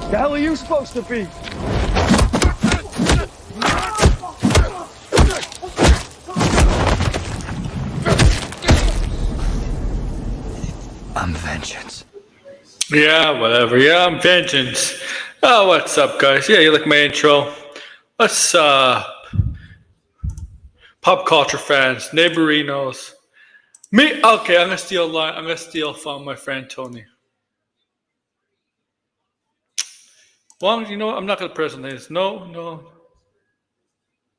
The hell are you supposed to be? I'm vengeance. Yeah, whatever. Yeah, I'm vengeance. Oh, what's up, guys? Yeah, you like my intro? What's up? Pop culture fans, neighborinos. Me? Okay, I'm gonna steal a line. I'm gonna steal from my friend Tony. Well, you know what? I'm not gonna press on this. No.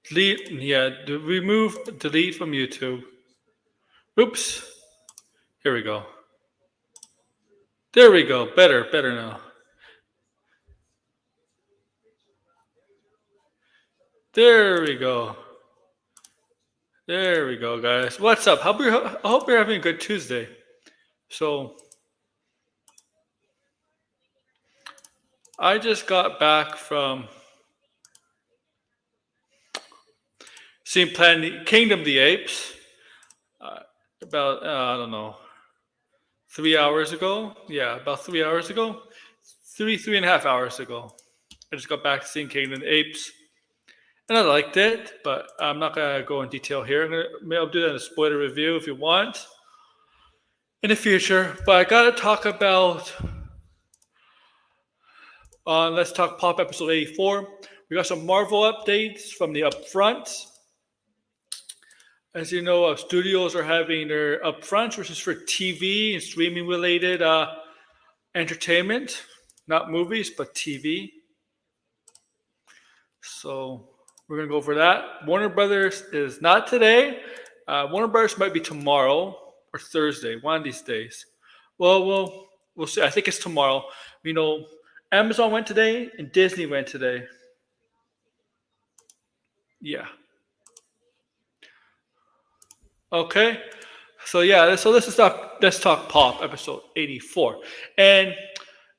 Delete. Yeah, delete from YouTube. Oops. Here we go. There we go. Better now. There we go. There we go, guys. What's up? I hope you're having a good Tuesday. So, I just got back from seeing Planet Kingdom of the Apes about, I don't know, 3 hours ago. Yeah, about 3 hours ago. Three and a half hours ago. I just got back to seeing Kingdom of the Apes. And I liked it, but I'm not going to go in detail here. I'll do that in a spoiler review if you want in the future. But I got to talk about, Let's Talk Pop episode 84. We got some Marvel updates from the upfront. As you know, studios are having their upfronts, which is for TV and streaming related entertainment. Not movies, but TV. So we're going to go over that. Warner Brothers is not today. Warner Brothers might be tomorrow or Thursday, one of these days. Well, we'll see. I think it's tomorrow. You know, Amazon went today and Disney went today. Yeah. Okay. So yeah, so Let's Talk Pop episode 84. And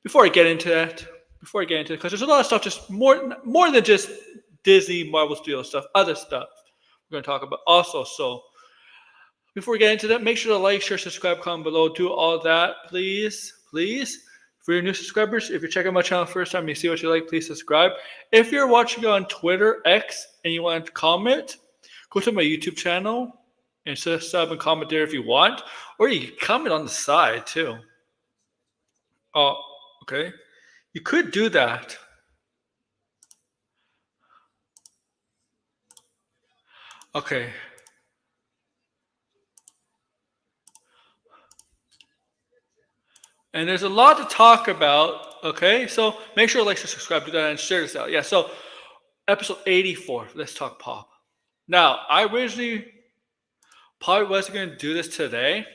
before I get into it, because there's a lot of stuff, just more than just Disney, Marvel Studios stuff, other stuff we're going to talk about also. So before we get into that, make sure to like, share, subscribe, comment below, do all that, please. For your new subscribers, if you're checking my channel first time, you see what you like, please subscribe. If you're watching on Twitter, X, and you want to comment, go to my YouTube channel and sub and comment there if you want, or you can comment on the side too. Oh, okay. You could do that. Okay. And there's a lot to talk about. Okay. So make sure to like, subscribe, do that, and share this out. Yeah. So episode 84. Let's Talk Pop. Now, I originally probably wasn't going to do this today.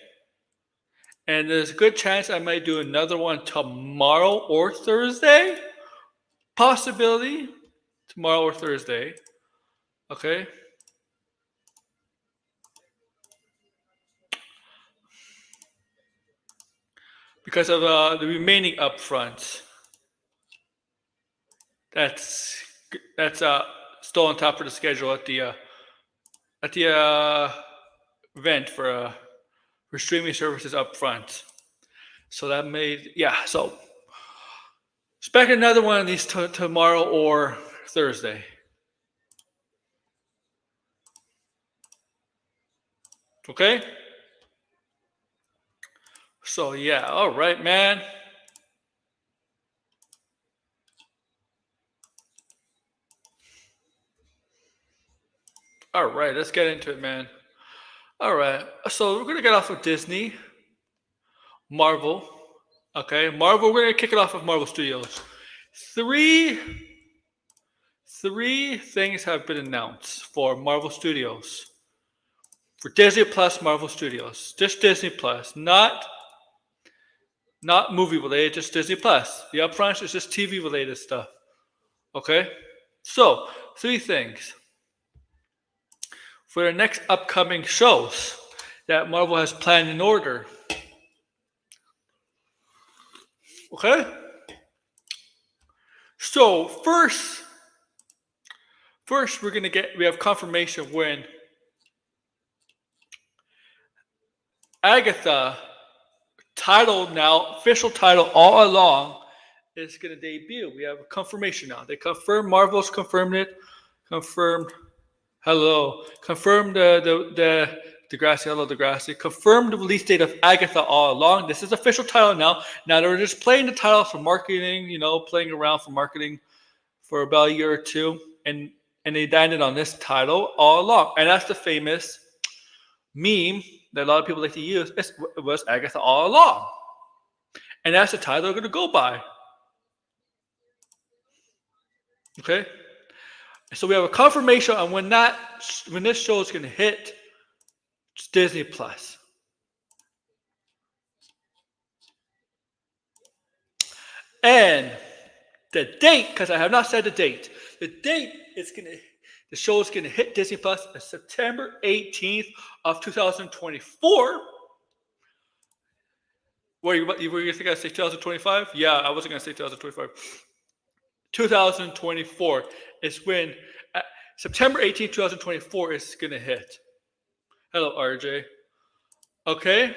And there's a good chance I might do another one tomorrow or Thursday. Possibility. Tomorrow or Thursday. Okay. Because of the remaining upfront. That's still on top of the schedule at the event for streaming services upfront. So that made So expect another one of these tomorrow or Thursday. Okay. So yeah, all right, man. All right, let's get into it, man. All right, so we're gonna get off of Disney, Marvel. Okay, Marvel. We're gonna kick it off with Marvel Studios. Three things have been announced for Marvel Studios. For Disney Plus, Marvel Studios, just Disney Plus, not movie related, just Disney Plus. The upfront is just TV related stuff. Okay? So, 3 things. For the next upcoming shows that Marvel has planned in order. Okay? So, first we have confirmation when Agatha, official title All Along is going to debut. We have a confirmation now. They confirmed. Marvel's confirmed it. Confirmed. Hello. Confirmed the Degrassi. Hello, Degrassi. Confirmed the release date of Agatha All Along. This is the official title now. Now they're just playing the title for marketing. Playing around for marketing for about a year or two, and they landed on this title All Along, and that's the famous meme that a lot of people like to use. It was Agatha All Along, and that's the title they're going to go by. Okay, so we have a confirmation on when this show is going to hit Disney Plus. And the date, because I have not said the date. The date the show is gonna hit Disney Plus on September 18th of 2024. Were you gonna think I'd say 2025? Yeah, I wasn't gonna say 2025. 2024 is when September 18th, 2024 is gonna hit. Hello, RJ. Okay.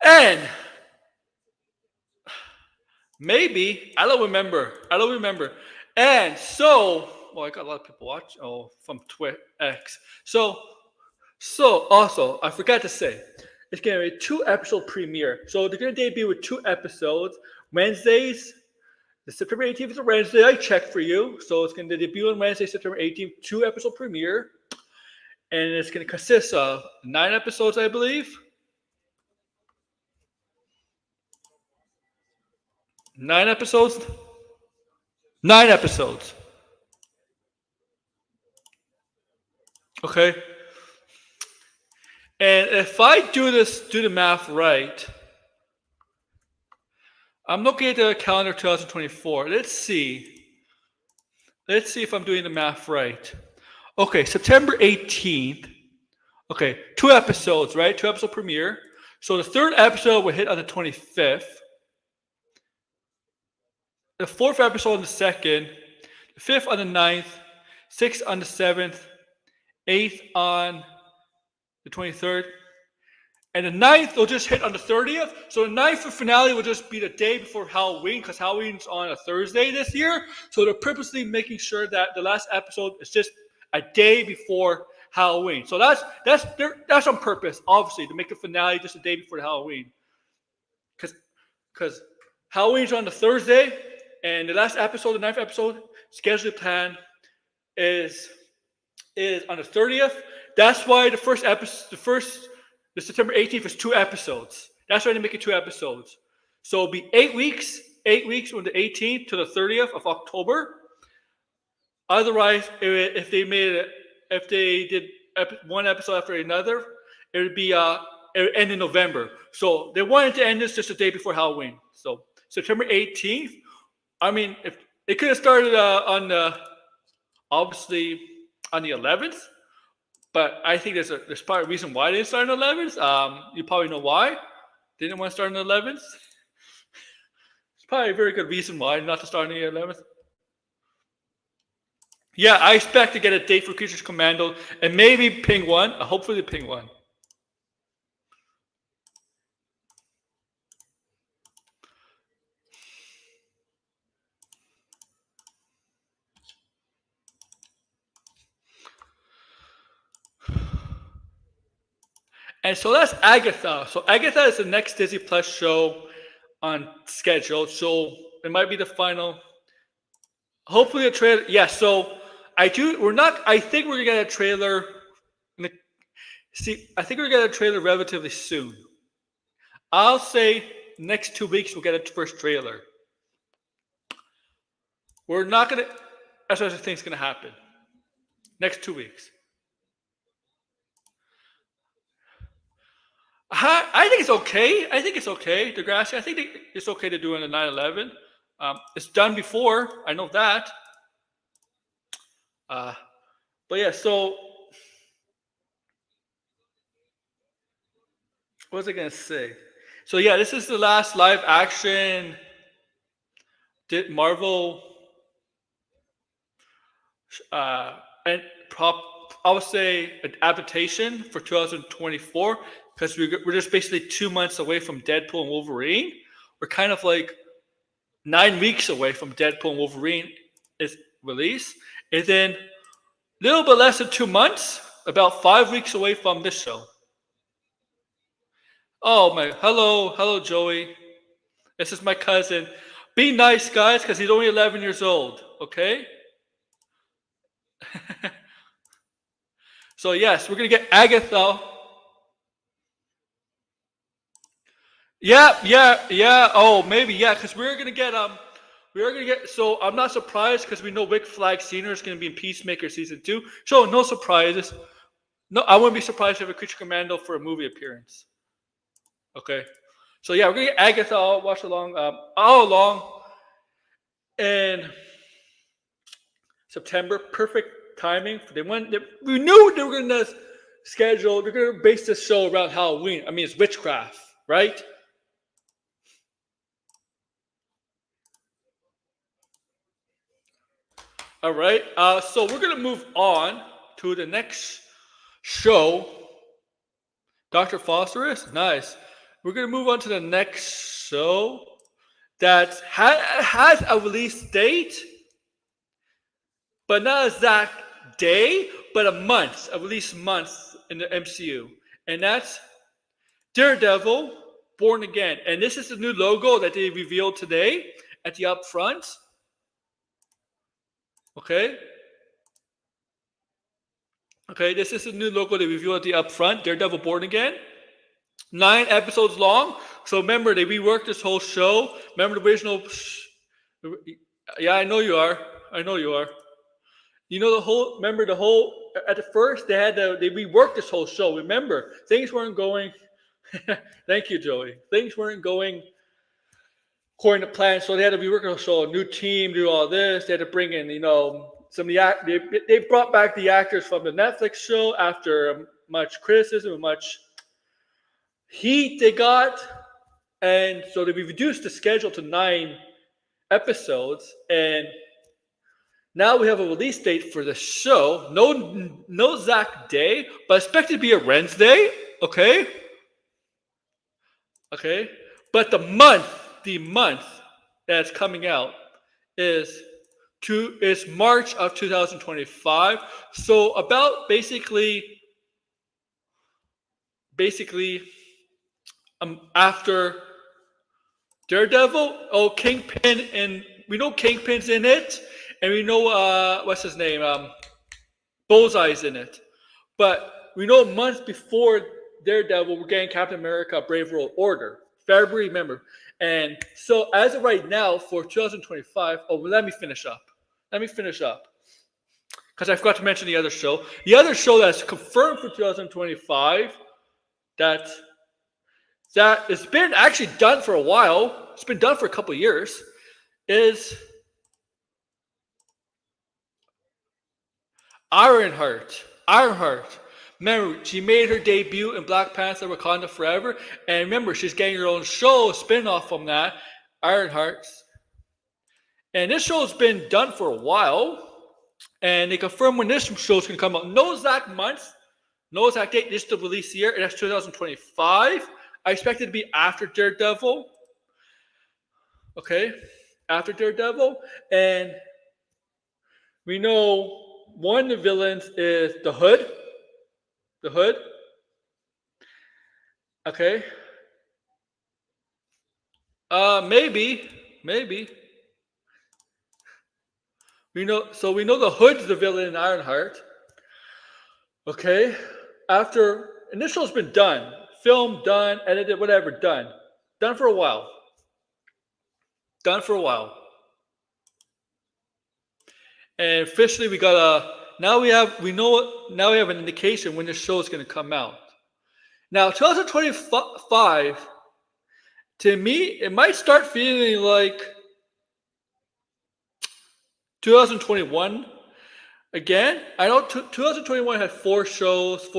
And maybe I don't remember. And so, I got a lot of people watch. From Twitter X. So also, I forgot to say, it's gonna be a 2-episode premiere. So they're gonna debut with 2 episodes. Wednesdays. The September 18th is a Wednesday. I checked for you. So it's gonna debut on Wednesday, September 18th. 2-episode premiere, and it's gonna consist of 9 episodes, I believe. 9 episodes. 9 episodes. Okay. And if I do the math right, I'm looking at the calendar 2024. Let's see if I'm doing the math right. Okay, September 18th. Okay, 2 episodes, right? 2-episode premiere. So the 3rd episode will hit on the 25th. The 4th episode on the 2nd, the 5th on the 9th, 6th on the 7th, 8th on the 23rd, and the 9th will just hit on the 30th. So the 9th finale will just be the day before Halloween, because Halloween's on a Thursday this year. So they're purposely making sure that the last episode is just a day before Halloween. So that's on purpose, obviously, to make the finale just a day before Halloween, because Halloween's on the Thursday. And the last episode, the 9th episode, scheduled plan is on the 30th. That's why the September 18th is 2 episodes. That's why they make it 2 episodes. So it'll be 8 weeks. 8 weeks from the 18th to the 30th of October. Otherwise, if they did one episode after another, it would end in November. So they wanted to end this just a day before Halloween. So September 18th. I mean, if it could have started obviously on the 11th, but I think there's probably a reason why they didn't start on the 11th. You probably know why they didn't want to start on the 11th. It's probably a very good reason why not to start on the 11th. Yeah, I expect to get a date for Creatures Commando and maybe Ping 1. Hopefully Ping 1. And so that's Agatha. So Agatha is the next Disney Plus show on schedule. So it might be the final. Hopefully a trailer. Yeah, so I think we're gonna get a trailer. I think we're gonna get a trailer relatively soon. I'll say next 2 weeks we'll get a first trailer. We're not gonna. That's what I think is gonna happen. Next 2 weeks. I think it's okay. Degrassi, I think it's okay to do it on the 9/11. It's done before. I know that. But yeah, so what was I going to say? So yeah, this is the last live action Marvel and I would say an adaptation for 2024. Because we're just basically 2 months away from Deadpool and Wolverine. we're kind of like 9 weeks away from Deadpool and Wolverine is release, and then a little bit less than 2 months, about 5 weeks away from this show. Oh my, hello Joey. This is my cousin. Be nice, guys, because he's only 11 years old, okay? So yes, we're gonna get Agatha. Yeah. Oh, maybe because we're gonna get. So I'm not surprised because we know Rick Flag Senior is gonna be in Peacemaker season 2. So no surprises. No, I wouldn't be surprised if a Creature Commando for a movie appearance. Okay, so yeah, we're gonna get Agatha all along in September. Perfect timing. We knew they were gonna schedule. They're gonna base this show around Halloween. I mean, it's witchcraft, right? All right. So we're gonna move on to the next show. Dr. Phosphorus, nice. We're gonna move on to the next show that has a release date, but not exact day, but a release month in the MCU, and that's Daredevil: Born Again. And this is the new logo that they revealed today at the upfront. Okay, this is the new logo they revealed at the upfront. Daredevil: Born Again. 9 episodes long. So remember, they reworked this whole show. Remember the original? Yeah, I know you are. You know remember the whole, at the first, they reworked this whole show. Remember, things weren't going, thank you, Joey. Things weren't going according to plan, so they had to rework the show, a new team, do all this. They had to bring in, some of the they brought back the actors from the Netflix show after much criticism and much heat they got. And so they reduced the schedule to 9 episodes, and now we have a release date for the show. No exact day, but expected to be a Wednesday. Okay. But the month that's coming out is March of 2025. So about basically after Daredevil. Kingpin, and we know Kingpin's in it. And we know, what's his name? Bullseye's in it. But we know months before Daredevil, we're getting Captain America: Brave World Order. February, remember. And so as of right now, for 2025, let me finish up. Because I forgot to mention the other show. The other show that's confirmed for 2025, that it's been actually done for a while. It's been done for a couple of years. Is Ironheart. Remember, she made her debut in Black Panther: Wakanda Forever. And remember, she's getting her own show, spin-off from that, Ironheart. And this show has been done for a while. And they confirm when this show is going to come out. No exact month, no exact date. This is the release year, and that's 2025. I expect it to be after Daredevil. Okay, after Daredevil. And we know one of the villains is the Hood. Okay. Maybe. We know the Hood's the villain in Ironheart. Okay. And this show's been done. Filmed, done, edited, whatever, done. Done for a while. And officially we got now we have an indication when this show is going to come out. Now 2025, to me, it might start feeling like 2021 again. I know 2021 had 4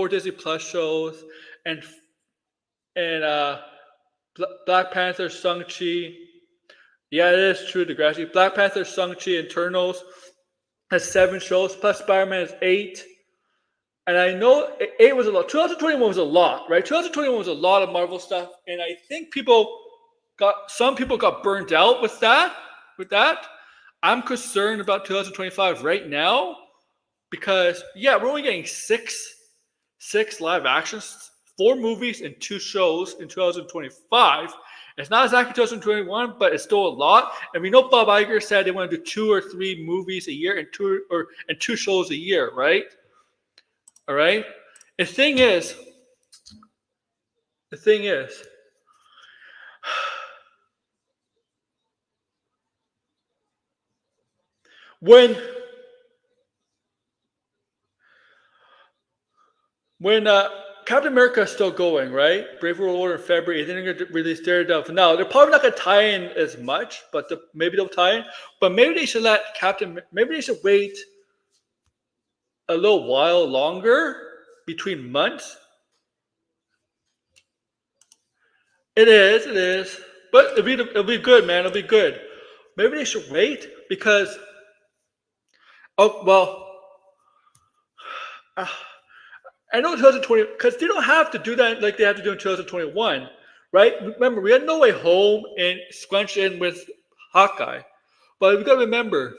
Disney Plus shows, and Black Panther, Shang-Chi. Yeah, it is true, Degrassi. Black Panther, Shang-Chi, Eternals has 7 shows, plus Spider-Man is 8. And I know 8 was a lot. 2021 was a lot, right? 2021 was a lot of Marvel stuff. And I think people some people got burned out with that. I'm concerned about 2025 right now because we're only getting six live actions, 4 movies and 2 shows in 2025. It's not exactly 2021, but it's still a lot. And we know Bob Iger said they want to do 2 or 3 movies a year and 2 shows a year, right? All right. The thing is, when Captain America is still going, right? Brave World Order in February, and then they're going to release Daredevil. Now, they're probably not going to tie in as much, but maybe they'll tie in. But maybe they should maybe they should wait a little while longer between months. It is. But it'll be good, man. It'll be good. Maybe they should wait because, I know 2020, because they don't have to do that like they have to do in 2021, right? Remember, we had No Way Home and scrunched in with Hawkeye. But we got to remember,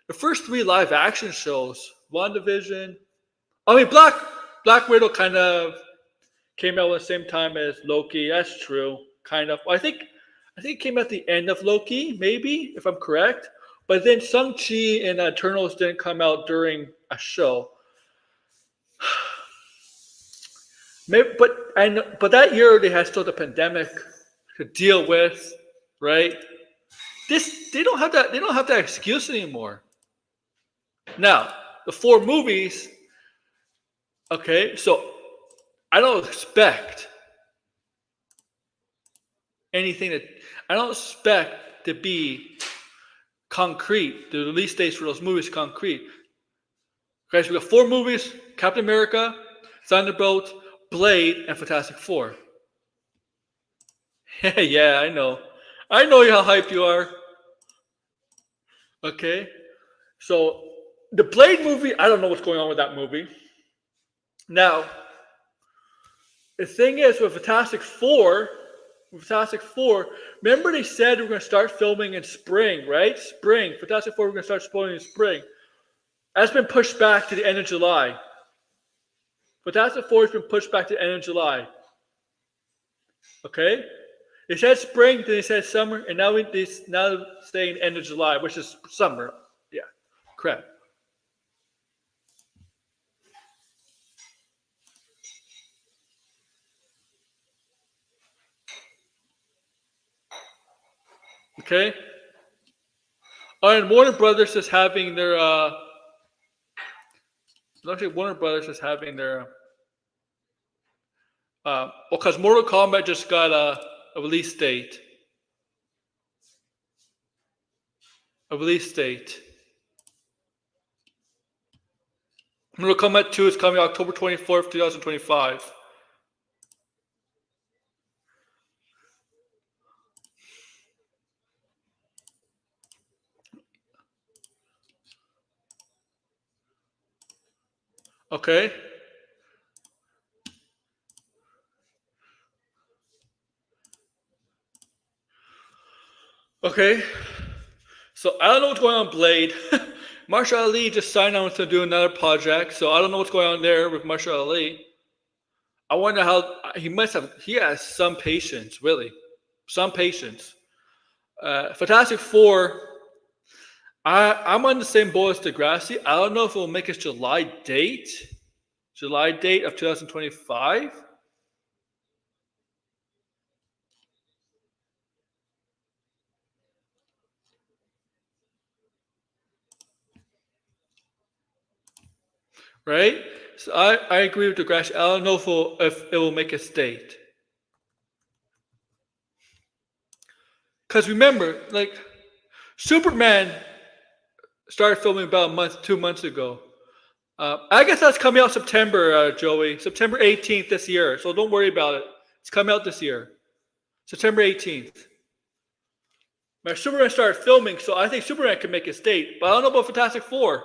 the first 3 live action shows, WandaVision, Black Widow kind of came out at the same time as Loki. That's true, kind of. I think it came at the end of Loki, maybe, if I'm correct. But then Shang-Chi and Eternals didn't come out during a show. Maybe, but that year they had still the pandemic to deal with, right? They don't have that excuse anymore. Now, the 4 movies, okay, so I don't expect to be concrete, the release dates for those movies concrete. Okay, so we got 4 movies: Captain America, Thunderbolt, Blade, and Fantastic Four. Yeah, I know how hyped you are. Okay, so the Blade movie, I don't know what's going on with that movie. Now, the thing is with Fantastic Four, remember they said we're going to start filming in spring, right? Spring. Fantastic Four, we're going to start filming in spring. That's been pushed back to the end of July. Fantastic Four has been pushed back to the end of July. Okay? They said spring, then they said summer, and now they're saying end of July, which is summer. Yeah, correct. Okay? And Warner Brothers is having their because Mortal Kombat just got a release date. Mortal Kombat 2 is coming October 24th, 2025. Okay. Okay. So I don't know what's going on, Blade. Marshall Ali just signed on to do another project, so I don't know what's going on there with Marshall Ali. I wonder how he has some patience, really. Some patience. Fantastic Four, I'm on the same boat as Degrassi. I don't know if it will make its July date of 2025. Right? So I agree with Degrassi. I don't know if it will make its date. Because remember, like, Superman started filming about 2 months ago. Agatha's coming out September, Joey. September 18th this year. So don't worry about it. It's coming out this year. September 18th. My Superman started filming, so I think Superman can make its date. But I don't know about Fantastic Four.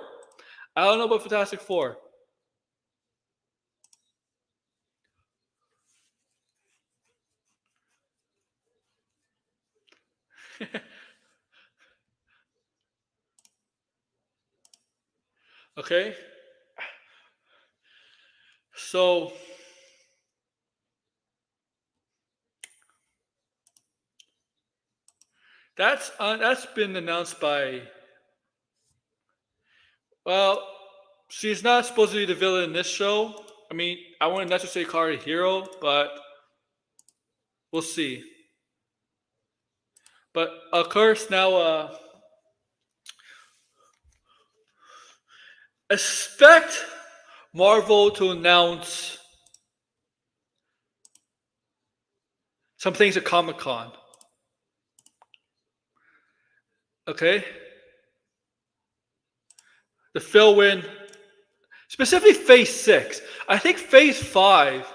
Okay. So that's been announced by. Well, she's not supposed to be the villain in this show. I mean, I wouldn't necessarily call her a hero, but we'll see. But of course, now expect Marvel to announce some things at Comic Con. Okay, the fill in specifically Phase 6. I think Phase 5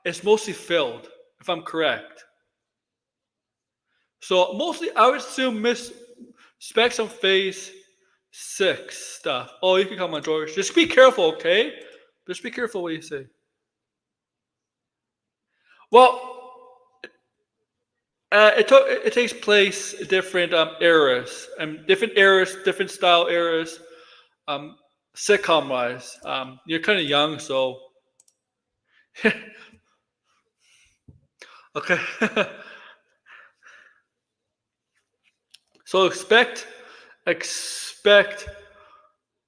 is mostly filled, if I'm correct. So mostly, I would assume miss specs on Phase 6 stuff. Oh, you can come on, George. Just be careful, okay? Just be careful what you say. Well, it takes place in different eras, and different eras, different style eras, um, sitcom wise. You're kind of young, so okay. So expect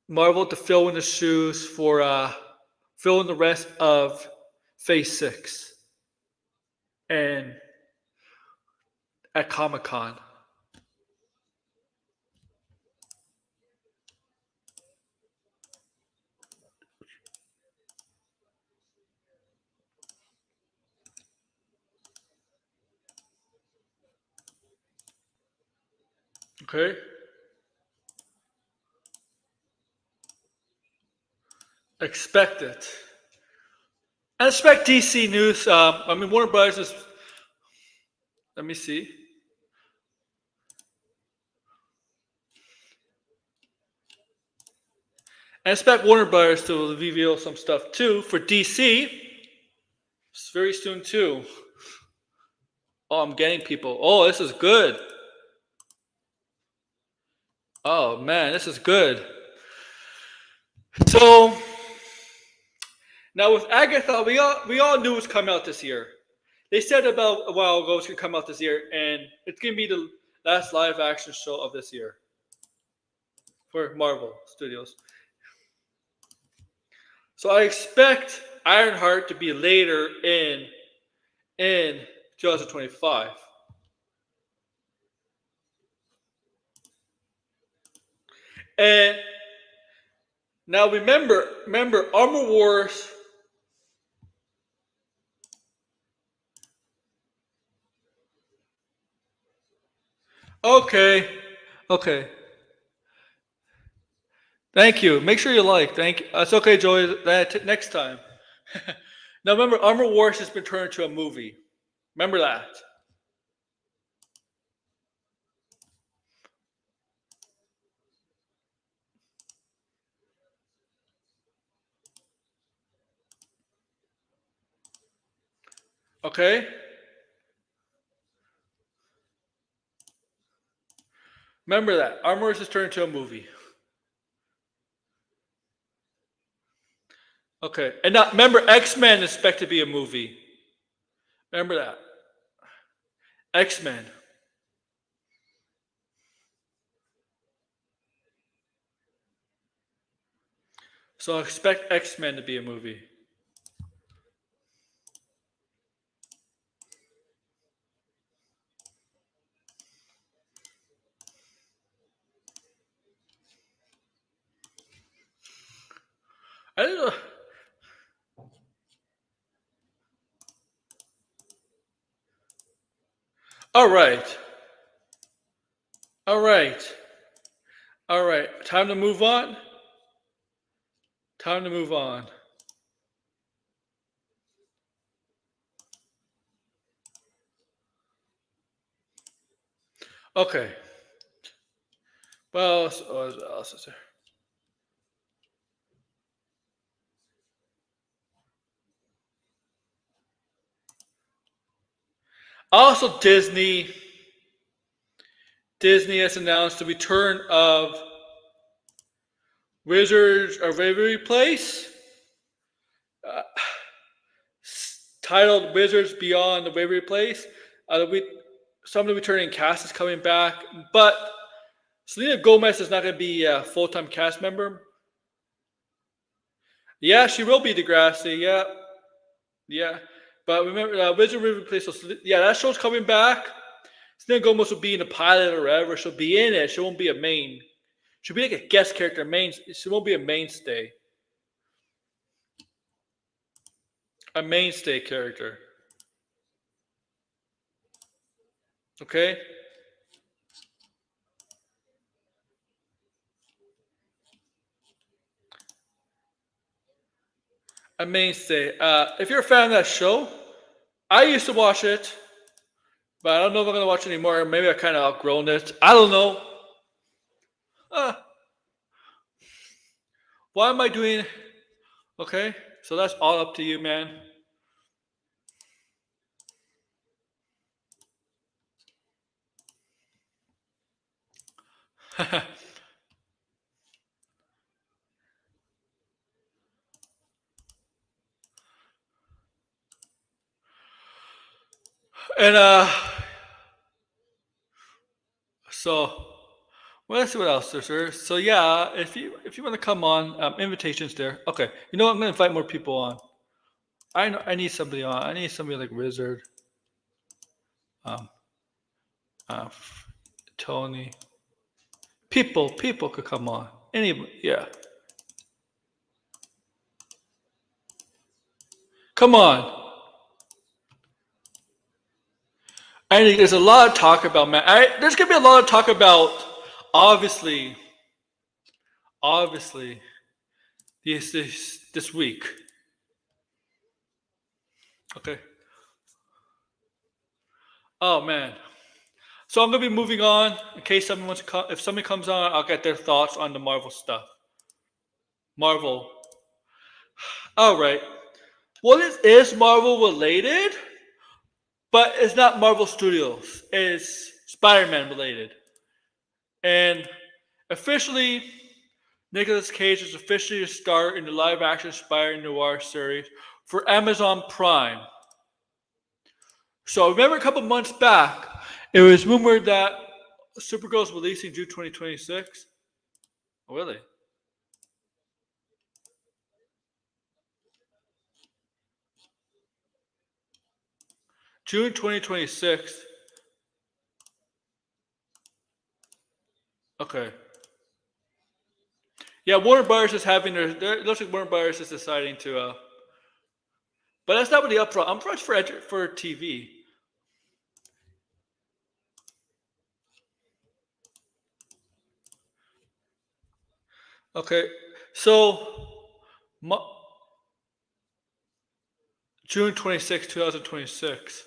Marvel to fill in the shoes for fill in the rest of Phase 6 and at Comic Con. Okay. Expect it. And expect DC news. I mean, Warner Brothers is. Let me see. And expect Warner Brothers to reveal some stuff too for DC. It's very soon too. Oh, I'm getting people. Oh, this is good. Oh man, this is good. So now with Agatha, we all knew it was coming out this year. They said about a while ago it's gonna come out this year, and it's gonna be the last live action show of this year for Marvel Studios. So I expect Ironheart to be later in 2025. And now remember Armor Wars. Okay, okay. Thank you. Make sure you like. Thank you. It's okay, Joey. Next time. Now remember, Armor Wars has been turned into a movie. Remember that. Okay. Remember that. Armor Wars is turned into a movie. Okay. And now remember, X-Men is expected to be a movie. Remember that. X-Men. So expect X-Men to be a movie. I don't know. All right. All right. All right. Time to move on. Time to move on. Okay. Well, what else is there? Also, Disney Disney has announced the return of Wizards of Waverly Place, uh, titled Wizards Beyond the Waverly Place. Some of the returning cast is coming back, but Selena Gomez is not going to be a full-time cast member. Yeah, she will be Degrassi. Yeah, yeah. But remember, Wizard of Waverly Place. Yeah, that show's coming back. Selena Gomez will be in the pilot or whatever. She'll be in it. She won't be a main. She'll be like a guest character. She won't be a mainstay. A mainstay character. Okay. A mainstay. If you're a fan of that show, I used to watch it, but I don't know if I'm gonna watch it anymore. Maybe I kind of outgrown it. I don't know. Uh, why am I doing? Okay, so that's all up to you, man. And so well, let's see what else there's there. So yeah, if you want to come on, invitations there. Okay, you know what? I'm gonna invite more people on. I need somebody on. I need somebody like Wizard, um, uh, Tony. People could come on. Anybody, yeah. Come on. I think there's a lot of talk about man. There's gonna be a lot of talk about obviously, obviously this week. Okay. Oh man. So I'm gonna be moving on in case someone wants to come. If somebody comes on, I'll get their thoughts on the Marvel stuff. Marvel. All right. Well, this is Marvel related, but it's not Marvel Studios. It's Spider-Man related. And officially, Nicolas Cage is officially to star in the live-action Spider-Noir series for Amazon Prime. So remember a couple months back, it was rumored that Supergirl is releasing June 2026. Oh, really? June 2026. Okay. Yeah, Warner Brothers is having it looks like Warner Brothers is deciding to but that's not really upfront. Upfront's for TV. Okay. So June 26, 2026.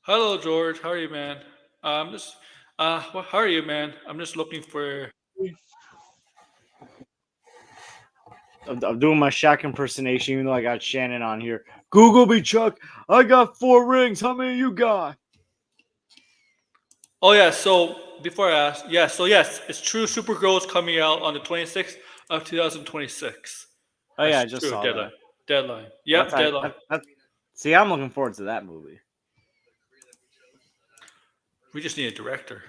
Hello, George. How are you, man? I'm just, how are you, man? I'm just looking for. I'm doing my Shaq impersonation, even though I got Shannon on here. Google me, Chuck. I got 4 rings. How many you got? Oh yeah. So before I ask, yeah. So yes, it's true. Supergirl is coming out on the 26th of 2026. Oh yeah, I That's just true. saw Deadline. that. Deadline. Yep. Deadline. See, I'm looking forward to that movie. We just need a director.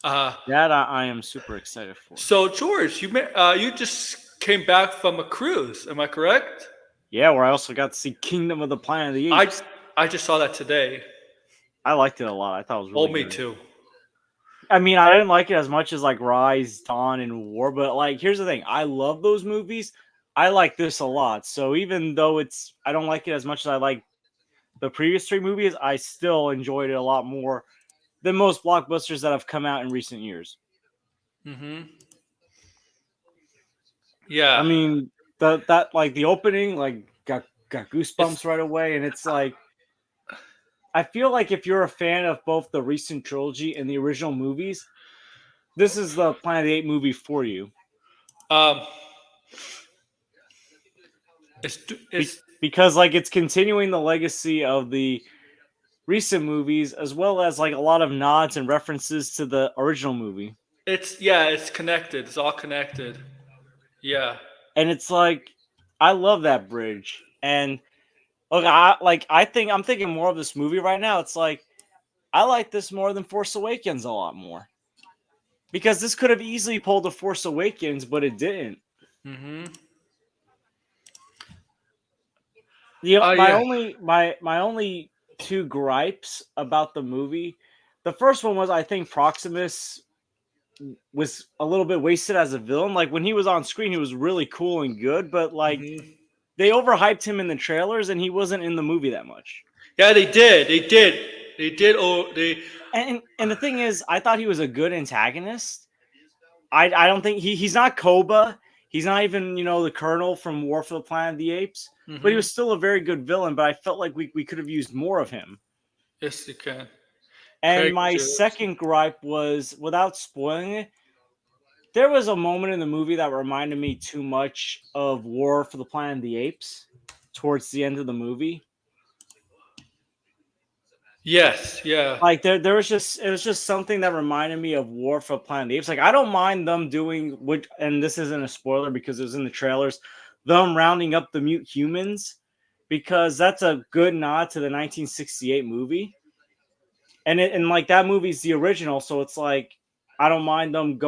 That I am super excited for. So George, you just came back from a cruise. Am I correct? Yeah, where I also got to see Kingdom of the Planet of the Apes. I just saw that today. I liked it a lot. I thought it was really me good. too. I mean, I didn't like it as much as like Rise, Dawn, and War, but like, here's the thing: I love those movies. I like this a lot. So even though I don't like it as much as I like the previous 3 movies, I still enjoyed it a lot more than most blockbusters that have come out in recent years. Mm-hmm. Yeah. I mean, that like the opening, like got goosebumps right away, and it's like, I feel like if you're a fan of both the recent trilogy and the original movies, this is the Planet of the Apes movie for you? Um, it's Because like it's continuing the legacy of the recent movies, as well as like a lot of nods and references to the original movie. it's connected. It's all connected. Yeah. And it's like I love that bridge. And look, I think I'm thinking more of this movie right now. It's like I like this more than Force Awakens a lot more. Because this could have easily pulled the Force Awakens, but it didn't. Mm-hmm. You know, Yeah. my only two gripes about the movie. The first one was I think Proximus was a little bit wasted as a villain. Like when he was on screen, he was really cool and good, but like Mm-hmm. they overhyped him in the trailers, and he wasn't in the movie that much. Yeah, they did. They did. They did. Oh, they. And the thing is, I thought he was a good antagonist. I don't think he's not Koba. He's not even the Colonel from War for the Planet of the Apes. Mm-hmm. But he was still a very good villain. But I felt like we could have used more of him. Yes, you can. And Craig my Jones. second gripe was, without spoiling it, there was a moment in the movie that reminded me too much of War for the Planet of the Apes towards the end of the movie. Yes. Yeah. Like there was just something that reminded me of War for the Planet of the Apes. Like I don't mind them doing and this isn't a spoiler because it was in the trailers, them rounding up the mute humans, because that's a good nod to the 1968 movie. And like that movie's the original, so it's like I don't mind them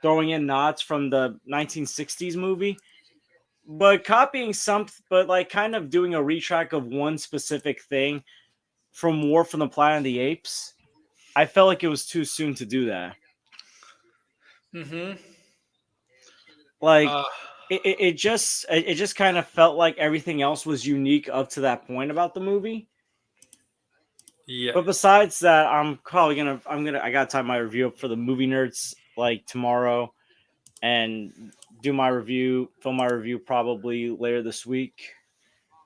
throwing in nods from the 1960s movie, but copying but like kind of doing a retrack of one specific thing from War from the Planet of the Apes. I felt like it was too soon to do that. Mm-hmm. Like it just kind of felt like everything else was unique up to that point about the movie. Yeah. But besides that, I gotta time my review up for the movie nerds like tomorrow, and film my review probably later this week.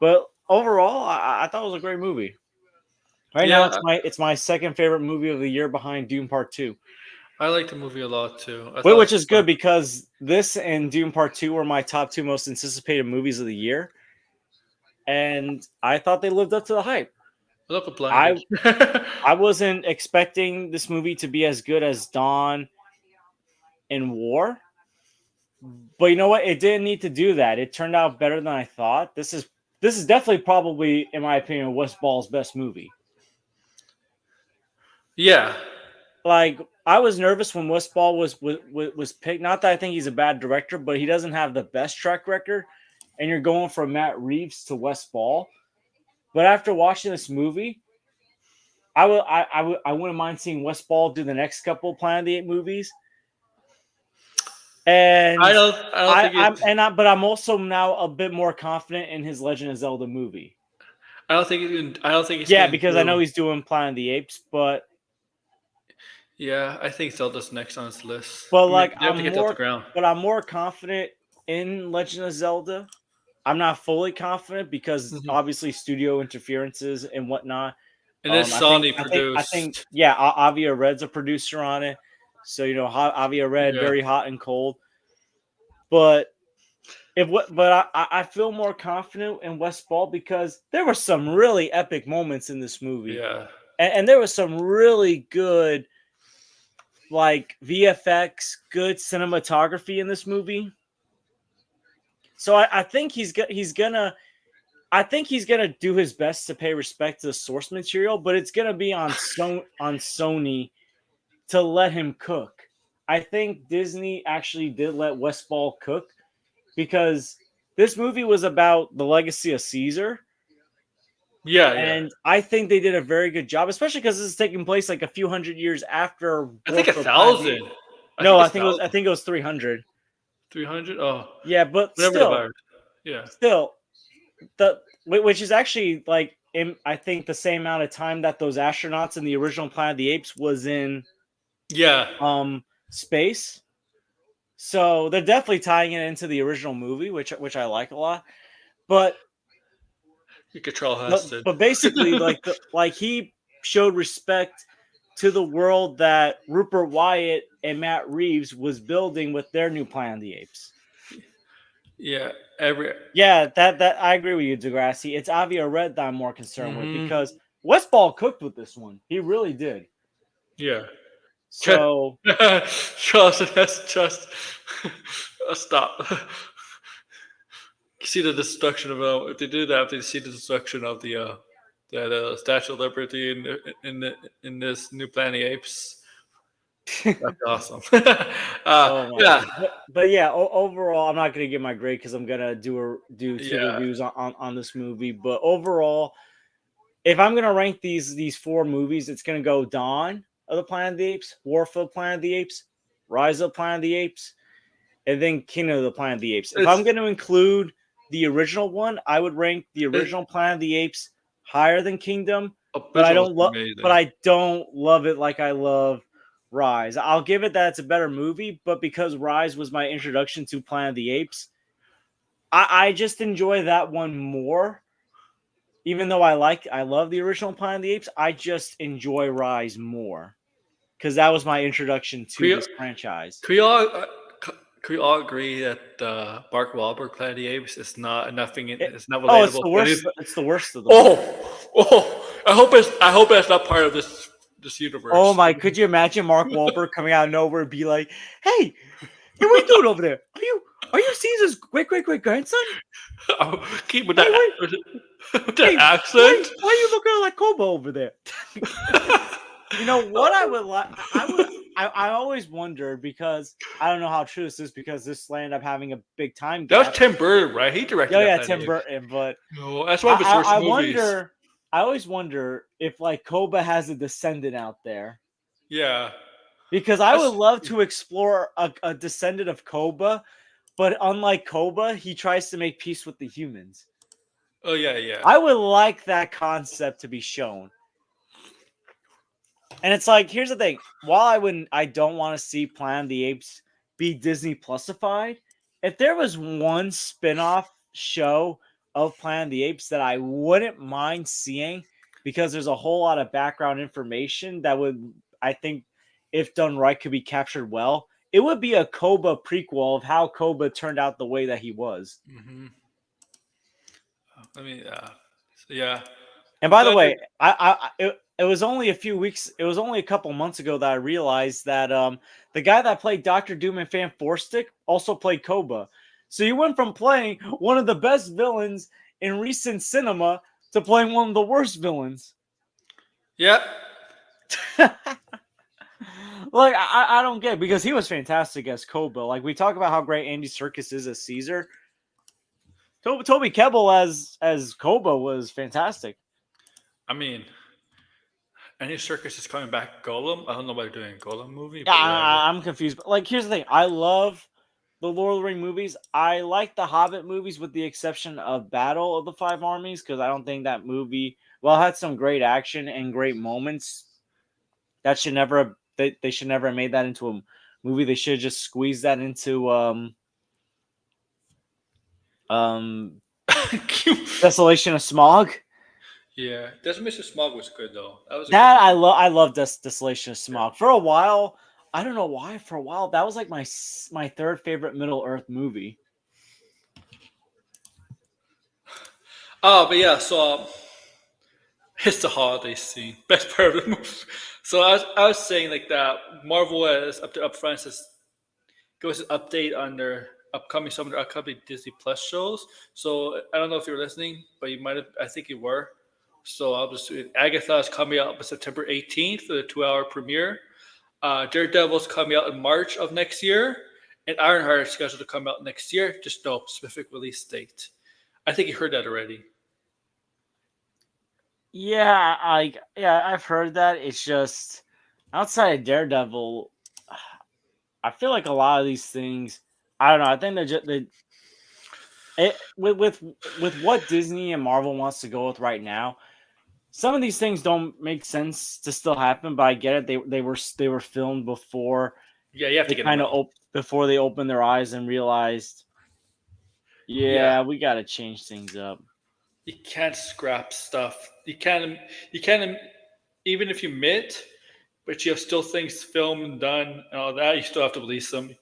But overall, I thought it was a great movie. Right now, it's my second favorite movie of the year behind Doom Part 2. I like the movie a lot too. Which is good because this and Doom Part 2 were my top two most anticipated movies of the year. And I thought they lived up to the hype. Look at blinded. I wasn't expecting this movie to be as good as Dawn and War. But you know what? It didn't need to do that. It turned out better than I thought. This is definitely probably, in my opinion, Wes Ball's best movie. Yeah. Like I was nervous when Wes Ball was picked. Not that I think he's a bad director, but he doesn't have the best track record. And you're going from Matt Reeves to Wes Ball. But after watching this movie, I wouldn't mind seeing Wes Ball do the next couple of Planet of the Apes movies. And but I'm also now a bit more confident in his Legend of Zelda movie. I don't think he's because I know he's doing Planet of the Apes, but yeah, I think Zelda's next on his list. But I'm more confident in Legend of Zelda. I'm not fully confident because obviously studio interferences and whatnot. And it's Sony produced. I think Avia Red's a producer on it. So Avia Red, very hot and cold. But I feel more confident in Wes Ball because there were some really epic moments in this movie. Yeah, and there was some really good like VFX, good cinematography in this movie. So I think he's gonna do his best to pay respect to the source material, but it's gonna be on Sony to let him cook. I think Disney actually did let Wes Ball cook because this movie was about the legacy of Caesar. And I think they did a very good job, especially because this is taking place like a few hundred years after. I think 1,000. I think it was 300. 300? Oh. Yeah, but still, which is actually like I think the same amount of time that those astronauts in the original Planet of the Apes was in space. So they're definitely tying it into the original movie, which I like a lot. But you control Heston. But basically, like he showed respect to the world that Rupert Wyatt and Matt Reeves was building with their new Planet of the Apes. Yeah, that I agree with you, Degrassi. It's Avia Red that I'm more concerned with because Westball cooked with this one. He really did. Yeah. So that's just stop. You see the destruction of if they do that, they see the destruction of the Statue of Liberty in this new Planet of the Apes. That's awesome. Yeah. But yeah, overall, I'm not gonna give my grade because I'm gonna do two reviews on this movie. But overall, if I'm gonna rank these four movies, it's gonna go Dawn of the Planet of the Apes, War for the Planet of the Apes, Rise of the Planet of the Apes, and then Kingdom of the Planet of the Apes. If I'm gonna include the original one, I would rank the original Planet of the Apes higher than Kingdom, but I don't love it like I love Rise. I'll give it that it's a better movie, but because Rise was my introduction to Planet of the Apes, I just enjoy that one more. Even though I love the original Planet of the Apes, I just enjoy Rise more because that was my introduction to this franchise. Can we all agree that Mark Wahlberg Planet of the Apes is nothing? It's not relatable. It's the worst. It's the worst of them. I hope that's not part of this universe. Oh my! Could you imagine Mark Wahlberg coming out of nowhere and be like, "Hey, what are you doing over there? Are you Caesar's great grandson?" Keep with that accent. Why are you looking like Koba over there? You know what I would like? I always wondered because I don't know how true this is because this ended up having a big time gap. That was Tim Burton, right? He directed. Oh yeah, Tim Burton. But no, that's one of his first movies. I always wonder if like Koba has a descendant out there. Yeah. Because I would love to explore a descendant of Koba, but unlike Koba, he tries to make peace with the humans. Oh yeah. I would like that concept to be shown. And it's like, here's the thing. While I don't want to see Planet of the Apes be Disney Plusified, if there was one spin-off show of Planet of the Apes that I wouldn't mind seeing because there's a whole lot of background information that would, I think, if done right, could be captured well. It would be a Koba prequel of how Koba turned out the way that he was. Mm-hmm. I mean, yeah. And by the way, it was only a few weeks. It was only a couple months ago that I realized that the guy that played Doctor Doom and Fan Forstick also played Koba. So you went from playing one of the best villains in recent cinema to playing one of the worst villains. Yep. Like, I don't get it because he was fantastic as Koba. Like, we talk about how great Andy Serkis is as Caesar. Toby Kebbell as Koba was fantastic. I mean, Andy Serkis is coming back Golem. I don't know why they're doing a Golem movie. Yeah, I'm confused. But, like, here's the thing. I love the Lord of the Rings movies. I like the Hobbit movies with the exception of Battle of the Five Armies because I don't think that movie, well, it had some great action and great moments. That should never they should never have made that into a movie. They should have just squeezed that into Desolation of Smog. Yeah, Desolation of Smog was good though. I love Desolation of Smog. For a while, I don't know why. For a while, that was like my third favorite Middle Earth movie. Oh, but yeah, so it's the holiday scene, best part of the movie. So I was saying like that Marvel is up front says give us an update on some of their upcoming Disney Plus shows. So I don't know if you were listening, but you might have. I think you were. So I'll just Agatha is coming out on September 18th for the 2-hour premiere. Daredevil is coming out in March of next year, and Ironheart is scheduled to come out next year. Just no specific release date. I think you heard that already. Yeah, I've heard that. It's just outside of Daredevil, I feel like a lot of these things. I don't know. I think they're just with what Disney and Marvel wants to go with right now. Some of these things don't make sense to still happen, but I get it. They were filmed before. Yeah, you have to get kind of before they opened their eyes and realized. Yeah, we got to change things up. You can't scrap stuff. You can't even if you but you have still things filmed and done and all that. You still have to release them.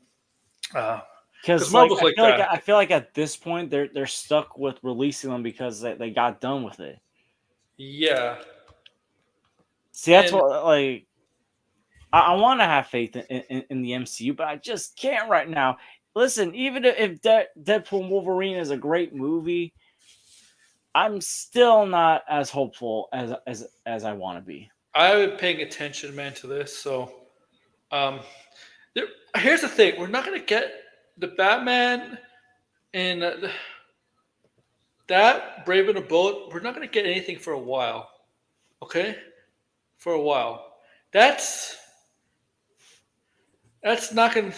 Because Marvel's like that. I feel like at this point they're stuck with releasing them because they got done with it. Yeah. See, that's And- what like I want to have faith in the MCU, but I just can't right now. Listen, even if Deadpool and Wolverine is a great movie, I'm still not as hopeful as I want to be. I've been paying attention, man, to this. So, here's the thing: we're not going to get the Batman and that Brave in a Boat. We're not going to get anything for a while. Okay, for a while. That's not going to.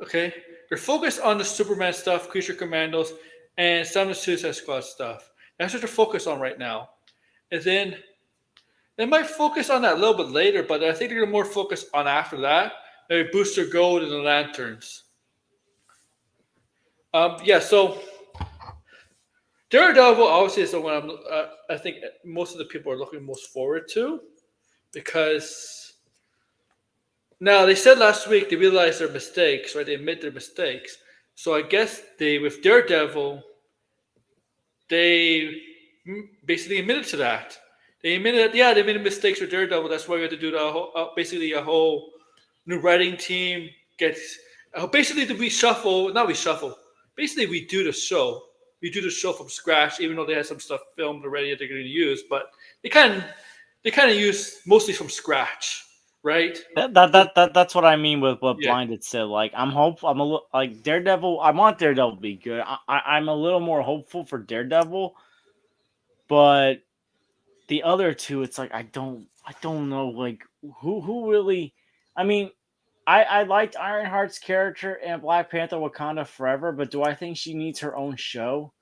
Okay, they're focused on the Superman stuff, Creature Commandos, and some of the Suicide Squad stuff. That's what they're focused on right now. And then they might focus on that a little bit later, but I think they're more focused on after that. Maybe Booster Gold and the Lanterns. So Daredevil obviously is the one I think most of the people are looking most forward to, because now they said last week they realized their mistakes, right? They admit their mistakes. So I guess with Daredevil, they basically admitted to that. They admitted that, they made mistakes with Daredevil. That's why we had to do the whole, basically a whole new writing team. Basically to reshuffle, not reshuffle. Basically, we do the show. We do the show from scratch, even though they had some stuff filmed already that they're going to use. But they kind of use mostly from scratch, right? That's what I mean with what Blinded said. Like I'm like Daredevil. I want Daredevil to be good. I'm a little more hopeful for Daredevil, but the other two, it's like I don't know like who really. I mean, I liked Ironheart's character in Black Panther: Wakanda Forever, but do I think she needs her own show?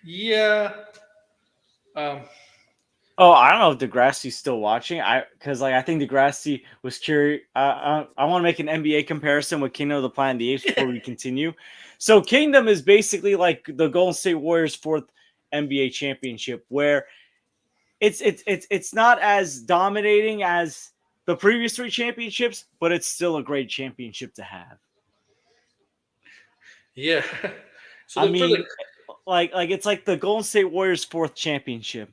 Yeah. Oh, I don't know if Degrassi's still watching. I think Degrassi was curious. I want to make an NBA comparison with Kingdom of the Planet of the Apes before we continue. So Kingdom is basically like the Golden State Warriors' fourth NBA championship, where it's not as dominating as the previous three championships, but it's still a great championship to have. Yeah. So it's like the Golden State Warriors' fourth championship.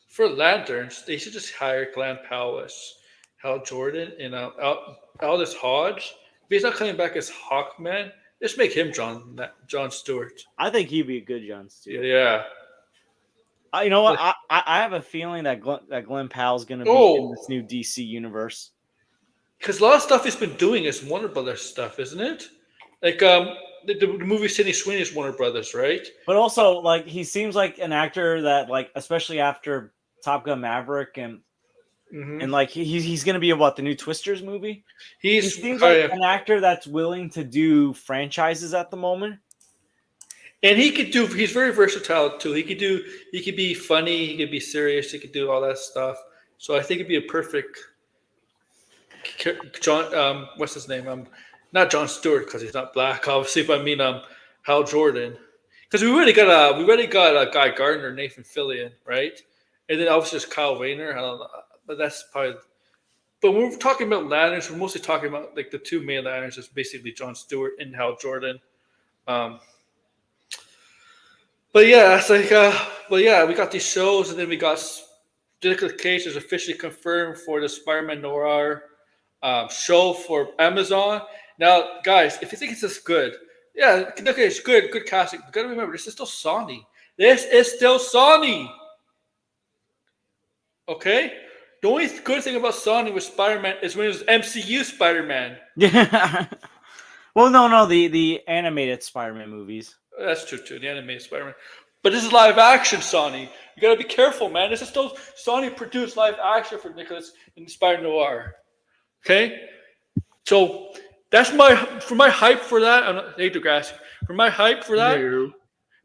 For Lanterns, they should just hire Glenn Powell as Hal Jordan and Aldous Hodge. If he's not coming back as Hawkman, just make him John Stewart. I think he'd be a good John Stewart. Yeah. You know what? I have a feeling that Glenn Powell's going to be in this new DC universe. Because a lot of stuff he's been doing is Warner Brothers stuff, isn't it? Like the movie Sydney Sweeney is Warner Brothers, right? But also, like, he seems like an actor that, like, especially after Top Gun Maverick and like he's going to be about the new Twisters movie. He seems like an actor that's willing to do franchises at the moment. And he's very versatile too. He could be funny, he could be serious, he could do all that stuff. So I think it'd be a perfect John, what's his name? Not John Stewart because he's not black, obviously, but I mean Hal Jordan. Because we already got a Guy Gardner, Nathan Fillion, right? And then obviously there's Kyle Rayner. I don't know, but that's probably. But when we're talking about Lanterns, we're mostly talking about like the two main Lanterns is basically John Stewart and Hal Jordan. But yeah, it's like, we got these shows, and then we got Nicolas Cage is officially confirmed for the Spider-Man Noir show for Amazon. Now, guys, if you think it's this good, yeah, okay, it's good casting. You gotta remember, this is still Sony. Okay? The only good thing about Sony with Spider-Man is when it was MCU Spider-Man. Yeah. Well, no, the animated Spider-Man movies. That's true, too, the animated Spider-Man. But this is live action, Sony. You gotta be careful, man. This is still Sony produced live action for Nicolas in Spider-Noir. Okay? So that's for my hype for that. Hey, Degrassi. For my hype for that. No.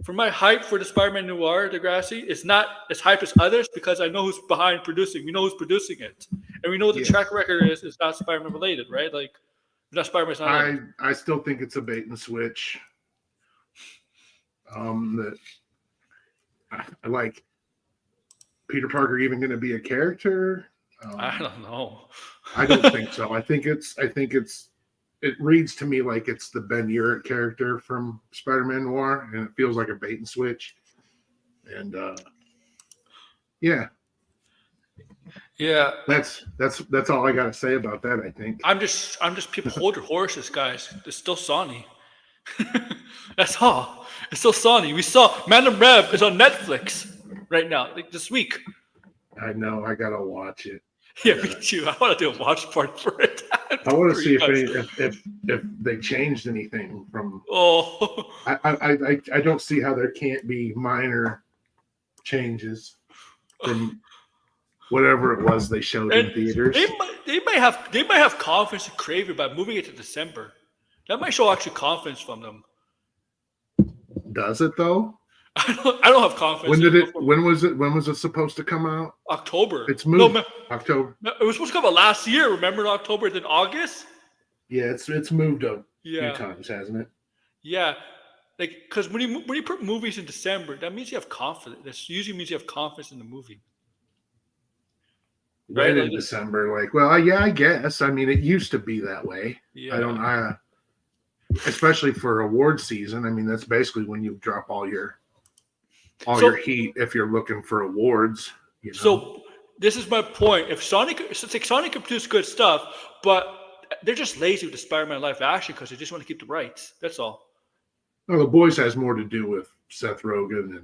For my hype for the Spider-Man Noir, Degrassi, it's not as hype as others because I know who's behind producing. We know who's producing it, and we know what the track record is. It's not Spider-Man related, right? Like, not Spider-Man. I still think it's a bait and switch. That I like. Peter Parker even going to be a character? I don't know. I don't think so. I think it reads to me like it's the Ben Urich character from Spider-Man Noir, and it feels like a bait and switch. And yeah, that's all I got to say about that. I think I'm just people hold your horses, guys. It's still Sony. That's all. It's still Sony. We saw Madam Reb is on Netflix right now, like this week. I know. I gotta watch it. Yeah, me too. I want to do a watch part for it. I want to see if they changed anything from. Oh, I don't see how there can't be minor changes from whatever it was they showed in theaters. They might have confidence in Craven by moving it to December. That might show actually confidence from them. Does it though? I don't have confidence. When was it supposed to come out? October. It's moved. October. It was supposed to come out last year. Remember in October, then August. Yeah, it's moved a few times, hasn't it? Yeah, like because when you put movies in December, that means you have confidence. That usually means you have confidence in the movie. Right in December, I guess. I mean, it used to be that way. Yeah. Especially for award season. I mean, that's basically when you drop all your heat if you're looking for awards. You know? So this is my point. If Sony can produce good stuff, but they're just lazy with the Spider-Man live action because they just want to keep the rights. That's all. Well, The Boys has more to do with Seth Rogen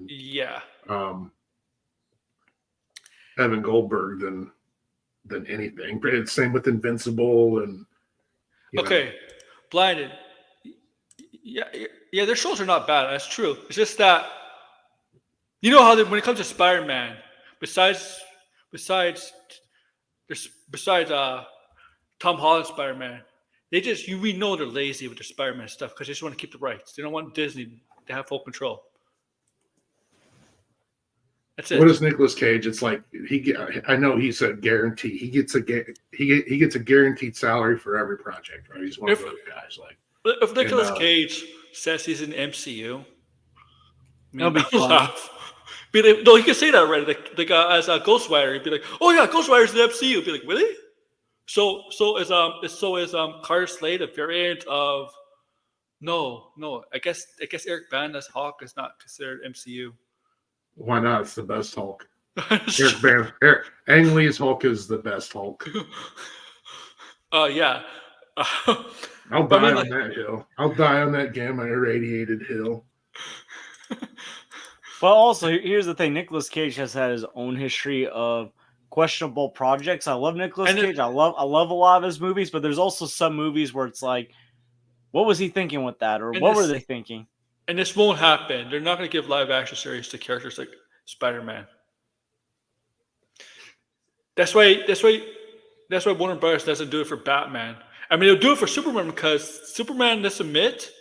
and Evan Goldberg than anything. It's same with Invincible and Blinded. Yeah, their shows are not bad. That's true. It's just that you know how when it comes to Spider-Man, besides Tom Holland's Spider-Man, we know they're lazy with their Spider-Man stuff because they just want to keep the rights. They don't want Disney to have full control. That's it. What is Nicolas Cage? It's like I know he said guarantee. He gets a guaranteed salary for every project, right? He's one of those guys. If Nicolas Cage says he's in MCU, he'll be laugh. No, he can say that already. As a Ghostwriter, he'd be like, "Oh yeah, Ghostwriter's in the MCU." He'd be like, "Really?" So is Carter Slade a variant of? No. I guess Eric Bana's Hawk is not considered MCU. Why not? It's the best Hulk. Ang Lee's Hulk is the best Hulk. Yeah. I'll die on that hill. I'll die on that gamma irradiated hill. But also, here's the thing: Nicolas Cage has had his own history of questionable projects. I love Nicolas Cage. I love a lot of his movies, but there's also some movies where it's like, what was he thinking with that, or what were they thinking? And this won't happen. They're not going to give live action series to characters like Spider-Man. That's why Warner Brothers doesn't do it for Batman. I mean, they'll do it for Superman because Superman, let's admit,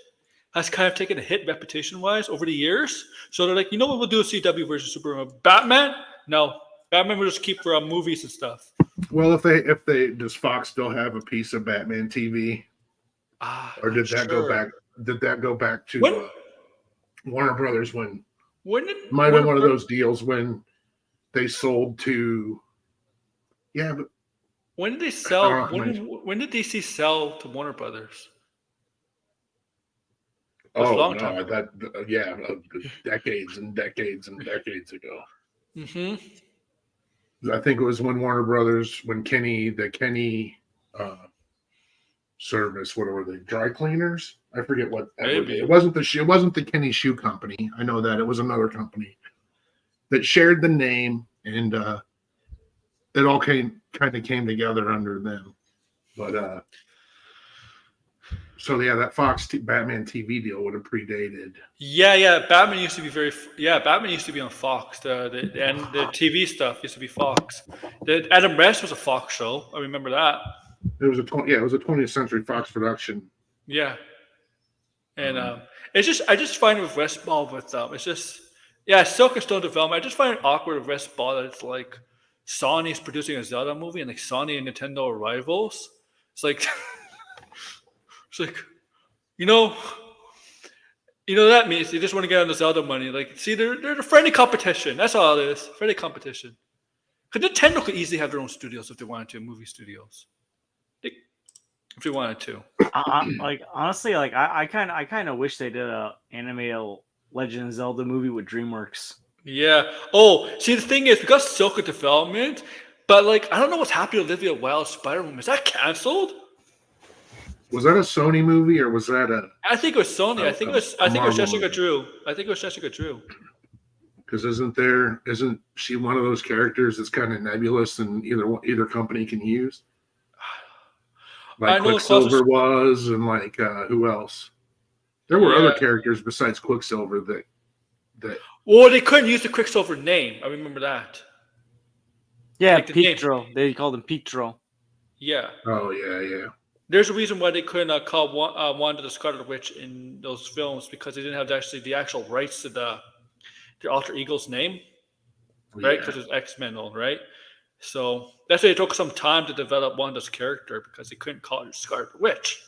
has kind of taken a hit reputation-wise over the years. So they're like, you know what, we'll do a CW version of Superman. Batman? No. Batman will just keep for movies and stuff. Well, if they does Fox still have a piece of Batman TV? Or did that go back? Did that go back to Warner Brothers when might have been one of those deals when they sold to? Yeah, but when did they sell? When did DC sell to Warner Brothers? Decades and decades and decades ago. Mm-hmm. I think it was when Warner Brothers, when the Kenny service, what were they? Dry cleaners? I forget what. Maybe. It wasn't the Kenny Shoe Company. I know that it was another company that shared the name, and it all came together under them. But so yeah, that Fox Batman TV deal would have predated. Yeah. Batman used to be on Fox. The TV stuff used to be Fox. The Adam West was a Fox show. I remember that. It was a 20th Century Fox production. Yeah, and I just find it with Westball it's just Silk and Stone development. I just find it awkward with Westball that it's like Sony's producing a Zelda movie and like Sony and Nintendo are rivals. It's like you know that means they just want to get on the Zelda money. Like, see, they're the friendly competition. That's all it is. Friendly competition. Because Nintendo could easily have their own studios if they wanted to, movie studios. If they wanted to. Like honestly, like I kind of wish they did a animated Legend of Zelda movie with DreamWorks. Yeah. Oh, see, the thing is, we got Silk in development, but like I don't know what's happening to Olivia Wilde's Spider-Man. Is that canceled? Was that a Sony movie or was that a? I think it was Sony. I think it was Jessica Drew. I think it was Jessica Drew. Because isn't she one of those characters that's kind of nebulous and either company can use? Like Quicksilver was, and like who else? There were other characters besides Quicksilver that. Well, they couldn't use the Quicksilver name. I remember that. Yeah, like Pietro. They called him Pietro. Yeah. Oh yeah. There's a reason why they couldn't call Wanda the Scarlet Witch in those films because they didn't have the actual rights to their alter ego's name, right? Because it's X-Men, right? So that's why it took some time to develop Wanda's character because they couldn't call her Scarlet Witch.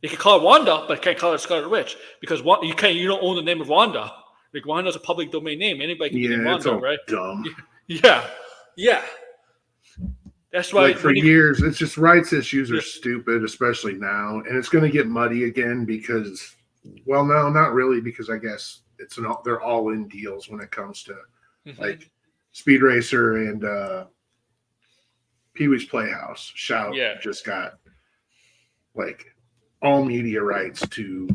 You can call her Wanda, but can't call her Scarlet Witch because you don't own the name of Wanda. Like Wanda's a public domain name. Anybody can name Wanda, right? Dumb. Yeah. That's why for years, it's just rights issues are stupid, especially now, and it's going to get muddy again because, well, no, not really, because I guess they're all in deals when it comes to like Speed Racer and Pee-wee's Playhouse. Shout just got like all media rights to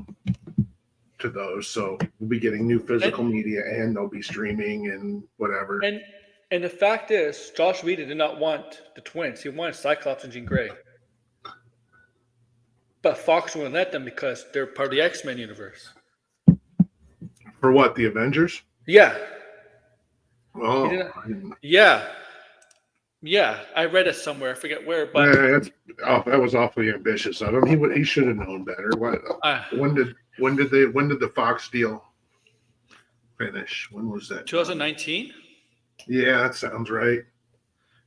those, so we'll be getting new physical media and they'll be streaming and whatever. And the fact is, Josh Whedon did not want the twins. He wanted Cyclops and Jean Grey. But Fox wouldn't let them because they're part of the X-Men universe. For what, the Avengers? Yeah. Oh. Yeah. I read it somewhere. I forget where. But that was awfully ambitious. He should have known better. When did the Fox deal finish? When was that? 2019. Yeah, that sounds right.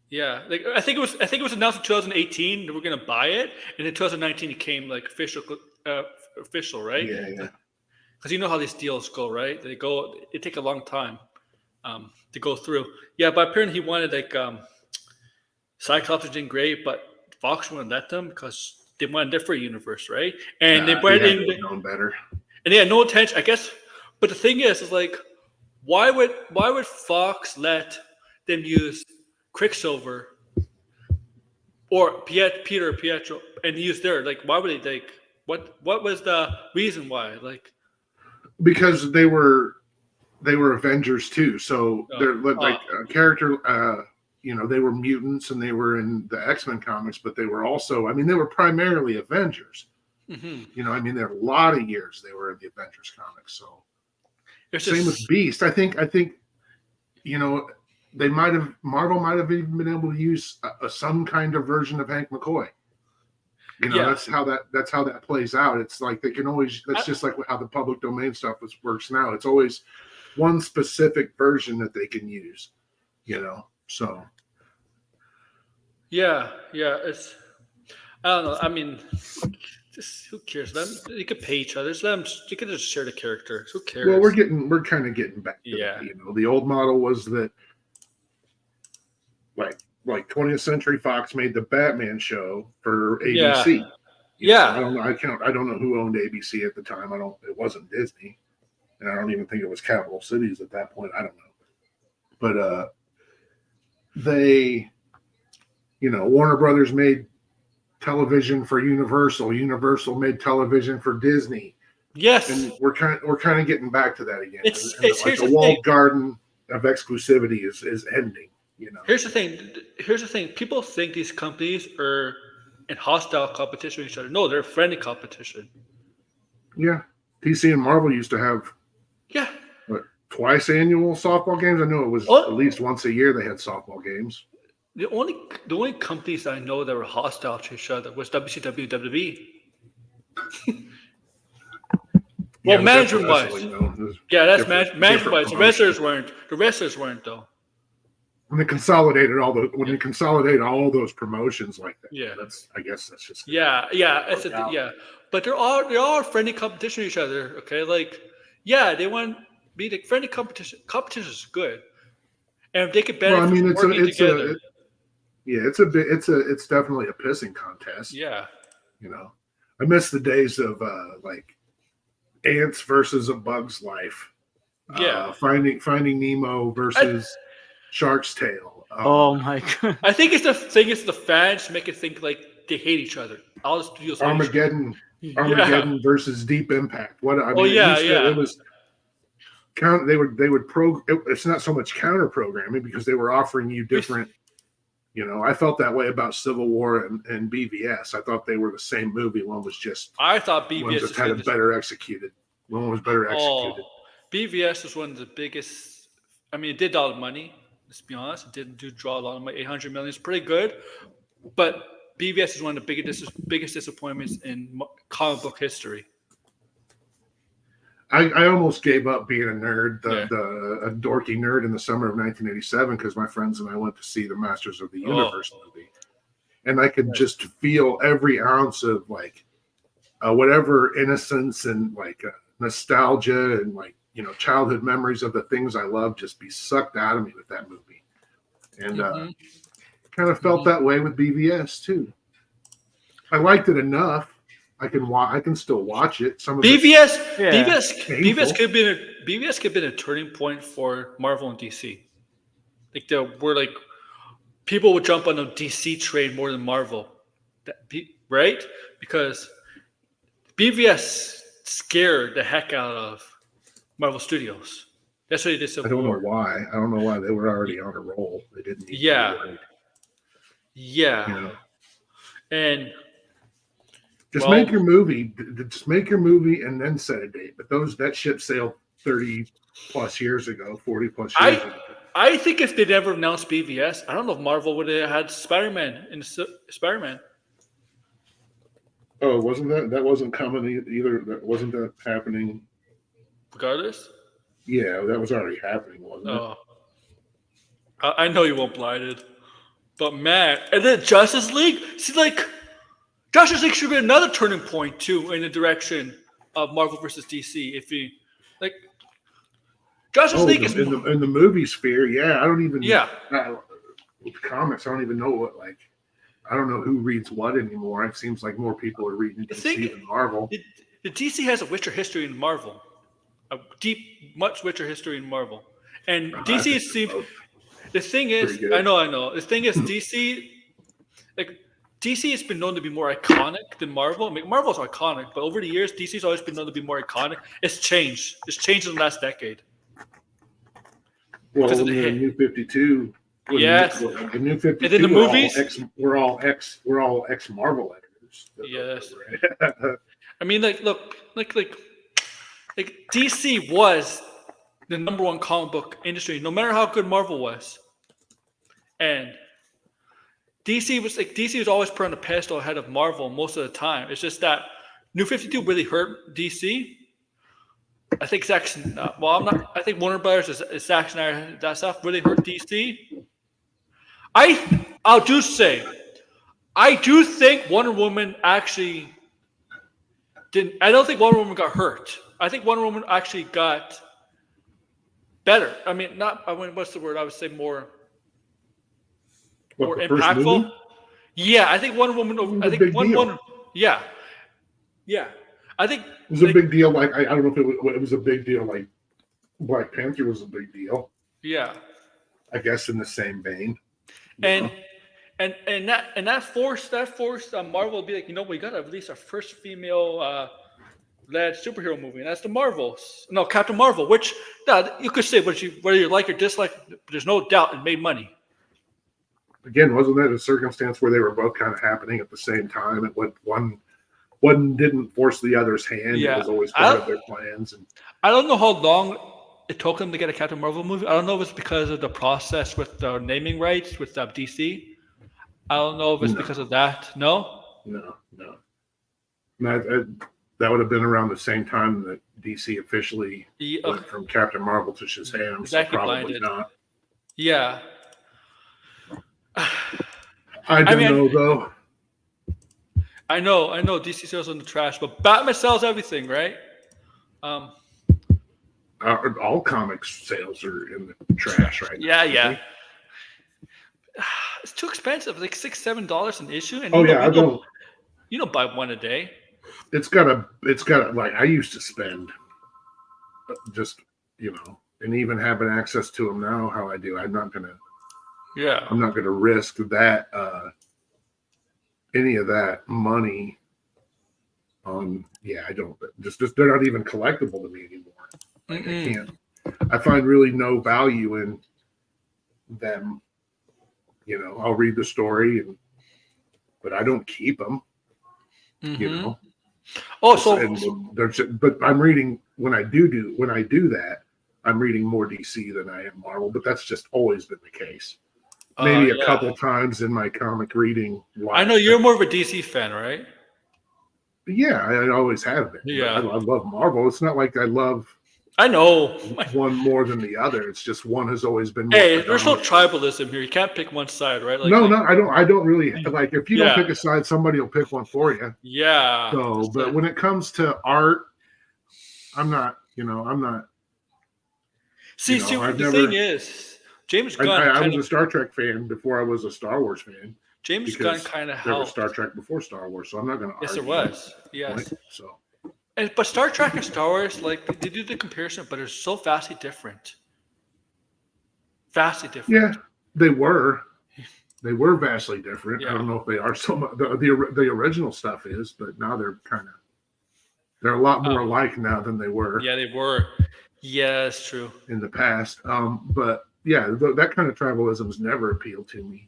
Yeah, like I think it was announced in 2018 that we're gonna buy it, and in 2019 it came like official, right? Yeah. Because you know how these deals go, right? It take a long time to go through. Yeah, but apparently he wanted like Cyclops and Jean Grey, but Fox wouldn't let them because they wanted a different universe, right? And they brought in known better, and they had no intention, I guess. But the thing is like. Why would Fox let them use Quicksilver or Pietro and use their like? Why would they like? What was the reason why? Like because they were Avengers too, so they're like a character. They were mutants and they were in the X-Men comics, but they were also. I mean, they were primarily Avengers. Mm-hmm. There were a lot of years they were in the Avengers comics, so. Same with Beast. I think, Marvel might have even been able to use some kind of version of Hank McCoy. That's how that plays out. It's like they can always. That's just like how the public domain stuff works now. It's always one specific version that they can use. So. Yeah. It's. I don't know. I mean. Who cares? They could pay each other. They could just share the characters. Who cares? Well, we're kind of getting back to that. The old model was that like 20th Century Fox made the Batman show for ABC. I don't know. I don't know who owned ABC at the time. It wasn't Disney, and I don't even think it was Capital Cities at that point. I don't know, but they, Warner Brothers made television for Universal. Universal made television for Disney. Yes, and we're kind of getting back to that again. It's like the walled garden of exclusivity is ending. Here's the thing. People think these companies are in hostile competition with each other. No, they're friendly competition. Yeah, DC and Marvel used to have twice annual softball games. I know it was at least once a year they had softball games. The only companies I know that were hostile to each other was WCW, WWE. Well, management wise, that's management wise. The wrestlers weren't though. When they consolidated all those promotions like that, I guess that's just But they're all friendly competition with each other. Okay, like they want to be the friendly competition. Competition is good. And if they could benefit from working together. It's definitely a pissing contest. Yeah. You know, I miss the days of like Ants versus A Bug's Life. Yeah. Finding Nemo versus Shark's Tale. Oh my god! I think it's the fans make it think like they hate each other. All the studios. Armageddon versus Deep Impact. It was They would it's not so much counter programming because they were offering you different. You know, I felt that way about Civil War and BVS. I thought they were the same movie. One was just. I thought BVS was kind of better executed. One was better executed. BVS was one of the biggest. I mean, it did all the money. Let's be honest, it didn't draw a lot of money. 800 million is pretty good, but BVS is one of the biggest disappointments in comic book history. I almost gave up being a nerd, a dorky nerd in the summer of 1987 because my friends and I went to see the Masters of the Universe movie. And I could just feel every ounce of like whatever innocence and like nostalgia and like, you know, childhood memories of the things I love just be sucked out of me with that movie. And kind of felt that way with BVS too. I liked it enough. I can still watch it. Some of BVS could have been a turning point for Marvel and DC. Like people would jump on the DC train more than Marvel, right? Because BVS scared the heck out of Marvel Studios. That's what they did. I don't know why. They were already on a roll. They didn't. Yeah. You know? And. Just make your movie. Just make your movie and then set a date. But that ship sailed 30 plus years ago, 40 plus years ago. I think if they never announced BVS, I don't know if Marvel would have had Spider-Man in Spider-Man. Oh, that wasn't coming either. Wasn't that happening? Regardless. Yeah, that was already happening, wasn't it? I know you weren't blinded, but man, and then Justice League. See, like. Justice League should be another turning point too in the direction of Marvel versus DC. If you like, Justice League is in the movie sphere. Yeah, I don't even. Yeah, with comics, I don't even know what like. I don't know who reads what anymore. It seems like more people are reading DC than Marvel. The DC has a richer history in Marvel, a deep, much richer history in Marvel, and DC seems. The thing is, I know. The thing is, DC, like. DC has been known to be more iconic than Marvel. I mean, Marvel's iconic, but over the years, DC's always been known to be more iconic. It's changed. It's changed in the last decade. Well, the New 52. Yes. The New 52. And then the movies. We're all ex Marvel editors. Yes. I mean, like DC was the number one comic book industry, no matter how good Marvel was, and. DC was always put on a pedestal ahead of Marvel most of the time. It's just that New 52 really hurt DC. I think I think Warner Brothers is Zack Snyder. That stuff really hurt DC. I do think Wonder Woman actually didn't. I don't think Wonder Woman got hurt. I think Wonder Woman actually got better. I mean, what's the word? I would say more. More impactful. Yeah, I think Wonder Woman. I think Wonder Woman. Yeah. I think it was a big deal. Like I don't know if it was a big deal. Like Black Panther was a big deal. Yeah. I guess in the same vein. And that forced Marvel to be like, we got to release our first female led superhero movie, and that's the Marvels. No, Captain Marvel, which you could say whether you like or dislike, there's no doubt it made money. Again, wasn't that a circumstance where they were both kind of happening at the same time? It went one didn't force the other's hand. Yeah. It was always part of their plans. And I don't know how long it took them to get a Captain Marvel movie. I don't know if it's because of the process with the naming rights with DC. I don't know if it's because of that. No. That would have been around the same time that DC officially went from Captain Marvel to Shazam. Exactly, so probably blinded. Not. Yeah. I don't know though. I know DC sells in the trash, but Batman sells everything, right? all comics sales are in the trash right now. Yeah. It's too expensive, like $6-7 an issue. And I don't. You don't buy one a day. It's gotta like I used to spend just and even having access to them now, how I do. I'm not gonna risk that any of that money on. I don't. Just they're not even collectible to me anymore. Like, I can't. I find really no value in them. I'll read the story, but I don't keep them. But I'm reading when I do that. I'm reading more DC than I am Marvel, but that's just always been the case. Maybe a couple times in my comic reading life. I know you're more of a DC fan, right? Yeah, I always have been. Yeah, I love Marvel. It's not like I love. I know one more than the other. It's just one has always been. Hey, there's no tribalism here. You can't pick one side, right? Like, no, I don't really like. If you don't pick a side, somebody will pick one for you. Yeah. So, but when it comes to art, I'm not. I'm not. See, the thing is, James Gunn. I was a Star Trek fan before I was a Star Wars fan. James Gunn kind of helped. There was Star Trek before Star Wars, so I'm not going to. Yes, there was. Yes. Right? So. But Star Trek and Star Wars, like they do the comparison, but they're so vastly different. Vastly different. Yeah, they were. They were vastly different. Yeah. I don't know if they are so much. The original stuff is, but now they're a lot more alike now than they were. Yeah, they were. Yeah, that's true. In the past, but yeah, that kind of tribalism's never appealed to me.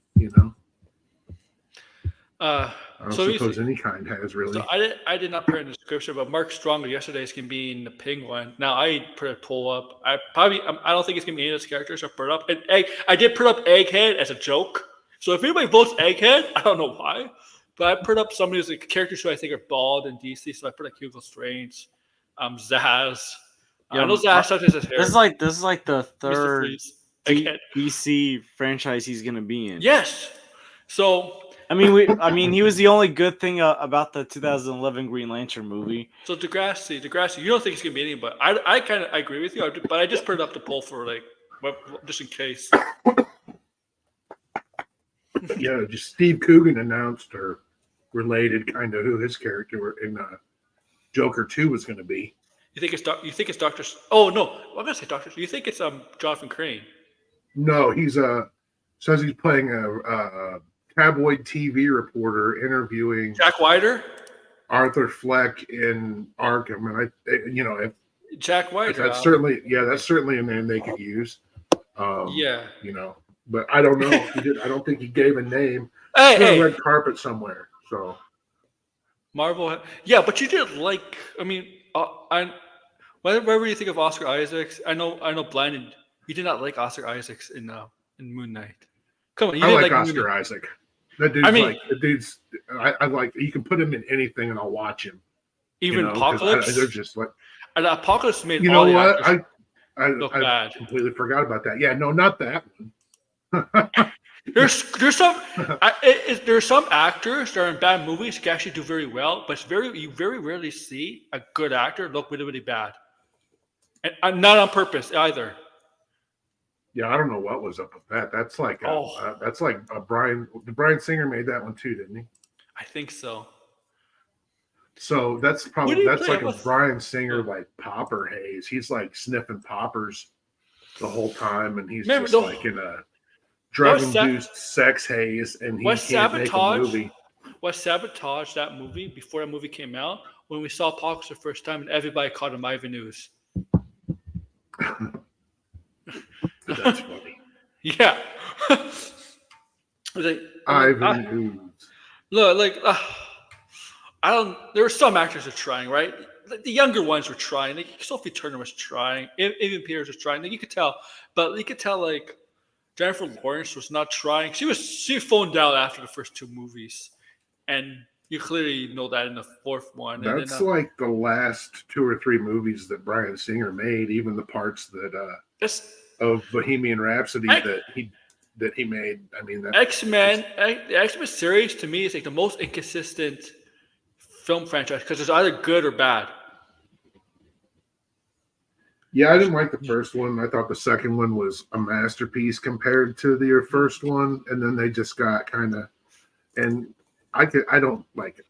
I don't suppose any kind has really. So I did not put it in the description, but Mark Stronger yesterday is going to be in the Penguin. Now I put a poll up. I don't think it's going to be any of those characters. I put it up. And I did put up Egghead as a joke. So if anybody votes Egghead, I don't know why, but I put up somebody who's like characters who I think are bald in DC. So I put like Hugo Strange, Zaz. Yeah, I know Zaz touches his hair. This is like the third DC franchise he's going to be in. Yes. So. I mean, he was the only good thing about the 2011 Green Lantern movie. So Degrassi, you don't think it's gonna be anything, but I kind of agree with you. But I just put it up to poll for just in case. Yeah, just Steve Coogan announced or related kind of who his character in Joker 2 was going to be. You think it's Doctor? Oh no, I'm gonna say Doctor. You think it's Jonathan Crane? No, he's says he's playing a tabloid TV reporter interviewing Jack Whiter, Arthur Fleck in Arkham, and if Jack Whiter, that's certainly a name they could use. But I don't know. I don't think he gave a name. Hey, red carpet somewhere. So Marvel, yeah, but you did like. I mean, whatever you think of Oscar Isaacs, I know, Blinded. You did not like Oscar Isaacs in Moon Knight. Come on, you I didn't like Oscar Isaac. That dude's I like. You can put him in anything, and I'll watch him. Even Apocalypse. They're just like. And Apocalypse made. You know what? I completely forgot about that. Yeah, no, not that one. There's some actors that are in bad movies who can actually do very well, but you very rarely see a good actor look really, really bad, and not on purpose either. Yeah, I don't know what was up with that. That's like Brian Singer made that one too, didn't he? I think so. So that's like a Brian Singer like popper haze. He's like sniffing poppers the whole time, and he's like in a drug-induced sex haze, and he can't make a movie. What sabotaged that movie before that movie came out? When we saw Apocalypse the first time, and everybody called him Ivan Ooze. That's funny. Yeah. Ivan Ooze. Look, there were some actors that are trying, right? The younger ones were trying. Like Sophie Turner was trying. Evan Peters was trying. Like you could tell, like Jennifer Lawrence was not trying. She phoned out after the first two movies, and you clearly know that in the fourth one. That's like the last two or three movies that Brian Singer made. Even the parts that of Bohemian Rhapsody that he made. I mean, the X-Men series to me is like the most inconsistent film franchise because it's either good or bad. Yeah, I didn't like the first one. I thought the second one was a masterpiece compared to the first one, and then they just got kind of. And I don't like it.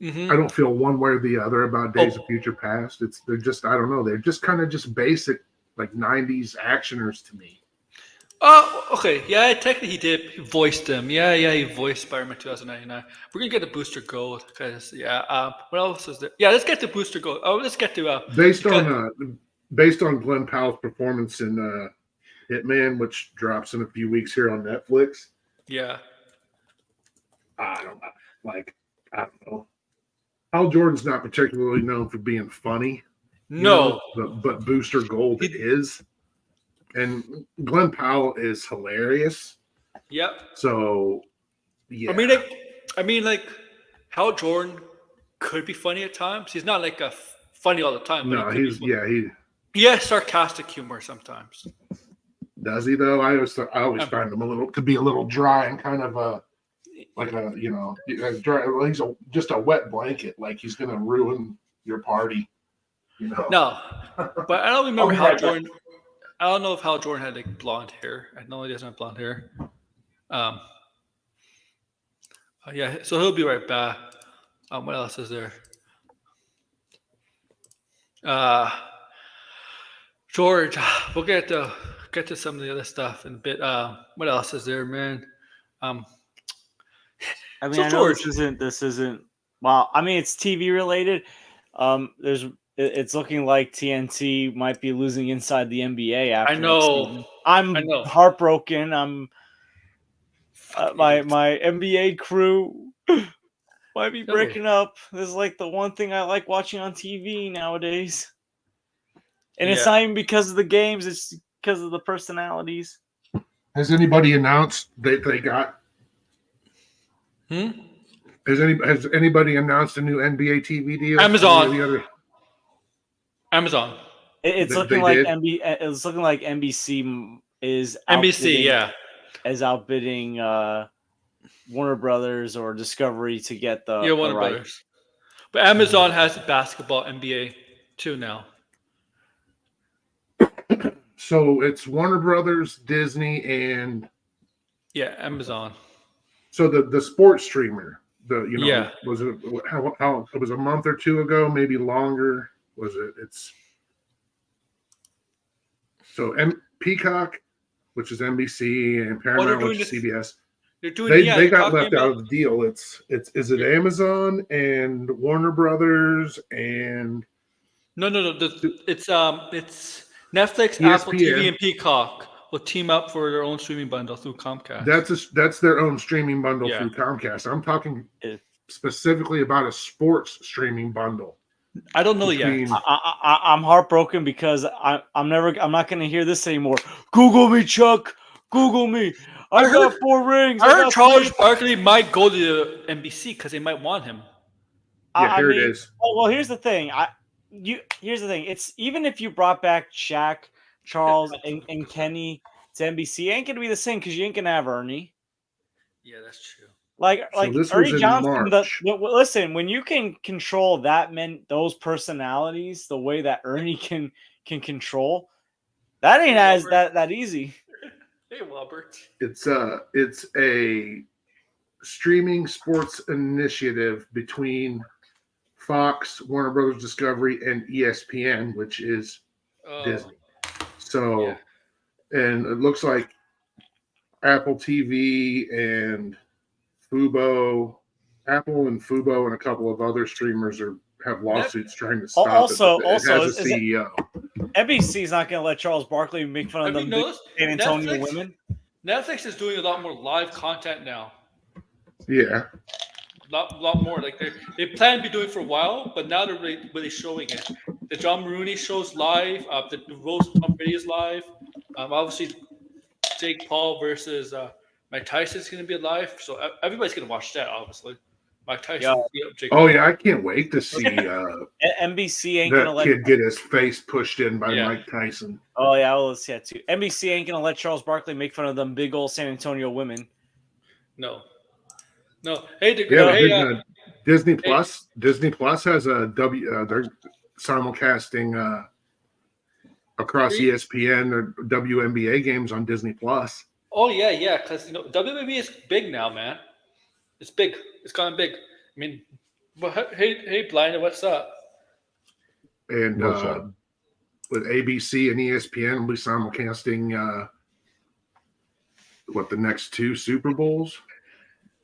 Mm-hmm. I don't feel one way or the other about Days of Future Past. They're just, I don't know. They're just kind of just basic like 90s actioners to me. Oh, okay. Yeah, technically he did. He voiced them. Yeah, he voiced Spider-Man 2099. We're gonna get the Booster Gold because what else is there? Yeah, let's get to Booster Gold. Oh, let's get to based on Glenn Powell's performance in Hitman, which drops in a few weeks here on Netflix. Yeah, I don't know. Hal Jordan's not particularly known for being funny. No, but Booster Gold is. And Glenn Powell is hilarious. Yep. So, yeah. I mean, Hal Jordan could be funny at times. He's not like funny all the time. No, he has sarcastic humor sometimes. Does he though? I always find him to be a little dry and kind of dry. He's just a wet blanket. Like he's gonna ruin your party. No, but I don't remember Hal Jordan. I don't know if Hal Jordan had like blonde hair. I know he doesn't have blonde hair. Yeah, so he'll be right back. What else is there? George, we'll get to some of the other stuff in a bit. What else is there, man? I mean, I know this isn't. Well, I mean, it's TV related. It's looking like TNT might be losing inside the NBA after. I know. I'm heartbroken. I'm my NBA crew might be breaking up. This is like the one thing I like watching on TV nowadays. And it's not even because of the games; it's because of the personalities. Has anybody announced that they got? Has anybody announced a new NBA TV deal? Amazon. It's looking like NBC is outbidding Warner Brothers or Discovery to get the Warner Brothers. But Amazon has basketball NBA too now. So it's Warner Brothers, Disney, and Amazon. So the sports streamer, was it how it was a month or two ago, maybe longer? Was it? It's so Peacock, which is NBC, and Paramount, which is CBS. They got left out of the deal. Is it Amazon and Warner Brothers and no. It's Netflix, ESPN. Apple TV, and Peacock will team up for their own streaming bundle through Comcast. That's their own streaming bundle through Comcast. I'm talking specifically about a sports streaming bundle. I don't know yet. I'm heartbroken because I'm not going to hear this anymore. Google me, Chuck. Google me. I got 4 rings. I heard Charles Barkley might go to NBC because they might want him. Yeah, it is. Well, here's the thing. Here's the thing. It's even if you brought back Shaq, Charles, and Kenny to NBC, it ain't gonna be the same because you ain't gonna have Ernie. Yeah, that's true. Like Ernie Johnson. Listen, when you can control those personalities the way that Ernie can control, that ain't that easy. Hey, Robert. It's a streaming sports initiative between Fox, Warner Brothers Discovery, and ESPN, which is Disney. So, and it looks like Apple TV and Fubo, and a couple of other streamers have lawsuits trying to stop it. It has a CEO. NBC's not going to let Charles Barkley make fun of them San Antonio women. Netflix is doing a lot more live content now. Yeah. Lot more. Like they plan to be doing it for a while, but now they're really showing it. The John Maroney show's live. The Rose Tom Brady is live. Obviously, Jake Paul versus Mike Tyson is going to be live. So everybody's going to watch that. Obviously, Mike Tyson. Jake Paul. Yeah, I can't wait to see NBC ain't going to let kid get his face pushed in by Mike Tyson. Oh yeah, well let's see that too. NBC ain't going to let Charles Barkley make fun of them big old San Antonio women. No. Hey, Disney Plus. Disney Plus has a they're simulcasting across ESPN or WNBA games on Disney Plus. Oh yeah, because WWE is big now, man. It's big. It's gotten big. I mean, hey, Blind, what's up? And with ABC and ESPN, we'll be simulcasting the next 2 Super Bowls.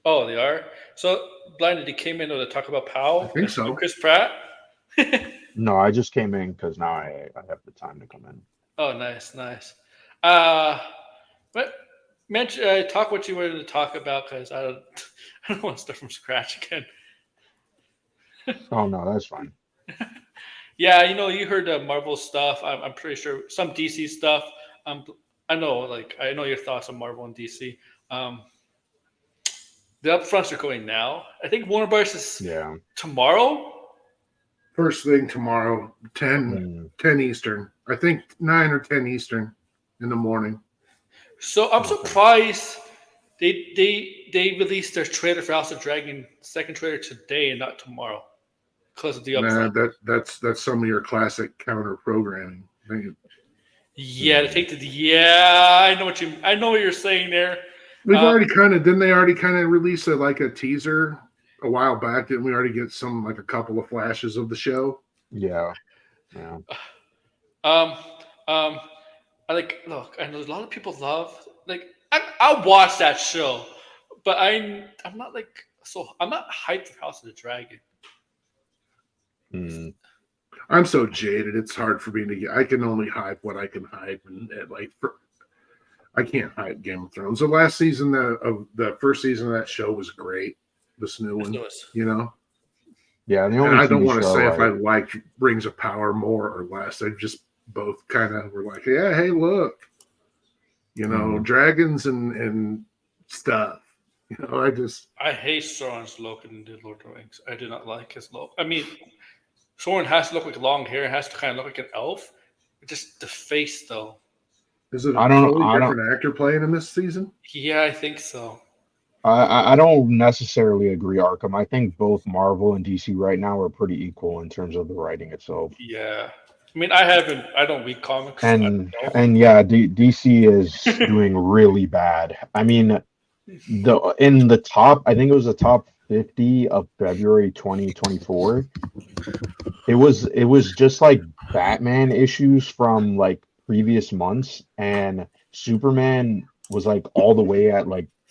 Oh, they are. So, Blind, did you came in to talk about Powell? I think so. Chris Pratt. No, I just came in because now I have the time to come in. Oh, nice. But talk what you wanted to talk about because I don't want to start from scratch again. Oh no, that's fine. Yeah, you heard Marvel stuff. I'm pretty sure some DC stuff. I know your thoughts on Marvel and DC. The upfronts are going now. I think Warner Bros. Is tomorrow. First thing tomorrow, 10 Eastern. I think 9 or 10 Eastern in the morning. So I'm surprised they released their trailer for House of Dragon, second trailer today and not tomorrow because of the upfront. That's some of your classic counter programming. Yeah, I know what you're saying there. We've already didn't they already release a teaser a while back? Didn't we already get a couple of flashes of the show? Yeah. Look, I know a lot of people love I'll watch that show, but I'm not I'm not hyped for House of the Dragon. I'm so jaded. It's hard for me to get. I can only hype what I can hype, and I can't hype Game of Thrones. The last season of the first season of that show was great. This new one, Yeah, and I don't want to say if I liked Rings of Power more or less. They just both were like, yeah, hey, look, dragons and stuff. I hate Sauron's look in the Lord of the Rings. I do not like his look. I mean, Sauron has to look like long hair. It has to kind of look like an elf. Just the face, though. Is it a totally different actor playing in this season? Yeah, I think so. I don't necessarily agree, Arkham. I think both Marvel and DC right now are pretty equal in terms of the writing itself. Yeah. I mean, I don't read comics. And DC is doing really bad. I mean, in the top, I think it was the top 50 of February 2024. It was just like Batman issues from previous months, and Superman was all the way at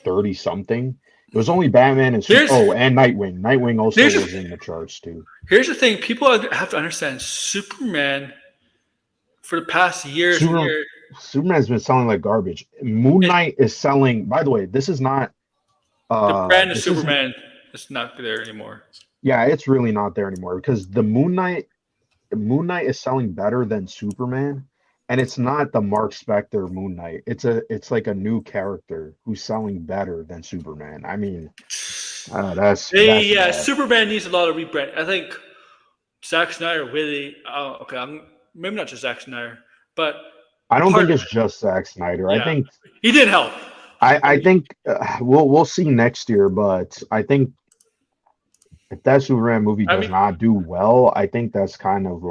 30 something. It was only Batman and and Nightwing. Nightwing also was in the charts too. Here's the thing: people have to understand Superman for the past years. Superman's been selling like garbage. Moon Knight is selling. By the way, this is not the brand of Superman. It's not there anymore. Yeah, it's really not there anymore because the Moon Knight is selling better than Superman. And it's not the Mark Spector Moon Knight. It's like a new character who's selling better than Superman. I mean, that's bad. Superman needs a lot of rebrand. I think Zack Snyder really. I'm maybe not just Zack Snyder, but I don't think it's just Zack Snyder. Yeah. I think he did help. I think we'll see next year, but I think if that Superman movie does not do well, I think that's kind of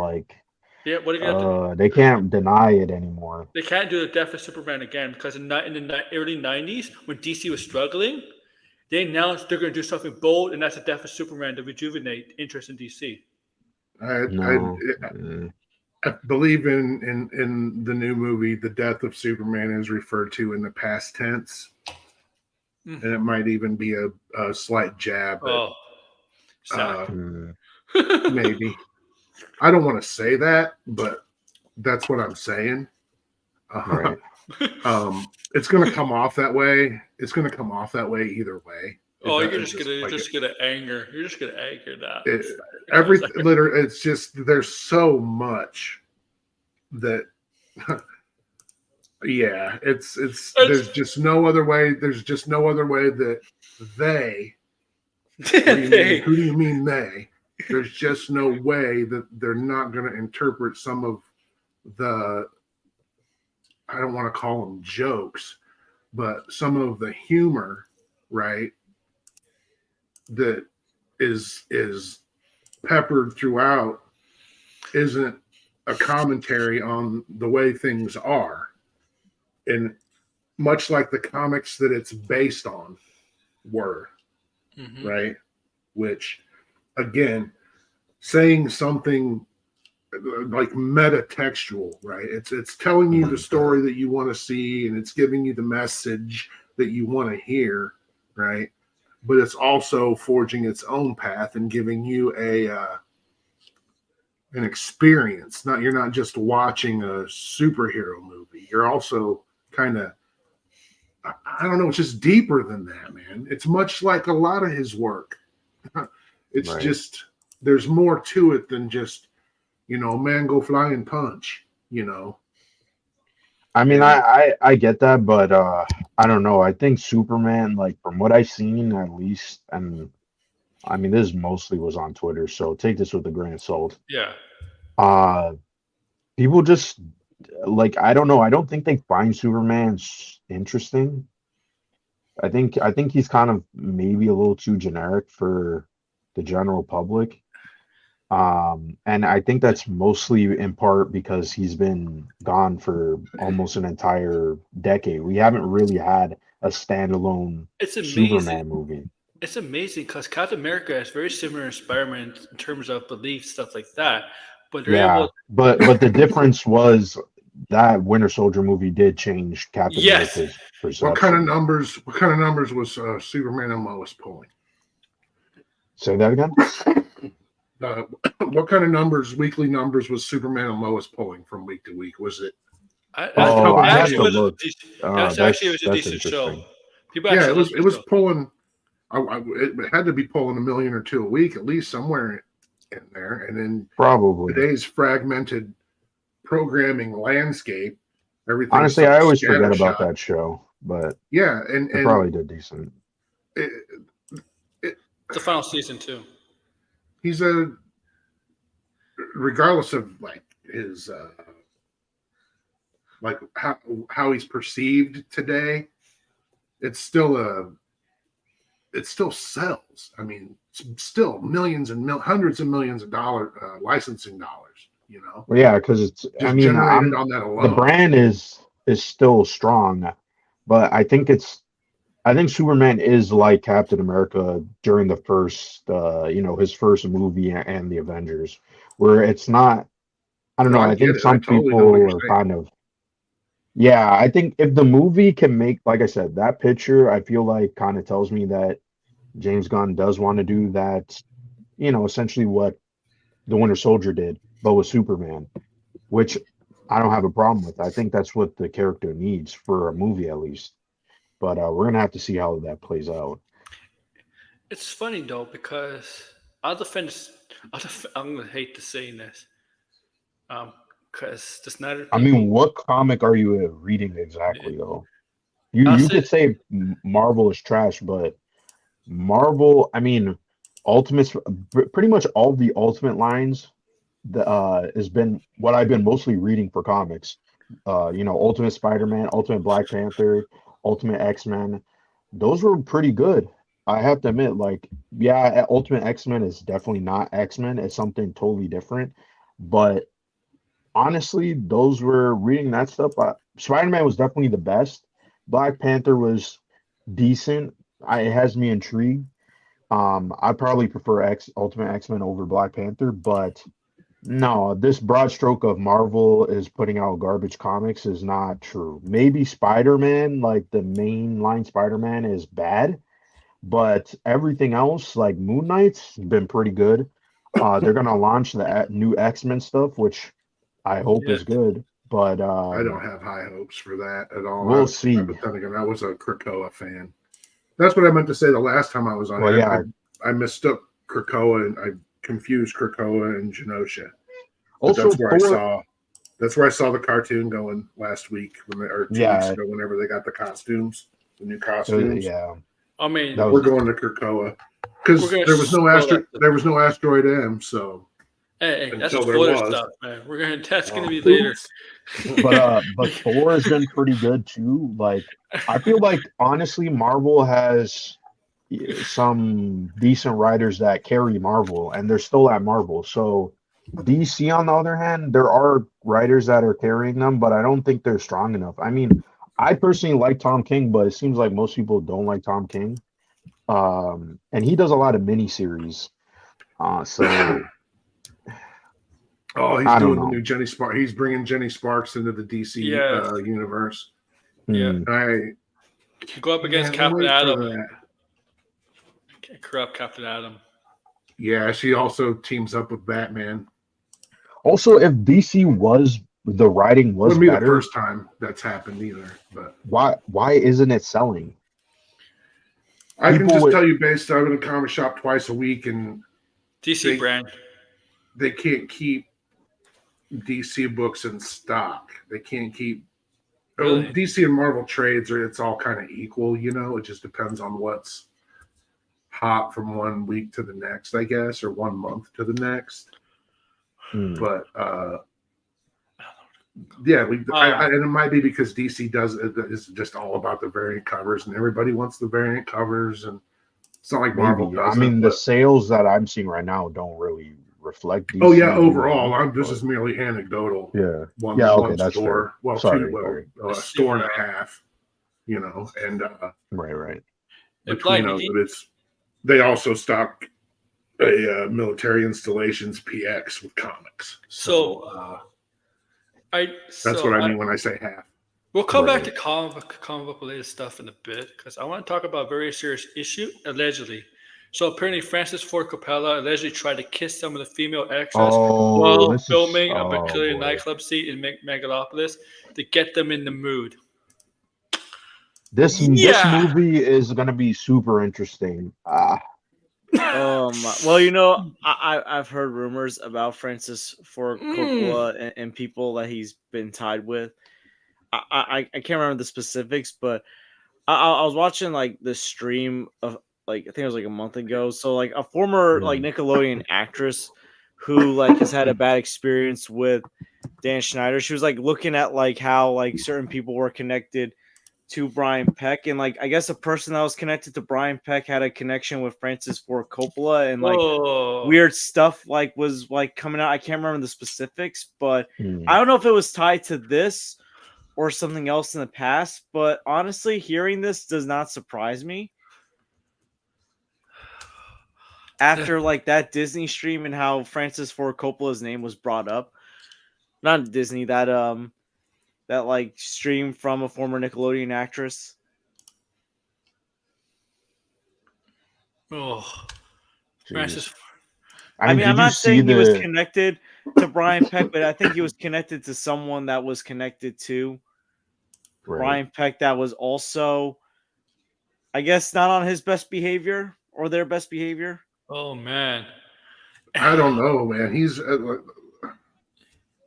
yeah, what are you gonna do? They can't deny it anymore. They can't do the death of Superman again because in the early 90s, when DC was struggling, they announced they're going to do something bold, and that's the death of Superman to rejuvenate interest in DC. I believe in the new movie, the death of Superman is referred to in the past tense, and it might even be a slight jab. Maybe. I don't want to say that, but that's what I'm saying. Right. It's going to come off that way. It's going to come off that way either way. You're just gonna anger. You're just gonna anger that. Literally, it's just there's so much that. Yeah, it's there's just no other way. There's just no other way that they. Who do you mean they? There's just no way that they're not going to interpret some of the, I don't want to call them jokes, but some of the humor, right, that is peppered throughout isn't a commentary on the way things are, and much like the comics that it's based on were, right? Which, again, saying something like meta-textual, right? It's telling you the story that you want to see, and it's giving you the message that you want to hear, right? But it's also forging its own path and giving you an experience. You're not just watching a superhero movie. You're also kind of, I don't know, it's just deeper than that, man. It's much like a lot of his work. It's just, there's more to it than just, man go fly and punch, I mean, I get that, but I don't know. I think Superman, like from what I've seen at least, and I mean this mostly was on Twitter, so take this with a grain of salt. Yeah. People just like, I don't know. I don't think they find Superman interesting. I think he's kind of maybe a little too generic for the general public. And I think that's mostly in part because he's been gone for almost an entire decade. We haven't really had a standalone Superman movie. It's amazing because Captain America is very similar to Spider-Man in terms of beliefs, stuff like that. But but the difference was that Winter Soldier movie did change Captain America's perception. What kind of numbers was Superman and Lois pulling? Say that again. What kind of weekly numbers was Superman and Lois pulling from week to week? Was it? Actually, it was a decent show. It was pulling. It had to be pulling $1 million or $2 million a week, at least somewhere in there. And then probably today's fragmented programming landscape, everything. Honestly, I always forget about that show, but yeah, and it probably did decent. It's the final season too. He's regardless of like his like how he's perceived today, it still sells. I mean, still millions and hundreds of millions of licensing dollars. Well, yeah, because it's just generated on that alone. The brand is still strong, but I think Superman is like Captain America during the first, his first movie and the Avengers, where it's not. I don't know. I think some people are kind of. Yeah, I think if the movie can make, like I said, that picture, I feel like kind of tells me that James Gunn does want to do that. Essentially what the Winter Soldier did, but with Superman, which I don't have a problem with. I think that's what the character needs for a movie, at least. But we're going to have to see how that plays out. It's funny, though, because I'm going to hate to saying this. Because the Snyder people, I mean, what comic are you reading exactly, though? You could say Marvel is trash, but Marvel, I mean, Ultimates, pretty much all the Ultimate lines has been what I've been mostly reading for comics. Ultimate Spider-Man, Ultimate Black Panther, Ultimate X-Men, those were pretty good. I have to admit, Ultimate X-Men is definitely not X-Men. It's something totally different. But honestly, those were reading that stuff. Spider-Man was definitely the best. Black Panther was decent. It has me intrigued. I probably prefer Ultimate X-Men over Black Panther, but no, this broad stroke of Marvel is putting out garbage comics is not true. Maybe Spider-Man, like the mainline Spider-Man, is bad, but everything else, like Moon Knight's been pretty good. They're gonna launch the new X-Men stuff, which I hope is good, but I don't have high hopes for that at all. We'll see. I was a Krakoa fan. That's what I meant to say the last time I was on. I mistook Krakoa and I confused Krakoa and Genosha. Also, that's where I saw the cartoon going last week or 2 weeks ago. Whenever they got the new costumes. I mean, we're going to Krakoa because there was no asteroid M. So hey, that's spoiler stuff, man. That's going to be later. But Thor has been pretty good too. Like, I feel like honestly, Marvel has some decent writers that carry Marvel, and they're still at Marvel. So DC, on the other hand, there are writers that are carrying them, but I don't think they're strong enough. I mean, I personally like Tom King, but it seems like most people don't like Tom King. And he does a lot of miniseries. So Oh, he's I don't doing the know. new Jenny Sparks. He's bringing Jenny Sparks into the DC universe. Yeah. I go up against Captain Adam. Can't corrupt Captain Adam. Yeah, she also teams up with Batman. Also, if DC was the writing was wouldn't be better, the first time that's happened either. But why isn't it selling? I can just tell you, based I'm in a comic shop twice a week, and DC brand. They can't keep DC books in stock. They can't keep. Really? DC and Marvel trades are it's all kind of equal, you know. It just depends on what's hot from one week to the next, I guess, or 1 month to the next. But yeah, and it might be because DC is just all about the variant covers, and everybody wants the variant covers, and it's not like Marvel does. I mean, the sales that I'm seeing right now don't really reflect DC. Oh yeah, overall, this is merely anecdotal. Yeah, one that's store. Fair. Well, sorry, a store and a half. You know, and right. Between they also stock a military installations PX with comics. That's what I mean when I say half. We'll come back to comic book related stuff in a bit because I want to talk about a very serious issue, allegedly. So apparently Francis Ford Coppola allegedly tried to kiss some of the female extras while filming a bacchanalian nightclub scene in Megalopolis to get them in the mood. This movie is going to be super interesting. Well, you know, I've heard rumors about Francis Ford Coppola and people that he's been tied with. I can't remember the specifics, but I was watching like the stream of like I think it was like a month ago. So like a former like Nickelodeon actress who like has had a bad experience with Dan Schneider. She was like looking at like how like certain people were connected to Brian Peck, and like I guess a person that was connected to Brian Peck had a connection with Francis Ford Coppola, and like weird stuff like was like coming out. I can't remember the specifics, but I don't know if it was tied to this or something else in the past. But honestly, hearing this does not surprise me. After like that Disney stream and how Francis Ford Coppola's name was brought up, not Disney, that like stream from a former Nickelodeon actress. Francis. I mean, I'm not saying he was connected to Brian Peck, but I think he was connected to someone that was connected to Brian Peck that was also, I guess, not on his best behavior or their best behavior. Oh, man. I don't know, man. He's...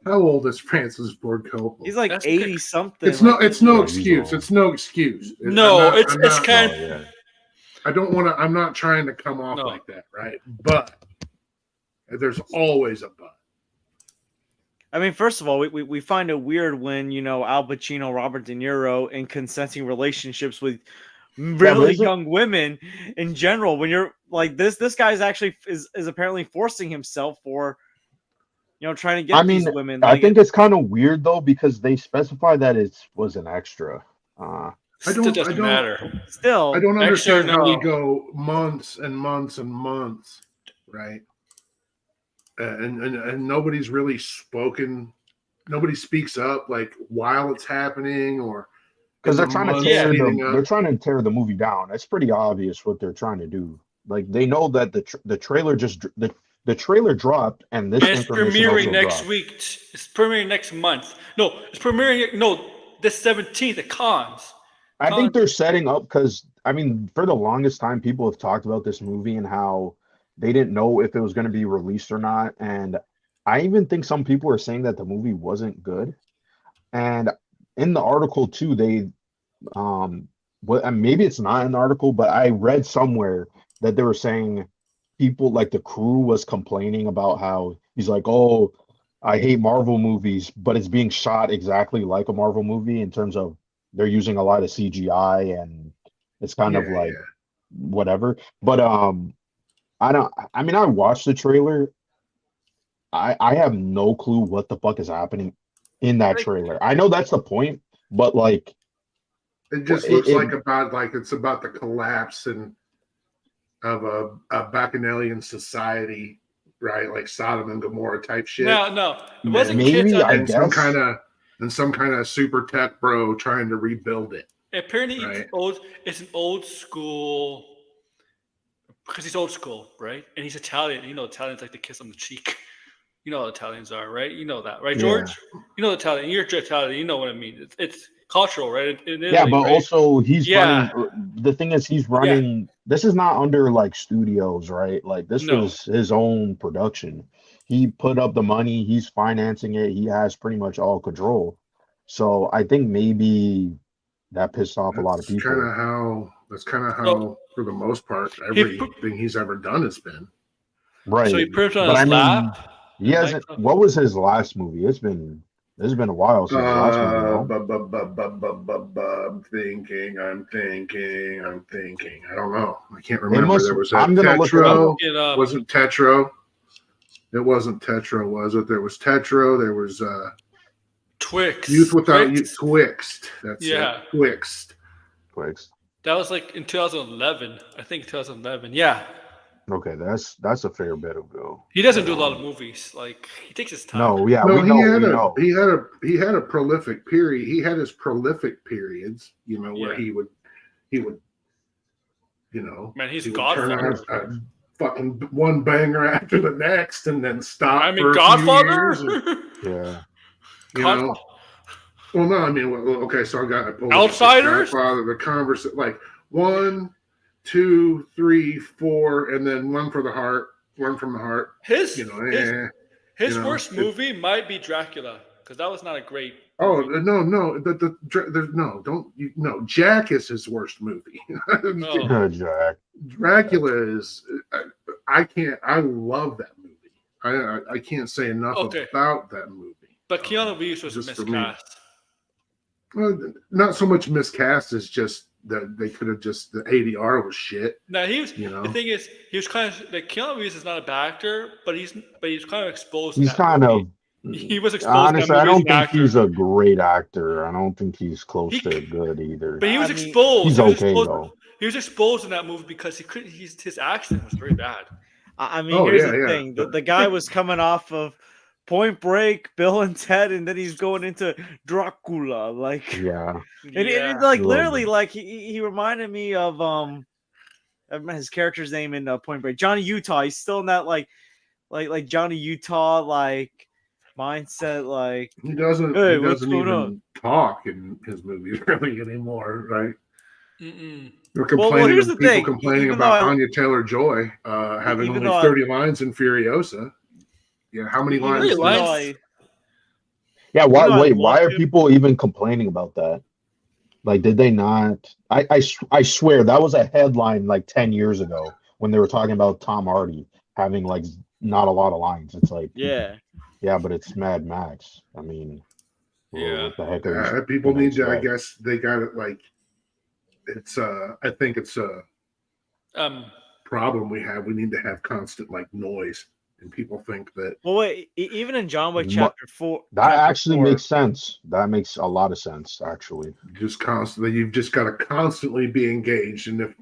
how old is Francis Ford Coppola? He's like 80 something. It's no excuse. It's no excuse. It's kind of. I don't want to. I'm not trying to come off like that, right? But there's always a but. I mean, first of all, we find it weird when Al Pacino, Robert De Niro in consenting relationships with really young women in general. When you're like this guy's actually is apparently forcing himself for. Trying to get these women. I think it's kind of weird though because they specify that it was an extra. It doesn't matter. Still, I don't understand how we go months and months and months, right? And nobody's really spoken. Nobody speaks up like while it's happening, or because they're trying to tear the movie down. It's pretty obvious what they're trying to do. Like they know that the trailer the trailer dropped, and this it's premiering next week. It's premiering next month. No, it's premiering this 17th at Cannes. I think they're setting up because I mean, for the longest time, people have talked about this movie and how they didn't know if it was going to be released or not. And I even think some people are saying that the movie wasn't good. And in the article too, they maybe it's not in the article, but I read somewhere that they were saying. People like the crew was complaining about how he's like, oh, I hate Marvel movies, but it's being shot exactly like a Marvel movie in terms of they're using a lot of CGI and it's kind of like whatever. But I watched the trailer I have no clue what the fuck is happening in that trailer. I know that's the point, but like it just looks like it's about the collapse and of a bacchanalian society, right? Like Sodom and Gomorrah type shit. No, it wasn't maybe kids. I guess some kind of super tech bro trying to rebuild it. Apparently, right? It's an old school because he's old school, right? And he's Italian. You know, Italians like to kiss on the cheek. You know how Italians are, right? You know that, right, George? Yeah. You know Italian. You're Italian. You know what I mean. It's cultural, right? In Italy, yeah, but right? also he's running. The thing is, he's running. This is not under like studios, right? Like this was his own production. He put up the money. He's financing it. He has pretty much all control. So I think maybe that pissed off a lot of people. That's kind of how, for the most part, everything he's ever done has been. Right. So he put it on his lap. He hasn't. What was his last movie? It's been a while since the last movie. I'm thinking. I don't know. I can't remember. There was I'm gonna Tetro. Look it up. Wasn't Tetro? It wasn't Tetro, was it? There was Tetro. There was Twixt. Youth Without Youth. Twixt. That's it. Twixt. That was like in 2011. I think 2011. Yeah. Okay, that's a fair bit ago. He doesn't do a lot of movies. Like he takes his time. No, yeah, he had a prolific period. He had his prolific periods, where he would, man, he's Godfather. Turn out a fucking one banger after the next, and then stop. I mean, Godfather. Yeah. Well, no, I mean, okay, so I pulled Outsiders. Godfather, the Converse, like 1, 2, 3, 4, and then one for the heart, one from the heart. His worst movie might be Dracula, because that was not a great. Oh no! Jack is his worst movie. Jack. Dracula is. I love that movie. I can't say enough about that movie. But Keanu Reeves was miscast. Well, not so much miscast as just that they could have just the ADR was shit. Now he was. The thing is, he was kind of like Keanu Reeves is not a bad actor, but he's kind of exposed. He was exposed. Honestly, I don't think he's a great actor. I don't think he's close to good either. But he was exposed. He's okay though. He was exposed in that movie because his accent was very bad. I mean, here's the thing: the guy was coming off of Point Break, Bill and Ted, and then he's going into Dracula. Like, and like literally, like he reminded me of his character's name in Point Break, Johnny Utah. He's still in that like Johnny Utah like mindset. Like he doesn't even talk in his movies really anymore, right? We're complaining. Complaining about Anya Taylor-Joy having only 30 lines in Furiosa. Yeah, how many lines? Yeah, why are people even complaining about that? Like, did they not? I swear that was a headline like 10 years ago when they were talking about Tom Hardy having like not a lot of lines. It's like, yeah, but it's Mad Max. I mean, what the heck? People need to. I guess they got it. Like, it's. I think it's a problem we have. We need to have constant like noise. And people think that. Well, wait. Even in John Wick Chapter 4, that actually makes sense. That makes a lot of sense, actually. Just constantly, you've just got to constantly be engaged, and if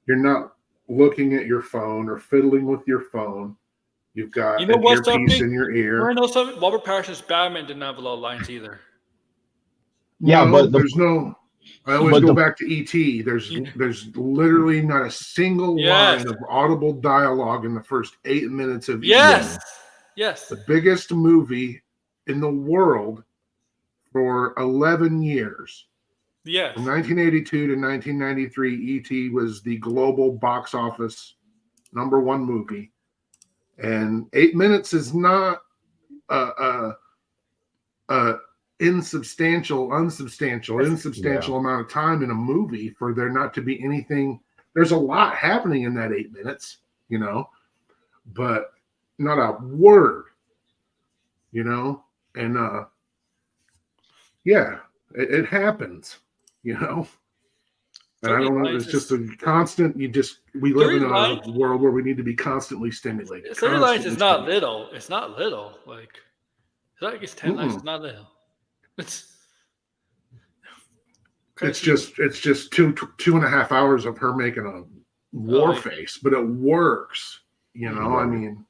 you're not looking at your phone or fiddling with your phone, you've got an earpiece in your ear. I know something. Robert Pattinson's Batman didn't have a lot of lines either. Yeah, but there's no. I always go back to E.T. There's literally not a single line of audible dialogue in the first 8 minutes of E.T. Yes. The biggest movie in the world for 11 years. Yes. From 1982 to 1993, E.T. was the global box office #1 movie. And 8 minutes is not unsubstantial amount of time in a movie for there not to be anything. There's a lot happening in that 8 minutes, but not a word, and it happens, And I don't know. It's just a constant. We live in a world where we need to be constantly stimulated. 30 lines is not little. It's not little. Like, it's not like it's 10 lines. It's not little. It's just 2.5 hours of her making a war face, but it works. I mean.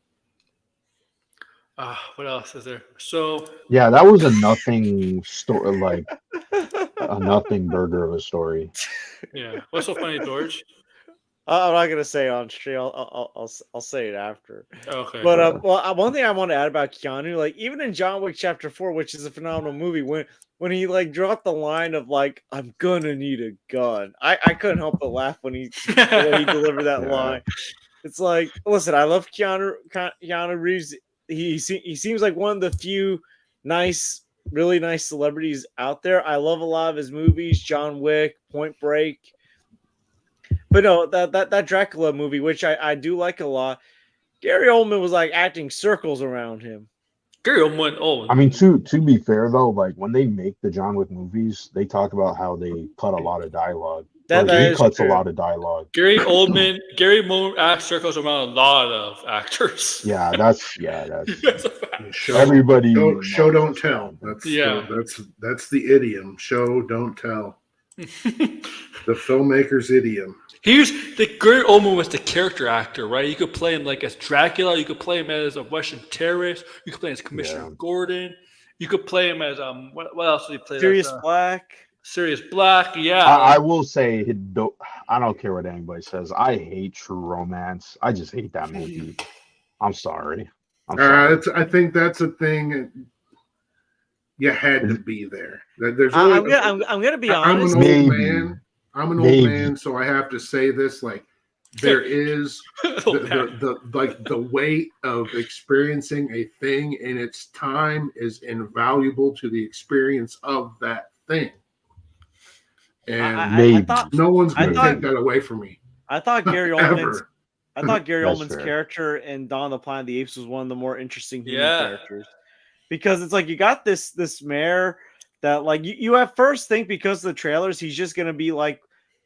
What else is there? So yeah, that was a nothing story, like a nothing burger of a story. Yeah, what's so funny, George? I'm not gonna say on stream. I'll say it after. Okay. But one thing I want to add about Keanu, like even in John Wick Chapter 4, which is a phenomenal movie, when he like dropped the line of like "I'm gonna need a gun," I couldn't help but laugh when he delivered that line. It's like, listen, I love Keanu Reeves. He seems like one of the few really nice celebrities out there. I love a lot of his movies, John Wick, Point Break. But no, that Dracula movie, which I do like a lot, Gary Oldman was like acting circles around him. Gary Oldman. Oh, I mean, to be fair though, like when they make the John Wick movies, they talk about how they cut a lot of dialogue. He cuts a lot of dialogue. Gary Oldman acts circles around a lot of actors. Yeah, that's everybody. Show don't tell. That's the idiom. Show don't tell. The filmmaker's idiom. Gary Oldman was the character actor, right? You could play him like as Dracula. You could play him as a Russian terrorist. You could play him as Commissioner Gordon. You could play him as what else did he play? Sirius Black. Sirius Black, yeah. I will say, I don't care what anybody says. I hate True Romance. I just hate that movie. I'm sorry. I think that's a thing. You had to be there. There's I'm gonna be honest. I'm an old man, so I have to say this. Like, there is the weight of experiencing a thing in its time is invaluable to the experience of that thing. And no one's going to take that away from me. I thought Gary Oldman's character in Dawn of the Planet of the Apes was one of the more interesting human characters, because it's like you got this mayor that like you at first think, because of the trailers, he's just going to be like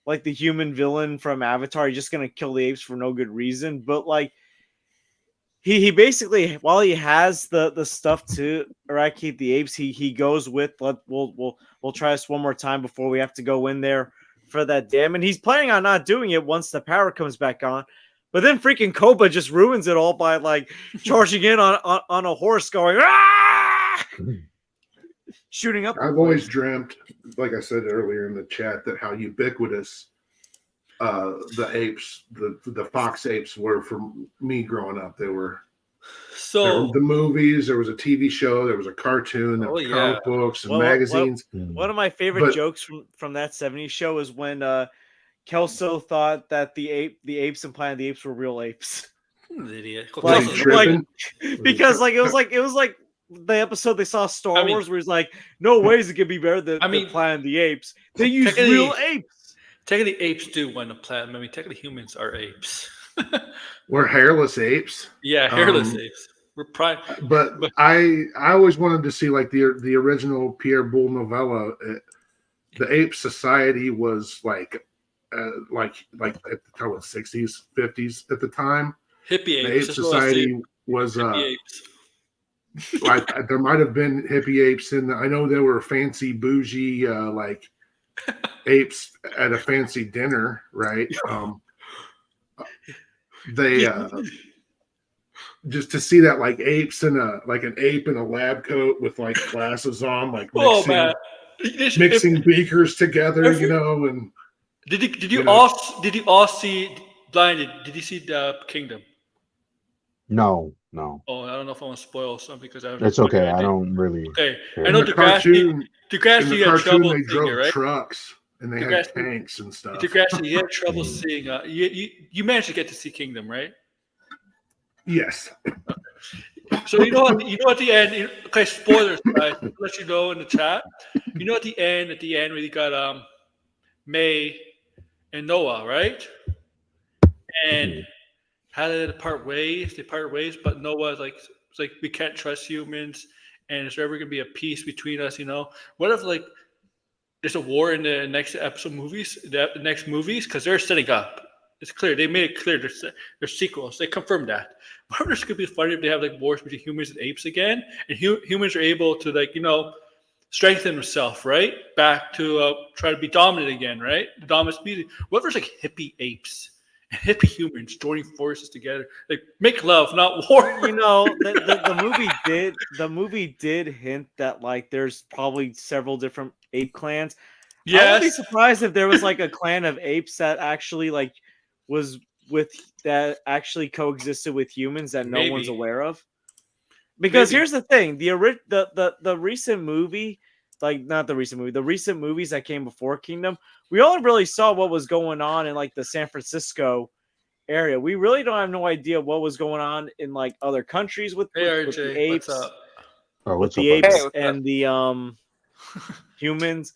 the human villain from Avatar. He's just going to kill the apes for no good reason, but like he basically, while he has the stuff to eradicate the apes, he goes with we'll try this one more time before we have to go in there for that dam, and he's planning on not doing it once the power comes back on. But then freaking Koba just ruins it all by like charging in on a horse, going shooting up. I've always dreamt, like I said earlier in the chat, that how ubiquitous the apes, the fox apes were for me growing up. There were the movies, there was a TV show, there was a cartoon, there were comic books and magazines. One of my favorite jokes from that 70s show is when Kelso thought that the apes in Planet of the Apes were real apes. Idiot. Because like it was like the episode they saw Star Wars where he's like, no ways it could be better than Planet of the Apes. They use real apes. Technically, apes do win the planet. I mean, technically, humans are apes. We're hairless apes. Yeah, hairless apes. We're But I always wanted to see like the original Pierre Boulle novella. The ape society was like at the time of the 60s, 50s at the time. Hippie apes. The ape society was like there might have been hippie apes in I know there were fancy bougie like apes at a fancy dinner, right? They just to see that like apes in an ape in a lab coat with like glasses on, like mixing beakers together, and did you all see Blinded? Did you see the Kingdom? No. Oh, I don't know if I want to spoil something because it's okay. I don't really. Okay, care. I know Degrassi had trouble they drove seeing, right? Trucks and they had tanks and stuff. Degrassi, you had trouble seeing. You managed to get to see Kingdom, right? Yes. Okay. So you know at the end. Okay, spoilers, guys. I'll let you know in the chat. You know at the end where you got May and Noah, right? And how did they part ways? They part ways, but Noah's like, it's like we can't trust humans, and is there ever gonna be a peace between us? What if like there's a war in the next episode movies, the next movies, because they're setting up. It's clear. They made it clear they're sequels. They confirmed that. I wonder if this could be funny if they have like wars between humans and apes again, and humans are able to strengthen themselves, right? Back to try to be dominant again, right? The dominant species. What if there's like hippie apes and hippie humans joining forces together? Like make love, not war. The movie did hint that like there's probably several different ape clans. Yes. I would be surprised if there was like a clan of apes that actually actually coexisted with humans that no one's aware of. Because here's the thing: the recent movie, the recent movies that came before Kingdom, we only really saw what was going on in like the San Francisco area. We really don't have no idea what was going on in like other countries with the apes, and the humans.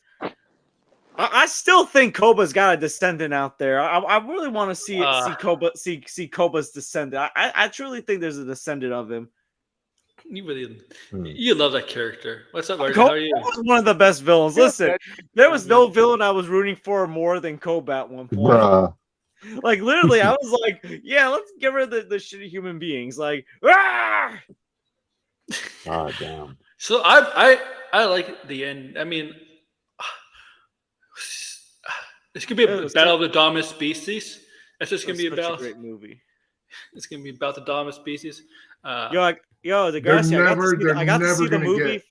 I still think Koba's got a descendant out there. I really want to see Koba's descendant. I truly think there's a descendant of him. You love that character. What's up, Martin? Koba How are you? was one of the best villains. Listen, there was no villain I was rooting for more than Koba at one point. Bruh. Like literally, I was like, yeah, let's get rid of the shitty human beings. Like, ah! Oh damn. So I like the end. I mean, it's gonna be a battle of the dominant species. That's just gonna be about. A great movie. It's gonna be about the dominant species. Degrassi, I got to see the movie.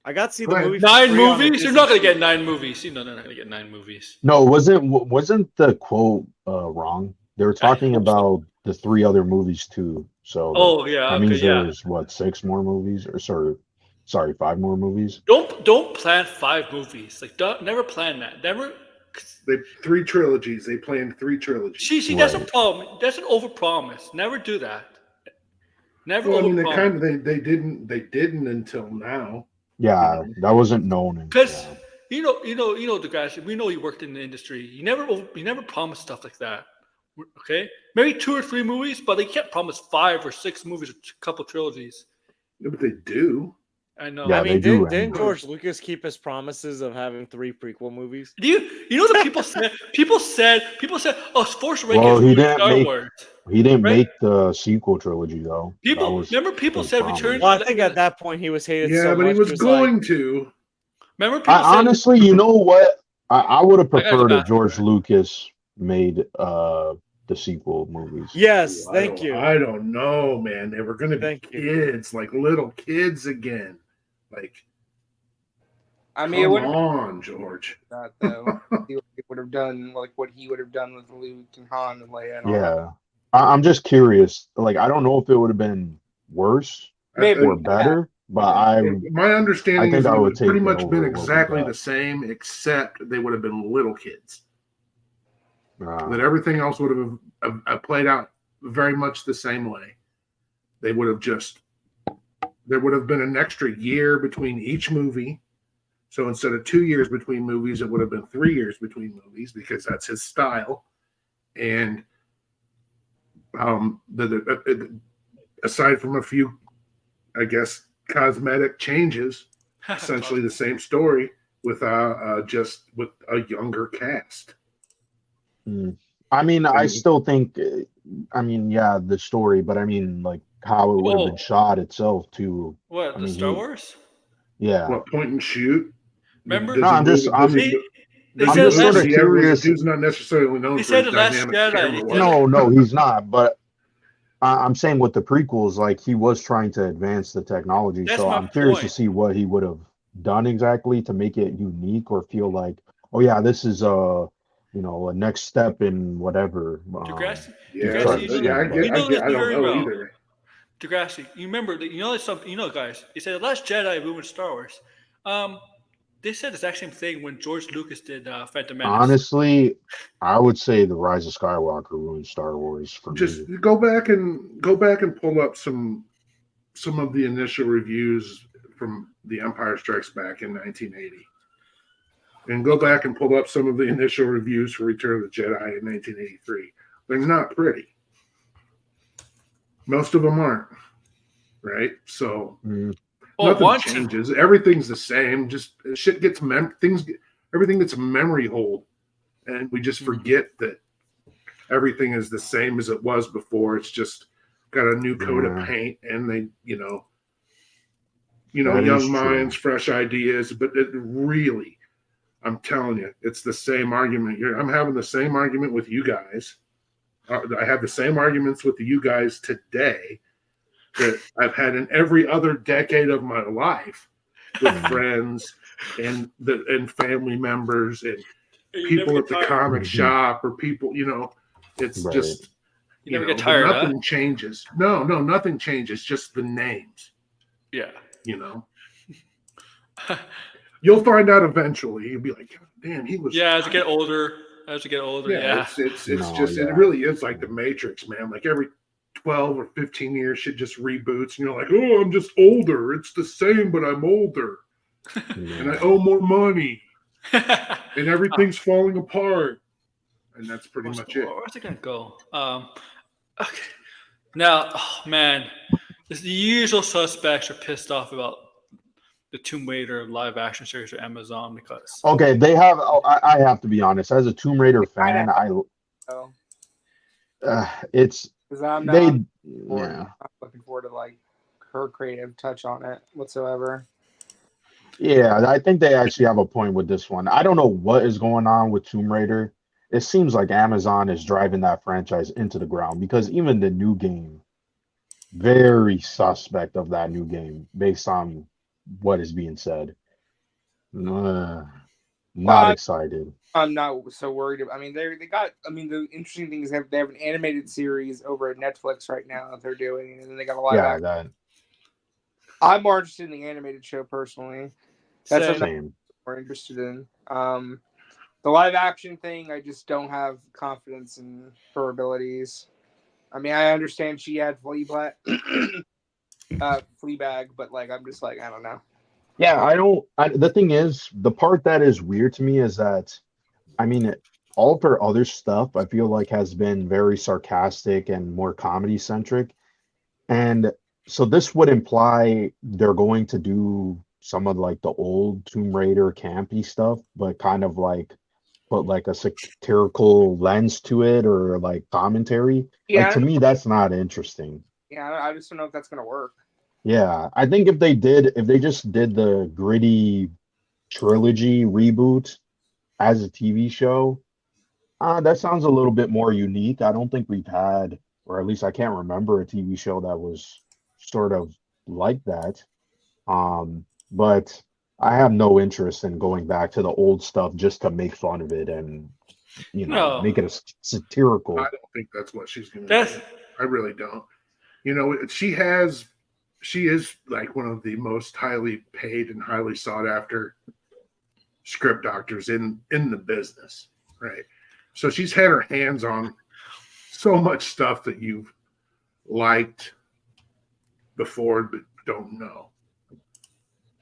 I got to see the movie. 9 movies? You're not gonna get 9 movies. They're not gonna get 9 movies. No, wasn't the quote wrong? They were talking about the 3 other movies too. So that means there's 6 more movies, or sorry, 5 more movies. Don't plan 5 movies. Like never plan that. Never. They 3 trilogies. They planned 3 trilogies. See, that's a problem. That's an overpromise. Never do that. Never. Well, I mean, they didn't until now. Yeah, that wasn't known. Because you know, Degrassi. We know you worked in the industry. You never promised stuff like that. Okay, maybe 2 or 3 movies, but they can't promise 5 or 6 movies or a couple trilogies. Yeah, but they do. I know. Yeah, I mean, didn't George Lucas keep his promises of having 3 prequel movies? Do you know that people said? People said, "Oh, Force Awakens." Well, he He didn't make the sequel trilogy though. People said Return. Well, I think at that point he was hated. Yeah, so but much, he was going to. Remember, people said, honestly, you know what? I would have preferred if George Lucas made the sequel movies. Yes, thank you. I don't know, man. They were going to be kids, like little kids again. Like, I mean, come on, George. That though, he would have done like what he would have done with Luke and Han and Leia. And all Yeah, I'm just curious. Like, I don't know if it would have been worse or better, but my understanding is it would have pretty much been exactly the same, except they would have been little kids. That everything else would have played out very much the same way. They would have just. There would have been an extra year between each movie. So instead of 2 years between movies, it would have been 3 years between movies because that's his style. And aside from a few, I guess, cosmetic changes, essentially the same story with just with a younger cast. I mean, I still think, the story, but I mean, like, how it would have been shot itself too. What, Star Wars? Yeah. What, point and shoot? Remember? No, I'm just sort of curious. Dude's not necessarily known for his dynamic camera work. No, he's not. But I'm saying with the prequels, like, he was trying to advance the technology. So I'm curious to see what he would have done exactly to make it unique or feel like, oh yeah, this is a next step in whatever. Degrassi, I don't know either. Degrassi, you remember that? Guys. They said the Last Jedi ruined Star Wars. They said the exact same thing when George Lucas did Phantom Menace. Honestly, I would say the Rise of Skywalker ruined Star Wars for me. Go back and pull up some of the initial reviews from The Empire Strikes Back in 1980. And go back and pull up some of the initial reviews for Return of the Jedi in 1983. They're not pretty. Most of them aren't. Right? So nothing changes. Everything's the same. Just shit gets everything that's a memory hold, and we just forget that everything is the same as it was before. It's just got a new coat of paint, and they, young minds, fresh ideas. But it really, I'm telling you, it's the same argument here. I'm having the same argument with you guys. I have the same arguments with you guys today that I've had in every other decade of my life with friends and family members and people at the comic shop or people, it's just, you never get tired. Nothing changes. No, nothing changes. Just the names. Yeah. You'll find out eventually. You'll be like, damn, he was. Yeah, as you get older. It's it really is like the Matrix, man. Like every 12 or 15 years, shit just reboots, and you're like, oh, I'm just older. It's the same, but I'm older, and I owe more money, and everything's falling apart, and that's pretty much it. Where's it gonna go? Okay. Now, man, the usual suspects are pissed off about the Tomb Raider live action series for Amazon because they have. I have to be honest. As a Tomb Raider fan, it's because I'm looking forward to like her creative touch on it whatsoever. Yeah, I think they actually have a point with this one. I don't know what is going on with Tomb Raider. It seems like Amazon is driving that franchise into the ground because even the new game, very suspect of that new game based on what is being said. Not excited. I'm not so worried about. I mean, they got. I mean, the interesting thing is they have an animated series over at Netflix right now that they're doing, and then they got a live action. I'm more interested in the animated show personally. That's what I'm more interested in. The live action thing, I just don't have confidence in her abilities. I mean, I understand she had Fleabag, but like, I'm just like, I don't know. Yeah, the thing is, the part that is weird to me is that, I mean, all of her other stuff, I feel like has been very sarcastic and more comedy centric. And so this would imply they're going to do some of like the old Tomb Raider campy stuff, but kind of like put like a satirical lens to it or like commentary. Yeah. Like, to me, that's not interesting. Yeah, I just don't know if that's going to work. Yeah, I think if they just did the gritty trilogy reboot as a TV show, that sounds a little bit more unique. I don't think we've had, or at least I can't remember a TV show that was sort of like that. But I have no interest in going back to the old stuff just to make fun of it and make it a satirical. I don't think that's what she's going to do. I really don't. She is like one of the most highly paid and highly sought after script doctors in the business, right? So she's had her hands on so much stuff that you've liked before but don't know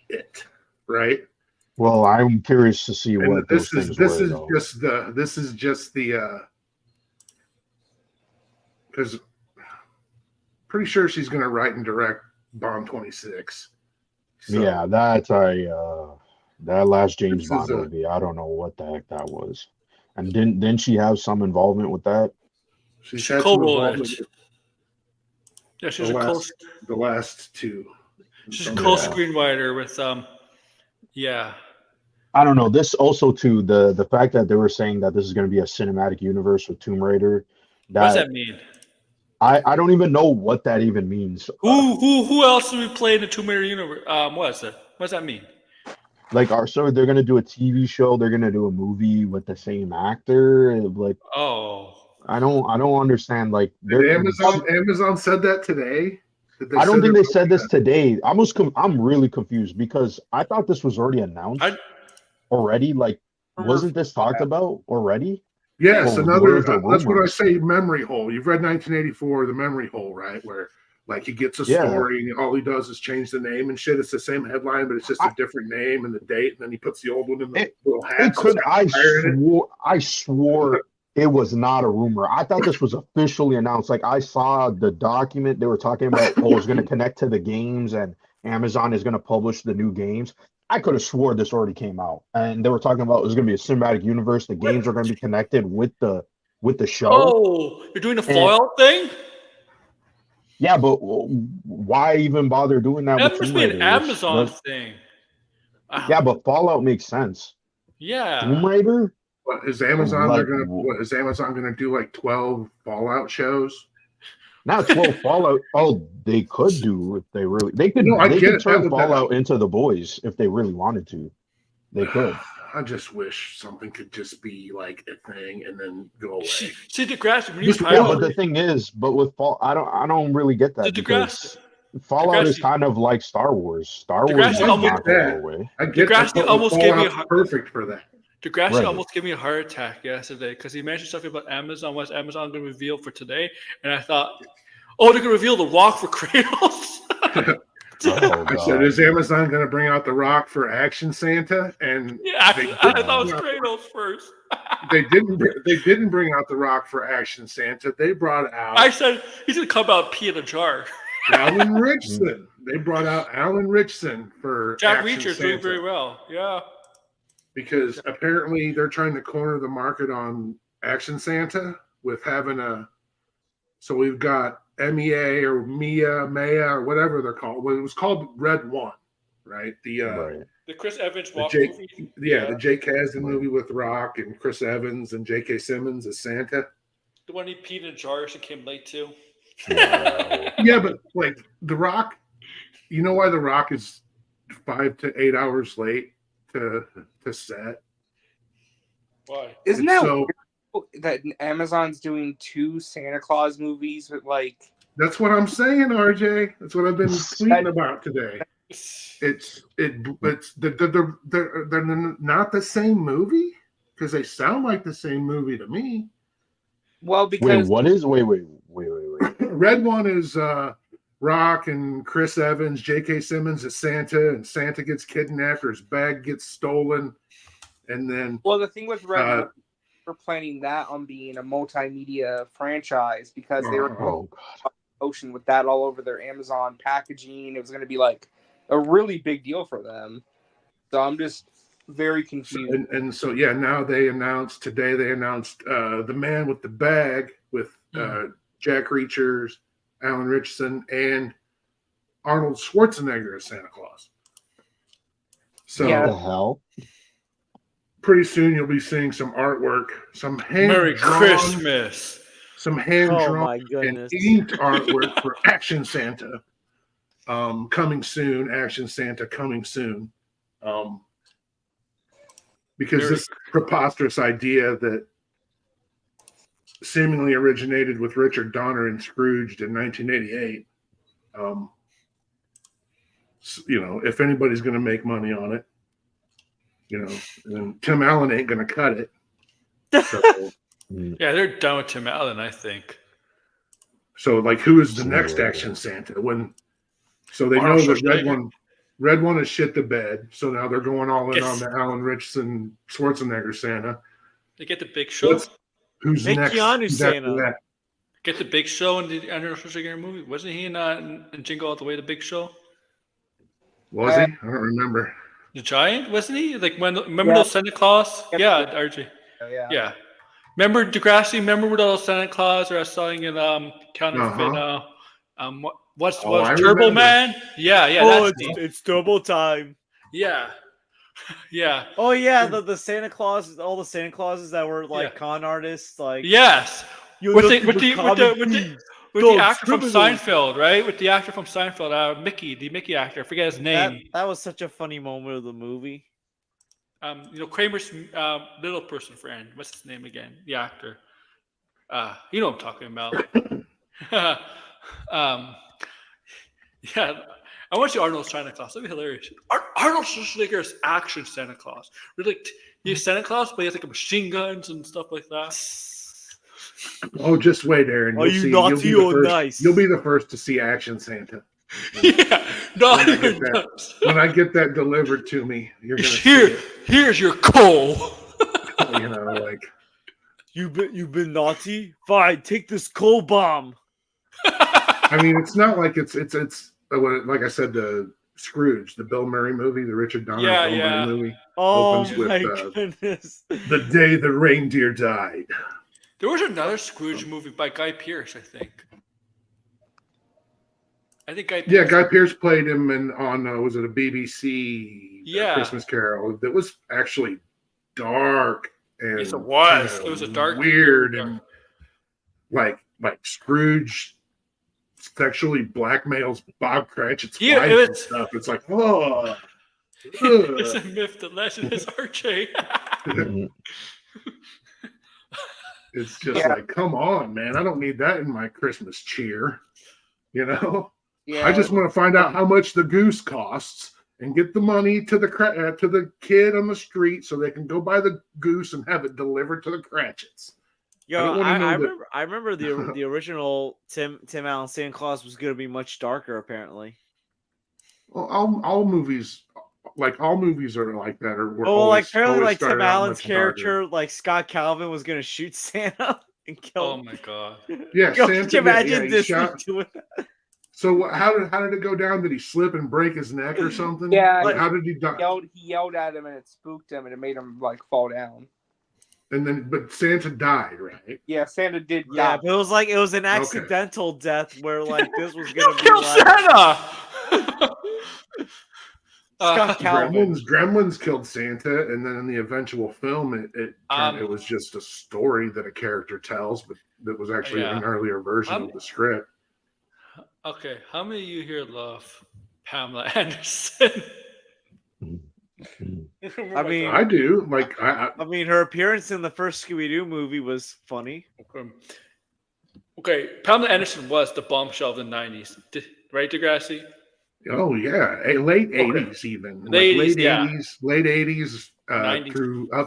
it, right? Well, I'm curious to see what this those is. things This is just the because pretty sure she's going to write and direct Bond 26. So, yeah, that last James Bond movie. I don't know what the heck that was. And didn't she have some involvement with that? She's had some involvement with she's the last two. She's a co-screenwriter with I don't know. This also too, the fact that they were saying that this is going to be a cinematic universe with Tomb Raider. What does that mean? I don't even know what that even means. Who else do we play in the Tomb Raider universe? What does that mean? Like, so they're gonna do a TV show. They're gonna do a movie with the same actor. Like, I don't understand. Like, Amazon said that today. I don't think they said this today. I'm really confused because I thought this was already announced already. Like, wasn't this talked about already? Yes, that's what I say, memory hole. You've read 1984, The Memory Hole, right? Where like he gets a story and all he does is change the name and shit. It's the same headline, but it's just a different name and the date, and then he puts the old one in the little hat. I swore it was not a rumor. I thought this was officially announced. Like, I saw the document they were talking about, it's going to connect to the games and Amazon is going to publish the new games. I could have swore this already came out, and they were talking about it was going to be a cinematic universe. The games are going to be connected with the show. Oh, you're doing the Fallout thing? Yeah, but why even bother doing that? That with must Tomb be an Raider? Amazon thing. Yeah, but Fallout makes sense. Yeah. Tomb Raider. What is Amazon? Is Amazon gonna do like 12 Fallout shows? Not 12 Fallout. Oh, they could do if they really. They could. No, they could turn Fallout into The Boys if they really wanted to. They could. I just wish something could just be like a thing and then go away. See, Degrassi, when but the thing is, but with I don't really get that because Fallout is kind of like Star Wars. Star Wars is not going to go away. I get Degrassi almost gave me perfect for that. Degrassi almost gave me a heart attack yesterday because he mentioned something about Amazon. What's Amazon going to reveal for today? And I thought, oh, they're going to reveal The Rock for Kratos. I said, is Amazon going to bring out The Rock for Action Santa? And I thought it was Kratos first. They didn't bring out The Rock for Action Santa. They brought out. I said he's going to come out pee in a jar. Alan Richson. They brought out Alan Richson for Jack Action Reacher's Santa. doing very well. Yeah. Because apparently they're trying to corner the market on Action Santa with having a. So we've got MEA or Maya or whatever they're called. Well, it was called Red One, right? The Chris Evans movie. The Jake Kasdan movie with Rock and Chris Evans and J.K. Simmons as Santa. The one he peed in jars and came late to. Yeah, but like The Rock, you know why The Rock is 5 to 8 hours late to set? Why? Isn't that so? That Amazon's doing 2 Santa Claus movies with like. That's what I'm saying, RJ. That's what I've been tweeting about today. They're not the same movie because they sound like the same movie to me. Well, because wait. Red One is Rock and Chris Evans, J.K. Simmons as Santa, and Santa gets kidnapped or his bag gets stolen, and then. Well, the thing with Red One. We're planning that on being a multimedia franchise because they were motion with that all over their Amazon packaging. It was going to be like a really big deal for them. So I'm just very confused. And so now they announced The Man with the Bag with Jack Reachers, Alan Richardson, and Arnold Schwarzenegger as Santa Claus. So what the hell? Pretty soon you'll be seeing some artwork, some Merry Christmas, some hand-drawn and inked artwork for Action Santa coming soon. Action Santa coming soon. Because this preposterous idea that seemingly originated with Richard Donner and Scrooged in 1988. If anybody's going to make money on it, and Tim Allen ain't going to cut it. So, yeah, they're done with Tim Allen, I think. So, like, who is the next Action Santa? So they know that Red One is shit the bed. So now they're going all in on the Alan Richardson Schwarzenegger Santa. They get the Big Show. Who's next? Keanu Santa. Get the Big Show in the Arnold Schwarzenegger movie. Wasn't he in Jingle All the Way? The Big Show. Was he? I don't remember. The Giant, wasn't he? Like remember those Santa Claus? Yeah, RJ. Yeah. Remember Degrassi? Remember with all those Santa Claus or selling in counterfeit? What's Turbo Man? Yeah. Oh, it's Turbo time. Yeah. Oh yeah, the Santa Claus, all the Santa Clauses that were like con artists, like yes. With the actor from Seinfeld, right? With the actor from Seinfeld, the Mickey actor. I forget his name. That was such a funny moment of the movie. Kramer's little person friend. What's his name again? The actor. You know what I'm talking about. Yeah. I want you Arnold Santa Claus. That'd be hilarious. Arnold Schwarzenegger's action Santa Claus. Really, he's Santa Claus, but he has like machine guns and stuff like that. Oh, just wait, Aaron. Are you naughty or nice? You'll be the first to see Action Santa. Yeah, when I get that delivered to me, you're gonna see it. Here's your coal. Like you've been naughty. Fine, take this coal bomb. I mean, it's not like it's like I said, the Scrooge, the Bill Murray movie, the Richard Donner Bill Murray movie. Oh opens my with, goodness! The day the reindeer died. There was another Scrooge movie by Guy Pearce, I think. Guy Pearce. Yeah, Guy Pearce played him on was it a BBC Christmas Carol? That was actually dark and it was a dark, weird, and like Scrooge sexually blackmails Bob Cratchit's wife and stuff. It's like, oh, it's a myth. The legend is RJ. It's just like, come on, man! I don't need that in my Christmas cheer. You know, I just want to find out how much the goose costs and get the money to the kid on the street so they can go buy the goose and have it delivered to the Cratchits. Yo, I remember the original Tim Allen Santa Claus was going to be much darker, apparently. Well, all movies are like that. Apparently, like Tim Allen's character, like Scott Calvin, was going to shoot Santa and kill him. Oh my god! Yeah, Santa. Could you imagine this doing that? So how did it go down? Did he slip and break his neck or something? Yeah. Like, how did he die? He yelled at him and it spooked him and it made him like fall down. And then, but Santa died, right? Yeah, Santa did die. Yeah, but it was an accidental death where like this was gonna be kill like Santa. Gremlins killed Santa, and then in the eventual film, it was just a story that a character tells, but that was actually an earlier version of the script. Okay, how many of you here love Pamela Anderson? I mean, I do. Like, I mean, her appearance in the first Scooby-Doo movie was funny. Okay, Pamela Anderson was the bombshell of the 90s, right, Degrassi? Oh yeah, late 80s even. Late 80s,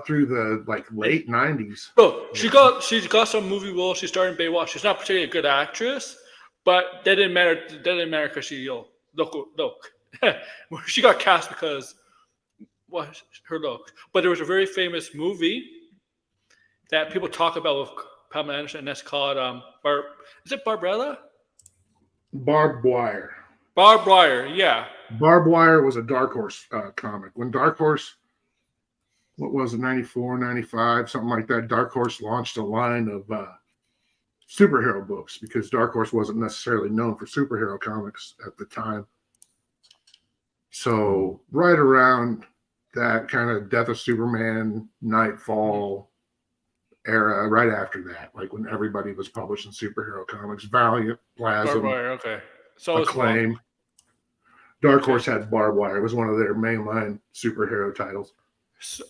through the like late 90s. Oh, she got some movie roles. She starred in Baywatch. She's not particularly a good actress, but that didn't matter. That didn't matter because she look. She got cast because her look. But there was a very famous movie that people talk about with Pamela Anderson, and that's called is it Barbarella? Barbed Wire. Barbed Wire, yeah. Barbed Wire was a Dark Horse comic. When Dark Horse, what was it, 94, 95, something like that, Dark Horse launched a line of superhero books because Dark Horse wasn't necessarily known for superhero comics at the time. So right around that kind of Death of Superman, Nightfall era, right after that, like when everybody was publishing superhero comics, Valiant, Plasm, So Acclaim. Dark Horse had Barbed Wire. It was one of their mainline superhero titles. So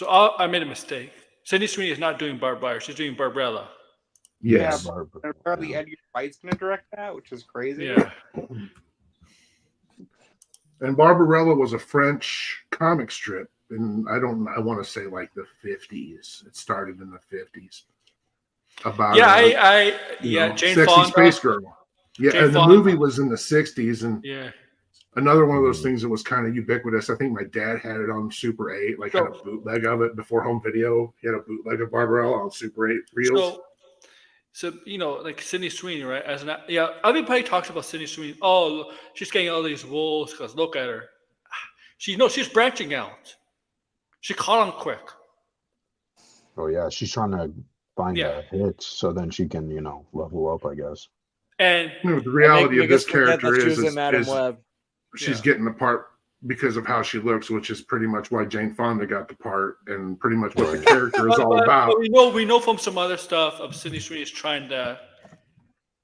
I made a mistake. Sydney Sweeney is not doing Barbed Wire. She's doing Barbarella. Yes. Yeah, apparently Edgar Wright's going to direct that, which is crazy. Yeah. And Barbarella was a French comic strip, and I want to say like the 50s. It started in the 50s. About Jane sexy Fonda. space girl. Yeah, Jane and the Fonda. movie was in the 60s, and another one of those things that was kind of ubiquitous. I think my dad had it on Super 8, like had a bootleg of it before home video. He had a bootleg of Barbarella on Super 8 reels. So like Sydney Sweeney, right? Everybody talks about Sydney Sweeney. Oh, she's getting all these roles because look at her. She's branching out. She caught on quick. Oh yeah, she's trying to find a hit so then she can, level up, I guess. And the reality of this character is Webb. She's getting the part because of how she looks, which is pretty much why Jane Fonda got the part and pretty much what the character is all about. But we know from some other stuff of Sydney Sweeney is trying to.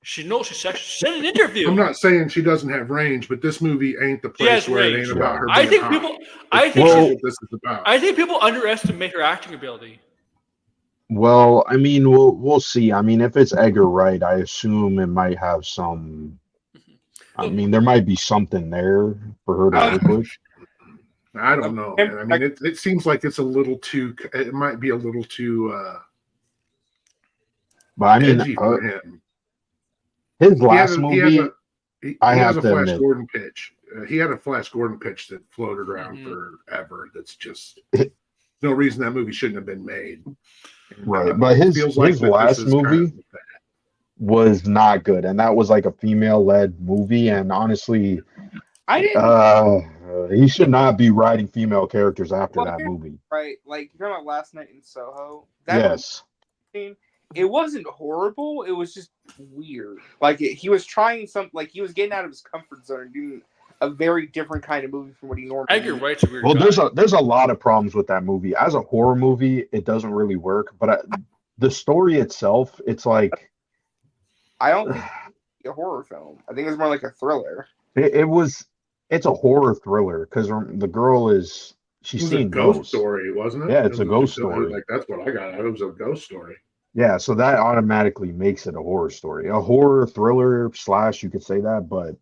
She knows she said in an interview. I'm not saying she doesn't have range, but this movie ain't the place where it ain't about her. I think this is about. I think people underestimate her acting ability. Well, I mean, we'll see. I mean, if it's Edgar Wright, I assume it might have some. I mean, there might be something there for her to work with. I don't know, man. I mean, it seems like it's a little too. It might be a little too. But I mean, for him. His last movie, he has a Flash Gordon pitch. He had a Flash Gordon pitch that floated around forever. That's just no reason that movie shouldn't have been made. Right, but his last movie was not good, and that was like a female-led movie. And honestly, I didn't. he should not be writing female characters after that movie. Right, like you're talking about Last Night in Soho. Yes. It wasn't horrible. It was just weird. Like he was trying something. Like he was getting out of his comfort zone and doing a very different kind of movie from what he normally. Edgar Wright's a weird well, guy. there's a lot of problems with that movie. As a horror movie, it doesn't really work. But the story itself, it's like. I don't think it's a horror film. I think it's more like a thriller. It's a horror thriller because the girl she's seeing a ghost ghosts. Story, wasn't it? Yeah, it's a ghost story. Like that's what I got. It was a ghost story. Yeah, so that automatically makes it a horror story, a horror thriller / you could say that. But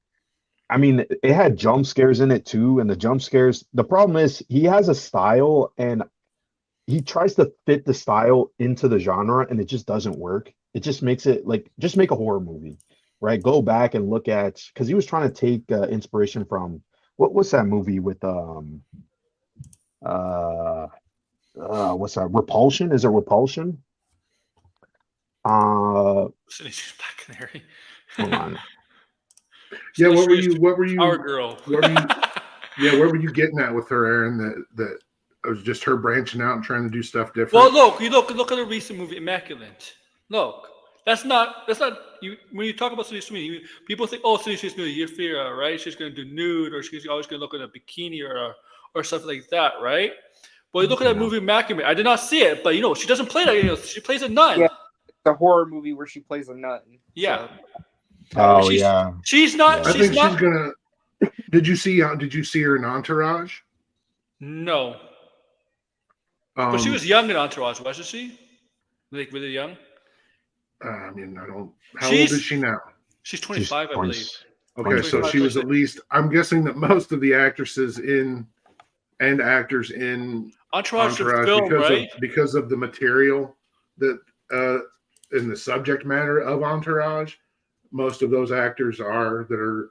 I mean, it had jump scares in it too, and the jump scares. The problem is he has a style, and he tries to fit the style into the genre, and it just doesn't work. It just makes it like just make a horror movie, right? Go back and look at because he was trying to take inspiration from what's that movie with what's that? Repulsion? Is it Repulsion? She's bacchanalian. Hold on. Yeah, what were you? Our girl. What were you getting at with her, Aaron? That it was just her branching out and trying to do stuff different. Well, look at a recent movie, Immaculate. Look, that's not you. When you talk about Cindy Sweeney, people think, oh, Cindy Sweeney's new Euphoria, right? She's going to do nude, or she's always going to look in a bikini or something like that, right? But you look at that movie, Immaculate. I did not see it, but she doesn't play that. She plays a nun. Yeah, it's a horror movie where she plays a nun. Yeah. Oh yeah. She's not. I think she's gonna. Did you see her in Entourage? No. But she was young in Entourage, wasn't she? Like really young. I mean, I don't. How old is she now? She's 25, I believe. Okay, so she was at least. I'm guessing that most of the actresses and actors in Entourage film, because of the material that in the subject matter of Entourage, most of those actors that are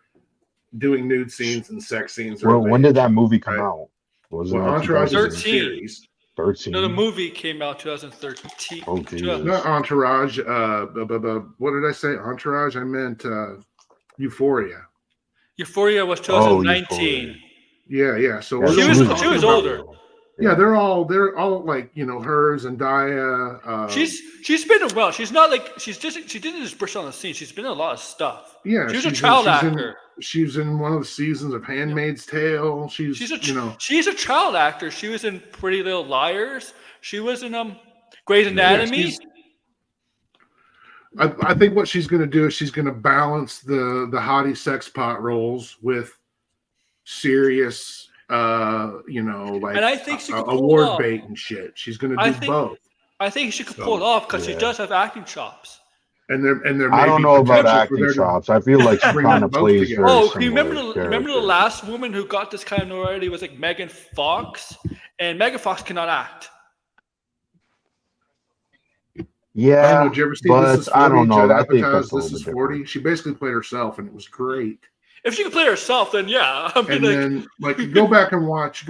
doing nude scenes and sex scenes. Well, when did that movie come out? Was it Entourage? 13. 13. No, the movie came out 2013. Oh, Jesus. Not Entourage. What did I say? Entourage? I meant Euphoria. Euphoria was 2019. Yeah. So she was older. Yeah, they're all like hers and Daya. She's been well. She's not like she didn't just burst on the scene. She's been in a lot of stuff. Yeah, she's a child actor. She's in one of the seasons of Handmaid's Tale. She's a child actor. She was in Pretty Little Liars. She was in Grey's Anatomy. I think what she's going to do is she's going to balance the hottie sex pot roles with serious, like and I think she could award bait and shit. She's going to do both. I think she could pull it off because she does have acting chops. And there I don't know about acting chops. I feel like she kind of plays very do you remember the last woman who got this kind of notoriety was like Megan Fox, and Megan Fox cannot act. Yeah, did you ever see but This Is 40? I don't know. Judd I think Apatow's that's This Is 40. She basically played herself, and it was great. If she could play herself, then yeah. I mean, then go back and watch.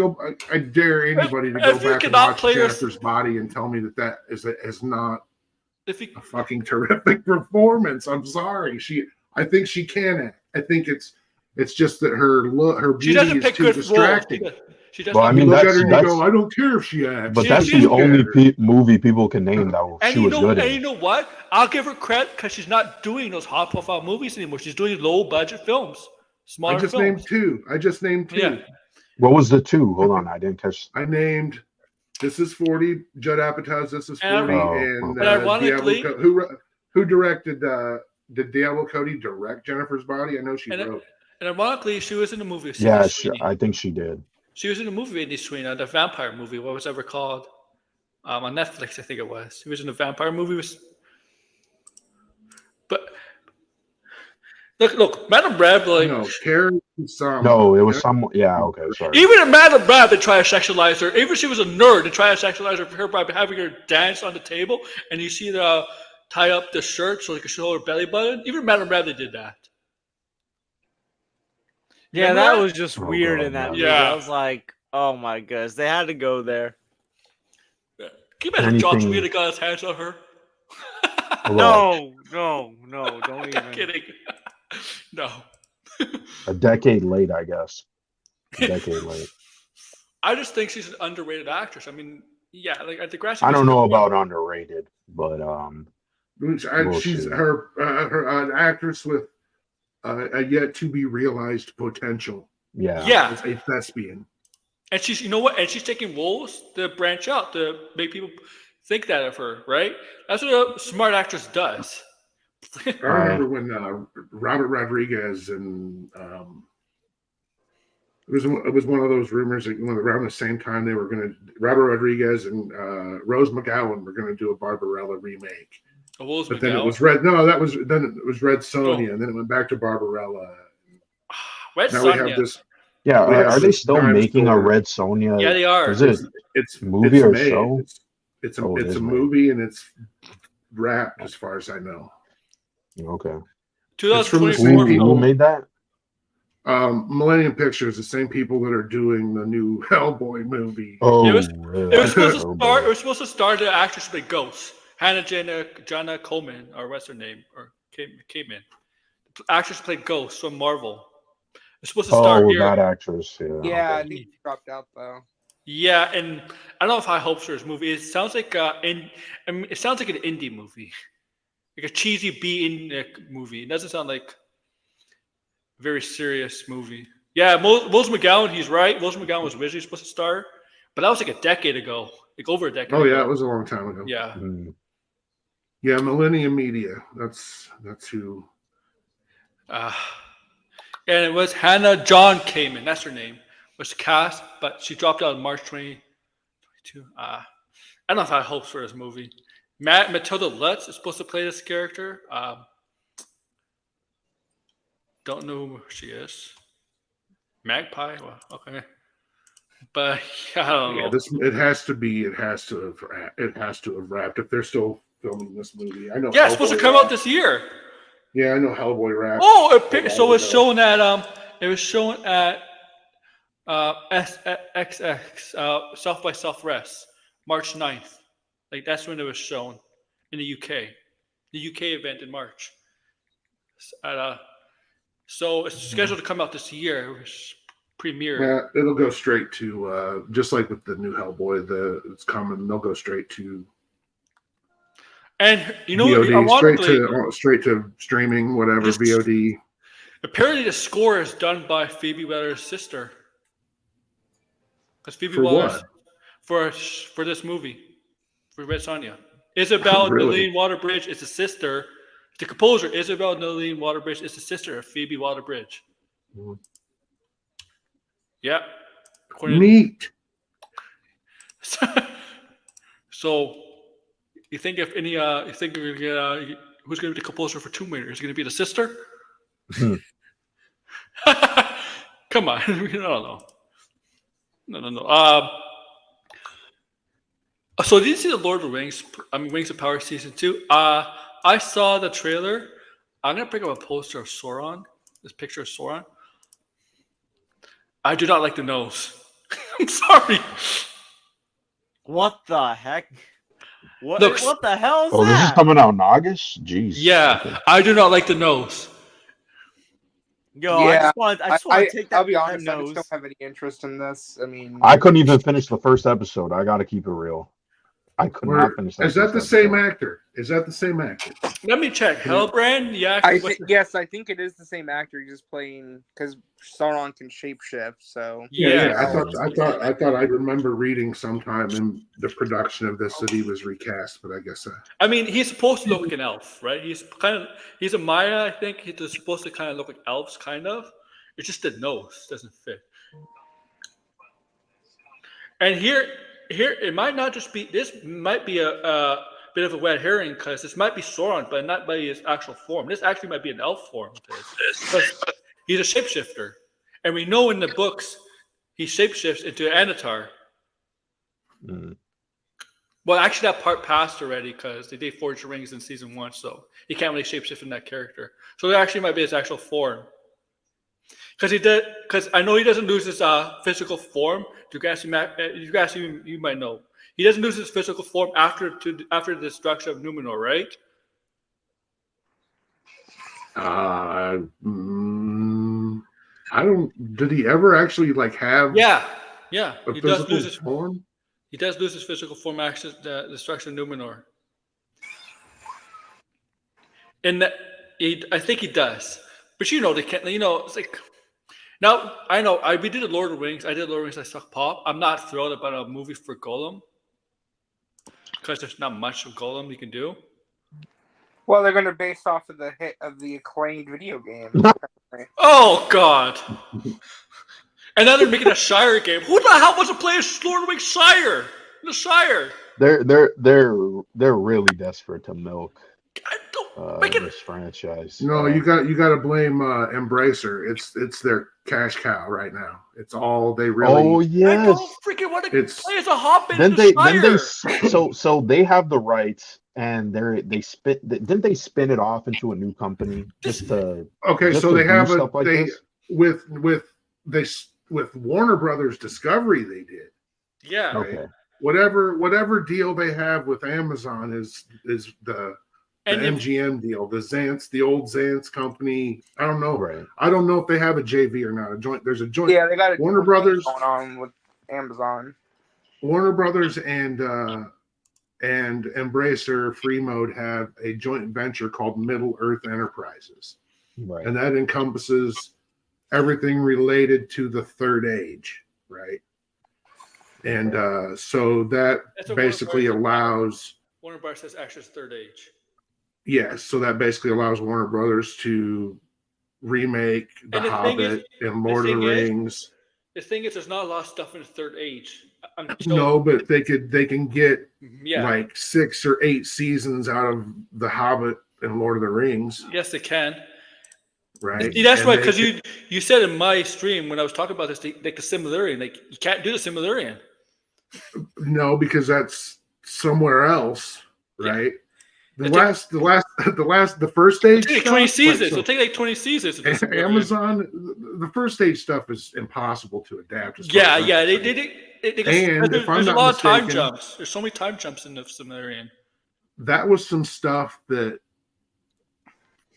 I dare anybody to go back and watch Jennifer's Body and tell me that is not a fucking terrific performance. I'm sorry. I think she can act. I think it's just that her beauty is too distracting. She does. Well, I mean, look at her and you go, I don't care if she acts. But that's the only movie people can name that she was good in. And you know what? I'll give her credit because she's not doing those high-profile movies anymore. She's doing low-budget films, smaller films. I just named two. Yeah. What was the two? Hold on, I didn't catch. I named This Is 40, Judd Apatow's This Is 40, and ironically, who directed? Did Diablo Cody direct Jennifer's Body? I know she wrote. And ironically, she was in the movie. Yeah, I think she did. She was in the movie Sydney Sweeney, the vampire movie. What was it ever called? On Netflix, I think it was. She was in a vampire movie. But look, Madame Bradley. No, Carrie. No, it was some. Yeah, okay, sorry. Even in Madame Brad, they try to sexualize her. Even if she was a nerd, they try to sexualize her by having her dance on the table, and you see the tie up the shirt so they can show her belly button. Even Madame Bradley did that. Yeah, that was just weird in that movie. Yeah. I was like, oh my goodness, they had to go there. Can you imagine John Cena got his hands on her? No, don't even. I'm kidding. No. A decade late, I guess. A decade late. I just think she's an underrated actress. I mean, yeah, like at the Grassy. I don't know about underrated, but she's her an actress with a yet to be realized potential. Yeah, as a thespian. And she's, you know what? And she's taking roles to branch out to make people think that of her, right? That's what a smart actress does. I remember when Robert Rodriguez and it was one of those rumors that around the same time they were going to Robert Rodriguez and Rose McGowan were going to do a Barbarella remake. But then it was Red. No, then it was Red Sonja, and then it went back to Barbarella. Red now Sonja. we have this. Yeah, are they still making a Red Sonja? Yeah, they are. Is it? It's movie or show? It's a movie, and it's wrapped as far as I know. Okay. 2024. Who made that? Millennium Pictures, the same people that are doing the new Hellboy movie. Oh, it was supposed to star the actress who played Ghost, Hannah Jana Coleman, or what's her name, or Kamen. The actress played Ghost from Marvel. It's supposed to star here. That actress. Yeah, I think she dropped out though. Yeah, and I don't know if high hopes for this movie. It sounds like it sounds like an indie movie, like a cheesy B movie. It doesn't sound like a very serious movie. Yeah, Rose McGowan, he's right. Rose McGowan was originally supposed to star, but that was like a decade ago, like over a decade. Oh ago. Yeah, it was a long time ago. Yeah. Yeah, Millennium Media. That's who. And it was Hannah John Kamen. That's her name. Was cast, but she dropped out in March 2022. I don't know if I have hopes for this movie. Matilda Lutz is supposed to play this character. Don't know who she is. Magpie? Well, okay. But I don't know. It has to have wrapped if they're still filming this movie. I know. Yeah, it's supposed to come out this year. Yeah, I know Hellboy wrapped. So it's shown at SXX South by Southwest, March 9th. Like that's when it was shown in the UK. The UK event in March. So it's scheduled to come out this year. It was premiere. Yeah, it'll go straight to just like with the new Hellboy, it's coming. They'll go straight to. And you know, VOD, straight to streaming, whatever VOD. Apparently, the score is done by Phoebe Waller-Bridge's sister. Because Phoebe for Waller what? For this movie, for Red Sonja, Isabel Nalene Water-Bridge is the sister. The composer Isabel Nalene Water-Bridge is the sister of Phoebe Waller-Bridge. Yeah. Neat. So. You think if any? You think we're gonna get who's going to be the composer for Tomb Raider? Is it going to be the sister? Come on, I don't know. No. So did you see the Lord of the Rings? Rings of Power season 2. I saw the trailer. I'm gonna pick up a poster of Sauron. This picture of Sauron. I do not like the nose. I'm sorry. What the heck? What the hell is that? Oh, this is coming out in August? Jeez. Yeah, okay. I do not like the nose. Yo, yeah, I just want to take that. I'll be honest, I just don't have any interest in this. I mean, I couldn't even finish the first episode. I got to keep it real. I could not finish that. Is that the same actor? Let me check. Hellbrand? Yeah. Yes, I think it is the same actor. He's just playing because Sauron can shapeshift. So yeah. I thought I remember reading sometime in the production of this that he was recast, but I guess. I mean, he's supposed to look like an elf, right? He's a Maya. I think he's supposed to kind of look like elves, kind of. It's just the nose doesn't fit. And here it might not just be. This might be a bit of a red herring because this might be Sauron, but not by his actual form. This actually might be an elf form. Because he's a shapeshifter, and we know in the books he shapeshifts into Anatar. Well, actually, that part passed already because they did Forge the Rings in season 1, so he can't really shapeshift in that character. So it actually might be his actual form. Because I know he doesn't lose his physical form. You might know he doesn't lose his physical form after the destruction of Numenor, right? I don't. Did he ever actually like have? Yeah. A He physical does lose his form. He does lose his physical form. Access the destruction of Numenor. And I think he does. But they can't. It's like. Now I know we did Lord of the Rings. I did Lord of the Rings. I suck pop. I'm not thrilled about a movie for Gollum because there's not much of Gollum you can do. Well, they're going to base off of the hit of the acclaimed video game. Oh God! And now they're making a Shire game. Who the hell wants to play a Lord of the Rings Shire? The Shire. They're really desperate to milk this franchise. No, you got to blame Embracer. It's their cash cow right now. It's all they really. Oh yes. I don't freaking want to play as a Hobbit. So they have the rights, and didn't they spin it off into a new company just to they have stuff like this? with Warner Brothers Discovery they did. Yeah. Right? Okay. Whatever deal they have with Amazon is the MGM deal, the old Xantz company. I don't know. Right. I don't know if they have a JV or not. There's a joint. Yeah, they got Warner Brothers going on with Amazon. Warner Brothers and Embracer Free Mode have a joint venture called Middle Earth Enterprises, right? And that encompasses everything related to the Third Age, right? And so that's basically allows Warner Brothers has access to Third Age. Yes, so that basically allows Warner Brothers to remake The Hobbit and Lord of the Rings. The thing is, there's not a lot of stuff in the Third Age. No, but they can get like 6 or 8 seasons out of The Hobbit and Lord of the Rings. Yes, they can. Right. See, that's right, because you said in my stream when I was talking about this, like the Silmarillion, like you can't do the Silmarillion. No, because that's somewhere else, right? The first stage. It'll take 20 seasons. It'll take like 20 seasons. Amazon, the first stage stuff is impossible to adapt. Yeah. There's a lot of time jumps. There's so many time jumps in the Silmarillion. That was some stuff that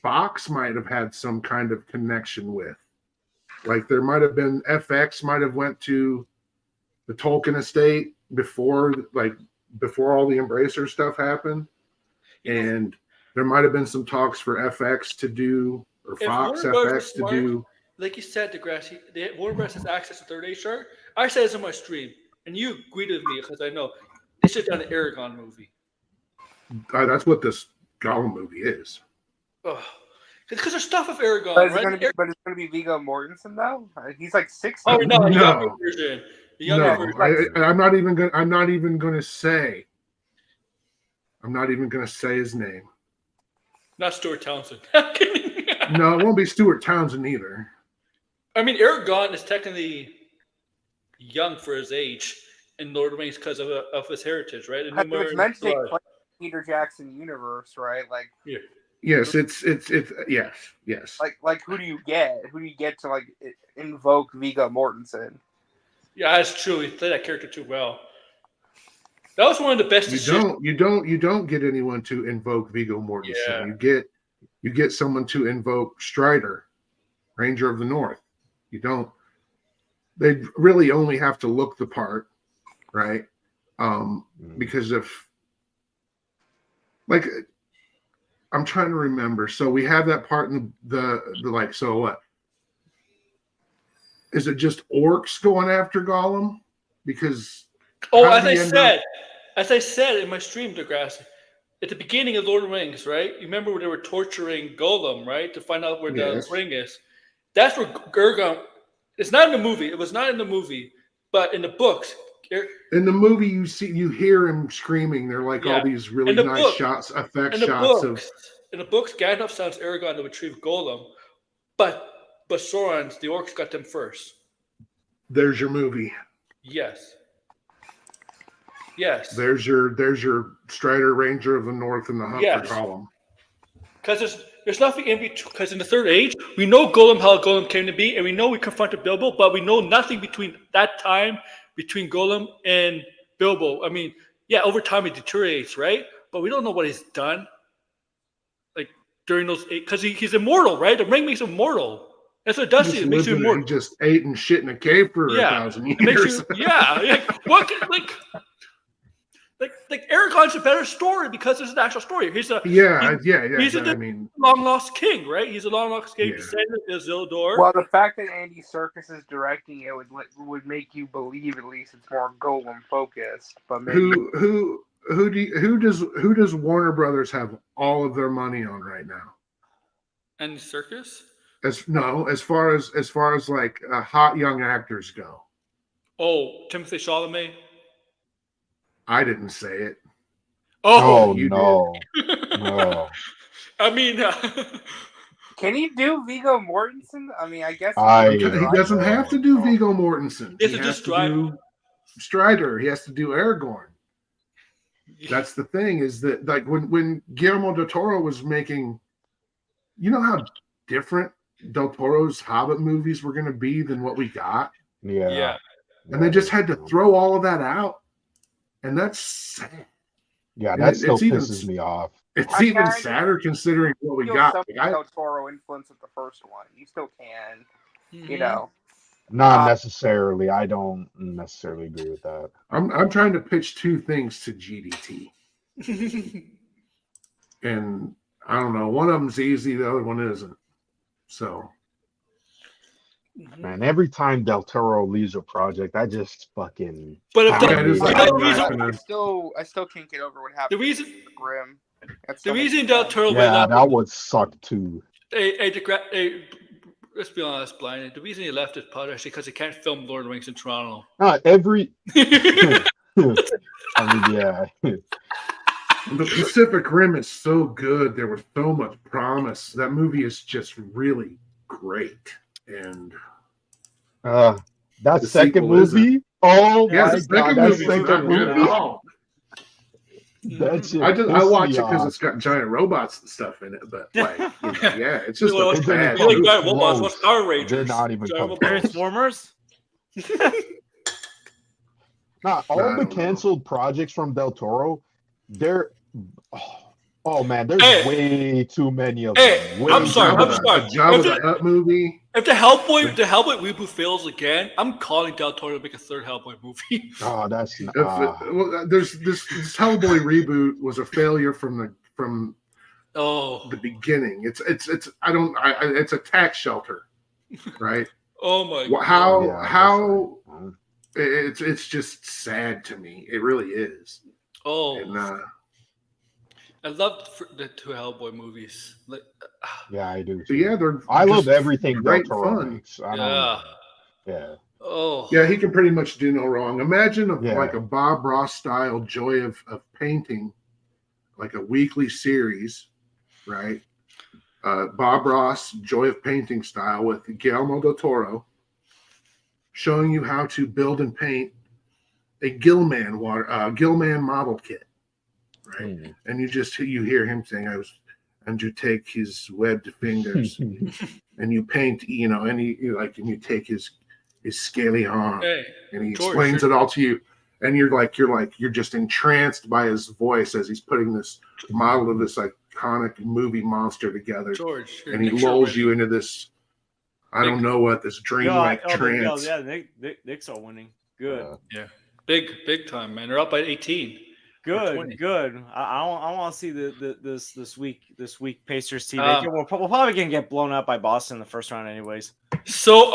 Fox might have had some kind of connection with. Like there might have been FX might have went to the Tolkien estate before all the Embracer stuff happened. And there might have been some talks for FX to do, or Fox FX to do. Like you said, Degrassi, Warner Bros. Has access to Third Age chart. I said this on my stream, and you agreed with me because I know they should have done an Aragon movie. That's what this Gollum movie is. Oh, because there's stuff of Aragon, but it's right? Going to be Viggo Mortensen though. He's like 60. Oh no, the younger version. The younger version. I'm not even going to say. I'm not even going to say his name. Not Stuart Townsend. No, it won't be Stuart Townsend either. I mean, Aragorn is technically young for his age in Lord of the Rings because of his heritage, right? It's meant to take place in Peter Jackson universe, right? Like, yes, it's yes. Like who do you get? Who do you get to like invoke Viggo Mortensen? Yeah, that's true. He played that character too well. That was one of the best. You don't get anyone to invoke Viggo Mortensen. Yeah. You get someone to invoke Strider, Ranger of the North. You don't. They really only have to look the part, right? Because I'm trying to remember. So we have that part in the like. So what? Is it just orcs going after Gollum? Because as I said in my stream, Degrassi, at the beginning of Lord of the Rings, right? You remember when they were torturing Gollum, right, to find out where the ring is. That's where Aragorn. It's not in the movie. It was not in the movie, but in the books. In the movie, you hear him screaming. They're like all these really nice shots, effect shots of. In the books, Gandalf sends Aragorn to retrieve Gollum, but Sauron's the orcs got them first. There's your movie. Yes. There's your Strider, Ranger of the North, and the Hunter column. Because there's nothing in between. Because in the Third Age, we know how Gollum came to be, and we know we confronted Bilbo, but we know nothing between that time between Gollum and Bilbo. I mean, over time it deteriorates, right? But we don't know what he's done. Like during those 8 because he's immortal, right? The ring makes him immortal. That's what it does. It makes you immortal. He just ate and shit in a cave for 1,000 years. It makes you, like Aragorn's a better story because it's an actual story. He's a long lost king, right? He's a long lost king, descendant of Isildur. Well, the fact that Andy Serkis is directing it would make you believe at least it's more Golem focused. But maybe who does Warner Brothers have all of their money on right now? Andy Serkis? As far as like hot young actors go. Oh, Timothée Chalamet. I didn't say it. Oh, you no. did. No. I mean, can he do Viggo Mortensen? I mean, I guess he doesn't have to do Viggo Mortensen. He has to do Strider. He has to do Aragorn. That's the thing, is that like when Guillermo del Toro was making, you know how different Del Toro's Hobbit movies were going to be than what we got? Yeah. And they just had to throw all of that out. And that's sad. Yeah, that still pisses me off. It's even sadder considering what we got. Some Del Toro influence with the first one. You still can, you know. Not necessarily. I don't necessarily agree with that. I'm trying to pitch two things to GDT. And I don't know. One of them's easy, the other one isn't. So, man, every time Del Toro leaves a project, I just fucking. But if I still can't get over what happened. The reason Grim. The reason Del Toro that would suck too. Let's be honest, Blind. The reason he left is probably actually because he can't film Lord of the Rings in Toronto. Every. I mean, yeah. The Pacific Rim is so good. There was so much promise. That movie is just really great. And that second movie? Oh my god, that second movie. I watch it because it's got giant robots and stuff in it, but like, it's just a bad. What's Power Rangers? They're not even Transformers. All the canceled projects from Del Toro, they're man, there's way too many of them. I'm sorry. Jabba the Hutt movie. If the Hellboy reboot fails again, I'm calling Del Toro to make a third Hellboy movie. Oh, that's there's this Hellboy reboot was a failure from the beginning. It's a tax shelter, right? Oh my god! How it's just sad to me. It really is. Oh. And, I love the two Hellboy movies. Yeah, I do. So yeah, I love everything Del Toro makes. Yeah. Oh. Yeah, he can pretty much do no wrong. Imagine like a Bob Ross style Joy of Painting, like a weekly series, right? Bob Ross Joy of Painting style with Guillermo del Toro, showing you how to build and paint a Gillman model kit. Right. And you hear him saying, and you take his webbed fingers and you paint, and you take his scaly arm and he explains it all to you. And you're just entranced by his voice as he's putting this model of this iconic movie monster together. And he lulls you into this, I don't know what, this dreamlike trance. Yeah, Knicks are winning. Good. Yeah. Big time, man. They're up by 18. Good. I want to see this week Pacers team. We're probably gonna get blown up by Boston in the first round, anyways. So,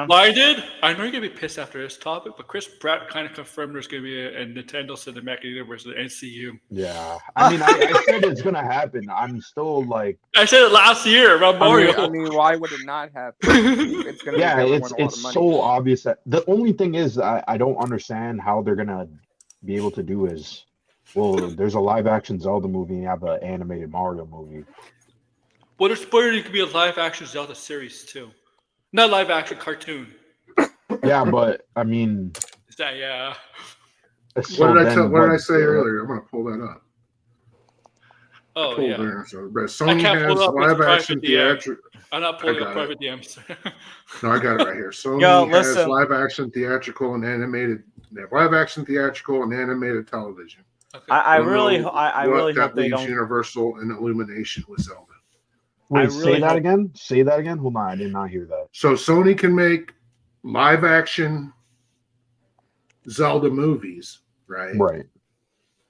Blinded. I know you're gonna be pissed after this topic, but Chris Pratt kind of confirmed there's gonna be a Nintendo Cinematic Universe of the MCU. Yeah, I mean, I said it's gonna happen. I'm still like, I said it last year around Mario. I mean, why would it not happen? It's gonna it's so obvious that the only thing is I don't understand how they're gonna be able to do is. Well, there's a live-action Zelda movie and you have an animated Mario movie. Well, there's it could be a live-action Zelda series, too. Not live-action cartoon. Yeah, but, I mean... Is that, yeah. What did I say earlier? I'm going to pull that up. Oh, yeah. Sony has live-action theatrical... I'm not pulling up private DMs. No, I got it right here. Sony has live-action theatrical and animated... Live-action theatrical and animated television. Okay. I really hope they don't. Universal and Illumination with Zelda. Wait, say that again. Say that again. Hold on, I did not hear that. So Sony can make live action Zelda movies, right? Right.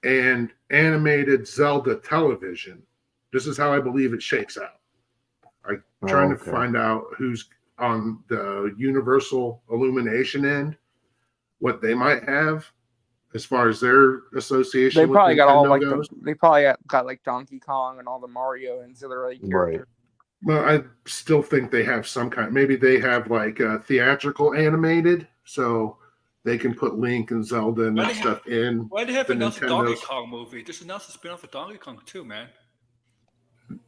And animated Zelda television. This is how I believe it shakes out. I'm trying to find out who's on the Universal Illumination end, what they might have as far as their association. They probably got all like goes. they probably got like Donkey Kong and all the Mario ancillary characters. Right. Well, I still think they have some kind. Maybe they have like theatrical animated, so they can put Link and Zelda and that stuff in. Why do they have announced a Donkey Kong movie? Just announced a spin-off of Donkey Kong too, man.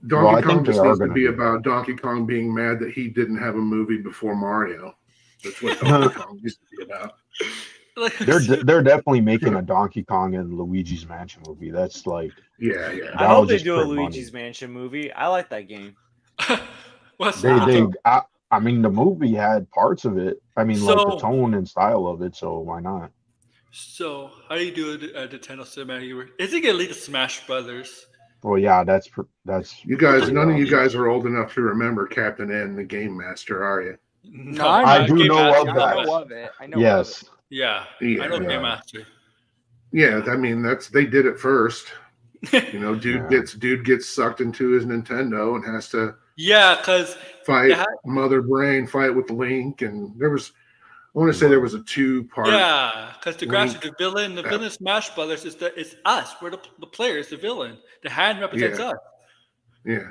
Donkey Kong just needs to be about Donkey Kong being mad that he didn't have a movie before Mario. That's what Donkey Kong used to be about. They're definitely making a Donkey Kong and Luigi's Mansion movie. That's like yeah. I hope they do a Luigi's Mansion movie. I like that game. I mean, the movie had parts of it. I mean, like the tone and style of it. So why not? So how do you do a Nintendo Cinematic Universe? Is it gonna lead to Smash Brothers? Well, yeah, that's you guys. None of you guys are old enough to remember Captain N, the Game Master, are you? No, I do know of that. I know of it. I know. Yes. Of it. Yeah, I know Game Master. Yeah, I mean they did it first. You know, dude gets sucked into his Nintendo and has to because fight Mother Brain, fight with Link, and I want to say there was a 2-part. Yeah, because the villain in Smash Brothers it's us. We're the players, the villain. The hand represents us. Yeah.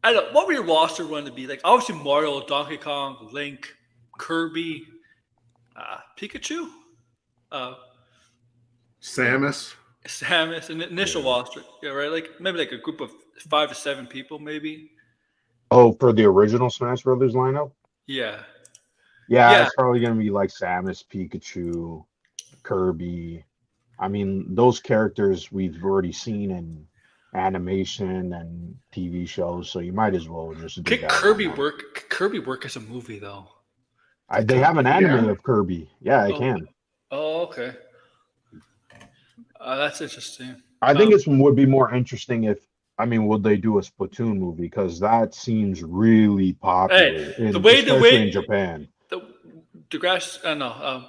I don't. What would your roster run to be like? Obviously, Mario, Donkey Kong, Link, Kirby, Pikachu, Samus, an initial roster. Yeah, right. Like maybe like a group of 5 to 7 people, maybe. Oh, for the original Smash Brothers lineup? Yeah. Yeah, it's probably gonna be like Samus, Pikachu, Kirby. I mean, those characters we've already seen in animation and TV shows, so you might as well just do that. Kirby work as a movie though? They have an anime of Kirby. Yeah, I can. Oh, okay. That's interesting. I think it would be more interesting would they do a Splatoon movie, because that seems really popular especially in Japan.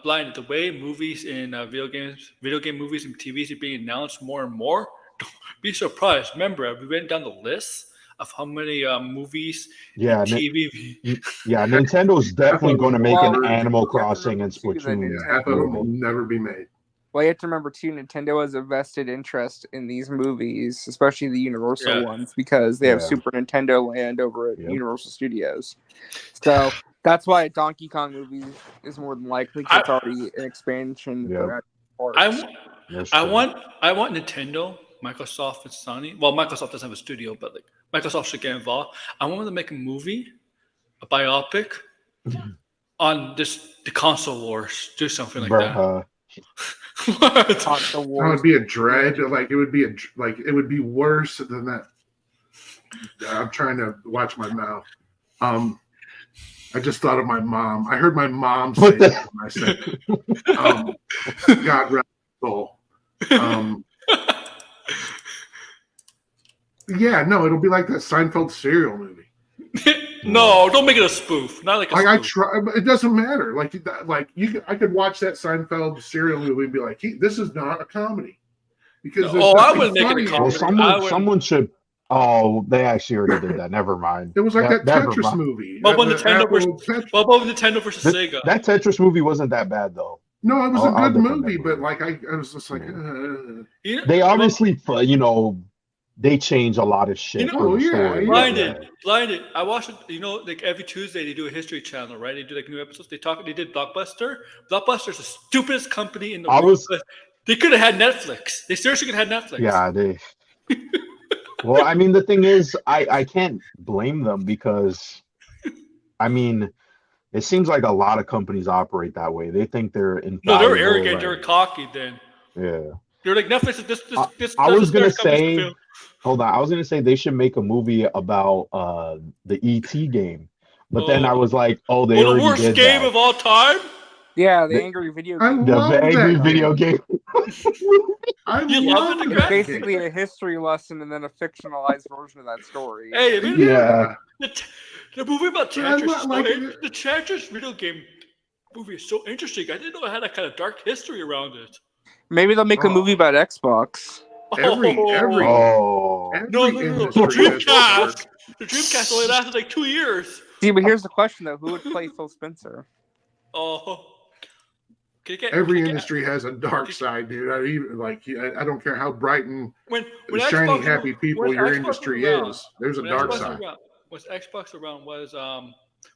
Blind. The way movies and video game movies and TVs are being announced more and more. Don't be surprised. Remember, we went down the list of how many movies and TV. Nintendo's definitely going to make an Animal Crossing and Splatoon. Half of them will never be made. Well, you have to remember too, Nintendo has a vested interest in these movies, especially the Universal ones, because they have Super Nintendo Land over at Universal Studios. So that's why a Donkey Kong movie is more than likely. It's already an expansion. I want Nintendo, Microsoft, and Sony. Well, Microsoft doesn't have a studio, but like Microsoft should get involved. I want them to make a movie, a biopic on the console wars. Do something like that. What? That would be a dread. Like it would be worse than that. I'm trying to watch my mouth. I just thought of my mom. I heard my mom say that when I said, God rest her soul. It'll be like that Seinfeld serial movie. No, don't make it a spoof. Not like a spoof. I try. It doesn't matter. I could watch that Seinfeld serial movie and be like, this is not a comedy. Because I wouldn't make it a comedy. Someone should. Oh, they actually already did that. Never mind. It was like that Tetris movie. What about Nintendo versus Sega? That Tetris movie wasn't that bad though. No, it was a good movie, but I was just like, they obviously, they change a lot of shit. Blinded. I watch it. Like every Tuesday they do a History Channel, right? They do like new episodes. They did Blockbuster. Blockbuster's the stupidest company in the world. They could have had Netflix. They seriously could have had Netflix. Yeah, they. Well, I mean, the thing is, I can't blame them because, I mean, it seems like a lot of companies operate that way. They think they're infallible. No, they're arrogant. They're cocky. Then. Yeah. They're like Netflix. This. I was gonna say. Hold on. I was gonna say they should make a movie about the ET game, but then I was like, the worst game of all time. Yeah, the angry video game. The angry video game. You love it, It's basically a history lesson and then a fictionalized version of that story. Hey, yeah. The movie about Tetris, the Tetris video game movie is so interesting. I didn't know it had that kind of dark history around it. Maybe they'll make a movie about Xbox. Every No. The Dreamcast only lasted like 2 years. See, but here's the question though: who would play Phil Spencer? Every industry has a dark side, dude. I don't care how bright and shiny, happy people your industry is. There's a dark side. Was Xbox around? Was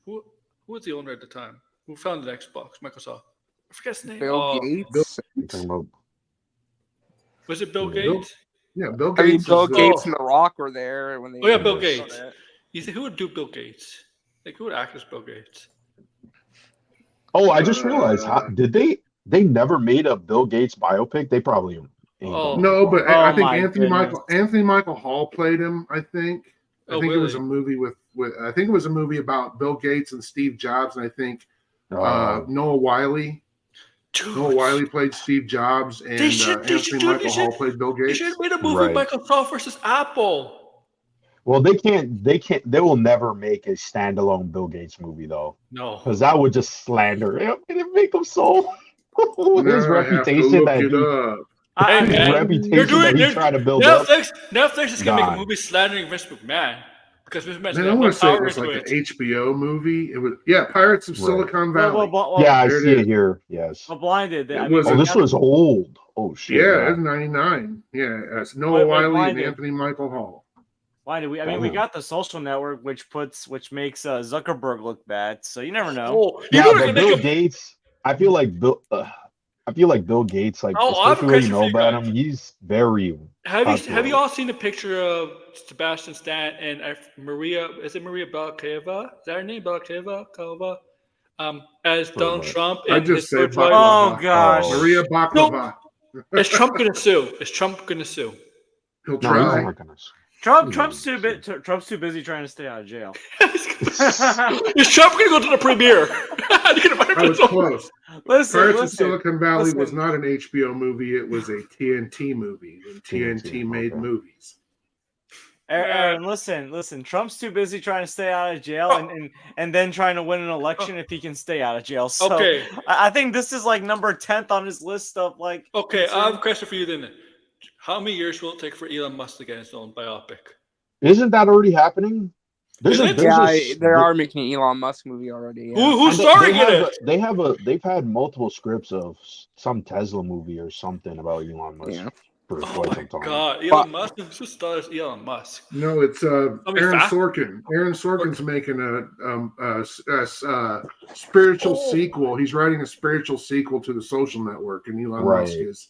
who was the owner at the time? Who founded Xbox? Microsoft. I forget his name. Bill Gates. Was it Bill Gates? Yeah, Bill Gates. Bill Gates and The Rock were there when they. Oh yeah, Bill Gates. You think who would do Bill Gates? Like who would act as Bill Gates? Oh, I just realized. Did they never made a Bill Gates biopic? They probably no, but I think Anthony Michael Hall played him. I think really? It was a movie with I think it was a movie about Bill Gates and Steve Jobs, and I think Noah Wiley. Noah Wiley played Steve Jobs, and Anthony Michael Hall played Bill Gates. They should have made a movie Microsoft versus Apple. Well, they can't. They will never make a standalone Bill Gates movie, though. No, because that would just slander him and it make him so. His reputation that he tried to build up. Netflix is gonna make a movie slandering Vince McMahon because Vince McMahon. I want to say it was like an HBO movie. It was Pirates of Silicon Valley. I see it here. Yes. Blinded. This was old. Oh shit. Yeah, it was 99. Yeah, it's Noah Wiley and Anthony Michael Hall. Why did we? I mean, we got the Social Network, which makes Zuckerberg look bad. So you never know. But Bill Gates. I feel like Bill Gates, like especially when you know about him, he's very. Have you all seen the picture of Sebastian Stan and Maria? Is it Maria Balakeva? Is that her name? Balakeva? As Donald Trump. I just said. Oh gosh, Maria Baklava. Is Trump gonna sue? Is Trump gonna sue? He'll try. Trump's too busy trying to stay out of jail. Is Trump going to go to the premiere? I was close. Listen, Pirates of Silicon Valley was not an HBO movie. It was a TNT movie. And TNT made movies. Aaron, listen. Trump's too busy trying to stay out of jail and then trying to win an election if he can stay out of jail. So I think this is like number 10th on his list of like. Okay, I have a question for you then. How many years will it take for Elon Musk to get his own biopic? Isn't that already happening? They are making an Elon Musk movie already. Yeah. Who's starring it? They've had multiple scripts of some Tesla movie or something about Elon Musk for quite some time. God, Elon Musk. Who stars Elon Musk? No, it's Aaron Sorkin. Aaron Sorkin's making a spiritual sequel. He's writing a spiritual sequel to The Social Network, and Elon Musk is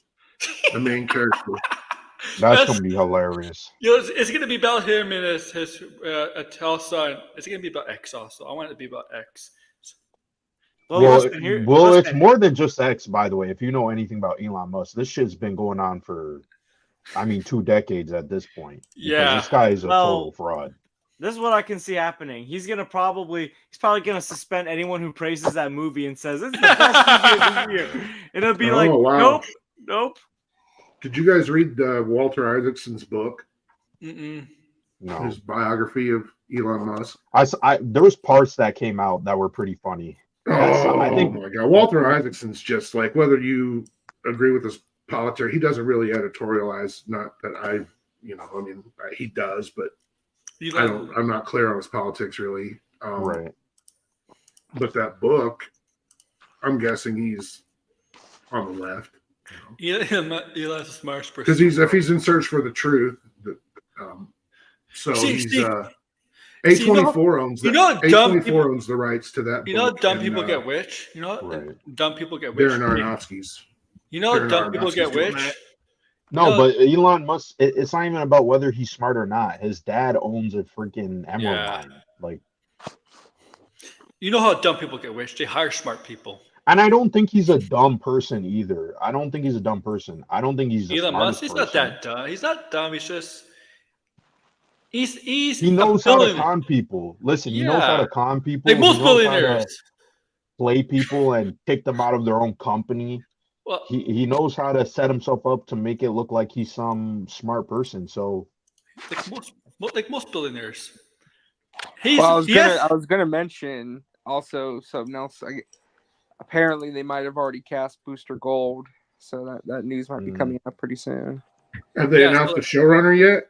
the main character. That's gonna be hilarious. It's gonna be about him and his tall son. It's gonna be about X also. I want it to be about X. It's more than just X, by the way. If you know anything about Elon Musk, this shit's been going on for, 2 decades at this point. Yeah, this guy is a total fraud. This is what I can see happening. He's probably gonna suspend anyone who praises that movie and says it's the best movie of the year. It'll be nope. Did you guys read Walter Isaacson's book? No. His biography of Elon Musk. There was parts that came out that were pretty funny. I think, my God, Walter Isaacson's just like, whether you agree with his politics, he doesn't really editorialize. Not that he does, but I'm not clear on his politics really. Right. But that book, I'm guessing he's on the left. Elon's a smart person. Because if he's in search for the truth, A24 owns that. A24 owns the rights to that. You know, dumb people get rich. You know, dumb people get rich. Darren Aronofsky's. You know, dumb people get rich. No, but Elon Musk. It's not even about whether he's smart or not. His dad owns a freaking emerald mine. Like, you know how dumb people get rich? They hire smart people. And I don't think he's a dumb person either. I don't think he's a dumb person. I don't think he's Elon Musk. He's not that dumb. He's not dumb. He's just he knows how to con people. Listen, he knows how to con people. Like most billionaires. play people and kick them out of their own company. Well, he knows how to set himself up to make it look like he's some smart person. So, like most billionaires. I was gonna mention also something else. Apparently, they might have already cast Booster Gold, so that news might be coming up pretty soon. Have they announced the showrunner yet?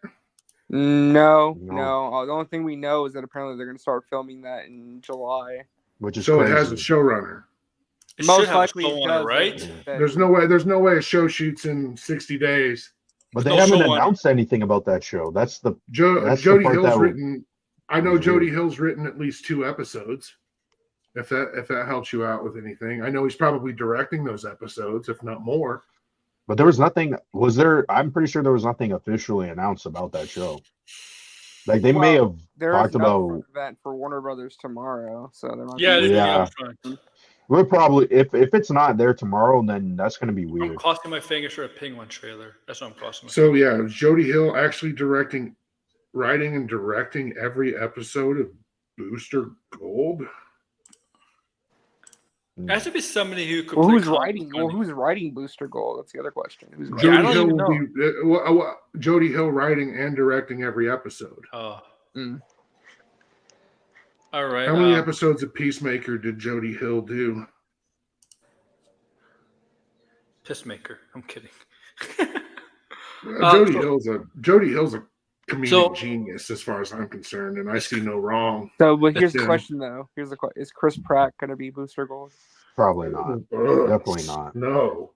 No. The only thing we know is that apparently they're going to start filming that in July. Which is so crazy. It has a showrunner. Most likely it does, right? There's no way a show shoots in 60 days. But they haven't announced anything about that show. That's the Jody Hill's written. I know Jody Hill's written at least 2 episodes. If that helps you out with anything, I know he's probably directing those episodes, if not more. But there was nothing. Was there? I'm pretty sure there was nothing officially announced about that show. Like they may have talked about event for Warner Brothers tomorrow. So there might yeah. We're probably if it's not there tomorrow, then that's going to be weird. I'm crossing my fingers for a Penguin trailer. That's what I'm crossing. So yeah, Jody Hill actually writing and directing every episode of Booster Gold. There has to be somebody who could. Who's writing Booster Gold? That's the other question. Jody Hill writing and directing every episode. Oh. All right. How many episodes of Peacemaker did Jody Hill do? Peacemaker. I'm kidding. Jody Hill's a comedic genius as far as I'm concerned, and I see no wrong. So, but here's the question, though. Is Chris Pratt going to be Booster Gold? Probably not. Definitely not. No.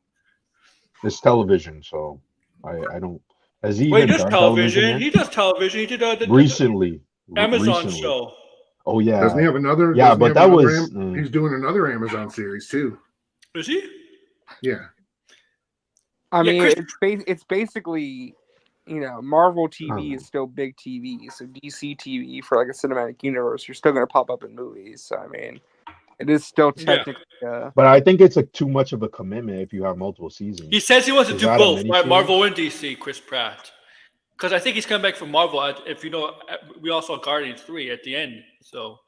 It's television, so I don't. Has he even done television? He does television. He did recently. Amazon show. Oh yeah. Doesn't he have another? Yeah, but that was. He's doing another Amazon series too. Is he? Yeah. I mean, it's basically, Marvel TV is still big TV, so DC TV for like a cinematic universe, you're still going to pop up in movies. So I mean, it is still technically. But I think it's too much of a commitment if you have multiple seasons. He says he wants to do both, right? Marvel and DC. Chris Pratt, because I think he's coming back from Marvel. If you know, we also saw Guardians 3 at the end. So.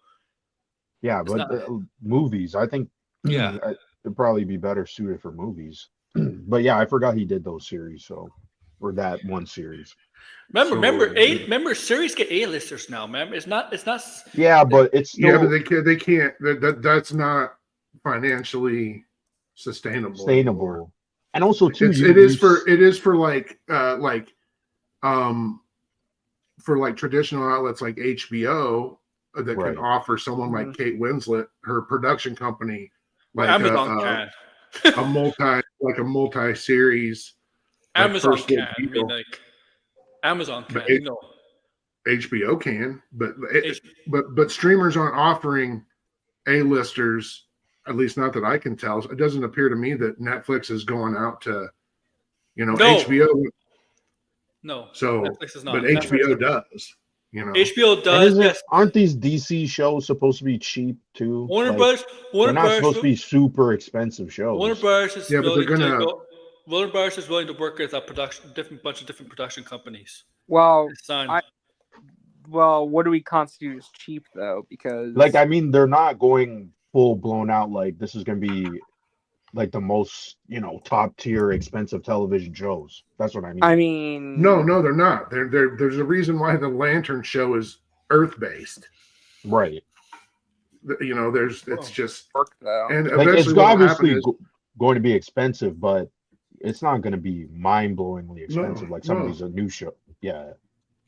Yeah, but movies, I think. Yeah, it'd probably be better suited for movies. But yeah, I forgot he did those series, or that one series. Remember, series get A-listers now, man. It's not. Yeah, but it's still, but they can't. That's not financially sustainable. And also too, it is for traditional outlets like HBO that can offer someone like Kate Winslet, her production company, like Amazon can. a multi-series. Amazon can. I mean, like Amazon can. HBO can, but streamers aren't offering A-listers. At least not that I can tell. It doesn't appear to me that Netflix is going out to, HBO. No. So, Netflix is not. But HBO does. HBO does. Yes. Aren't these DC shows supposed to be cheap too? Warner Brothers. They're not supposed to be super expensive shows. Warner Brothers is willing to work with a bunch of different production companies. Well, what do we constitute as cheap though? Because they're not going full blown out like this is going to be like the most top tier expensive television shows. That's what I mean. I mean, no, they're not. There's a reason why the Lantern show is Earth based, right? It's just work though, and it's obviously going to be expensive, but it's not going to be mind blowingly expensive like some of these new shows. Yeah.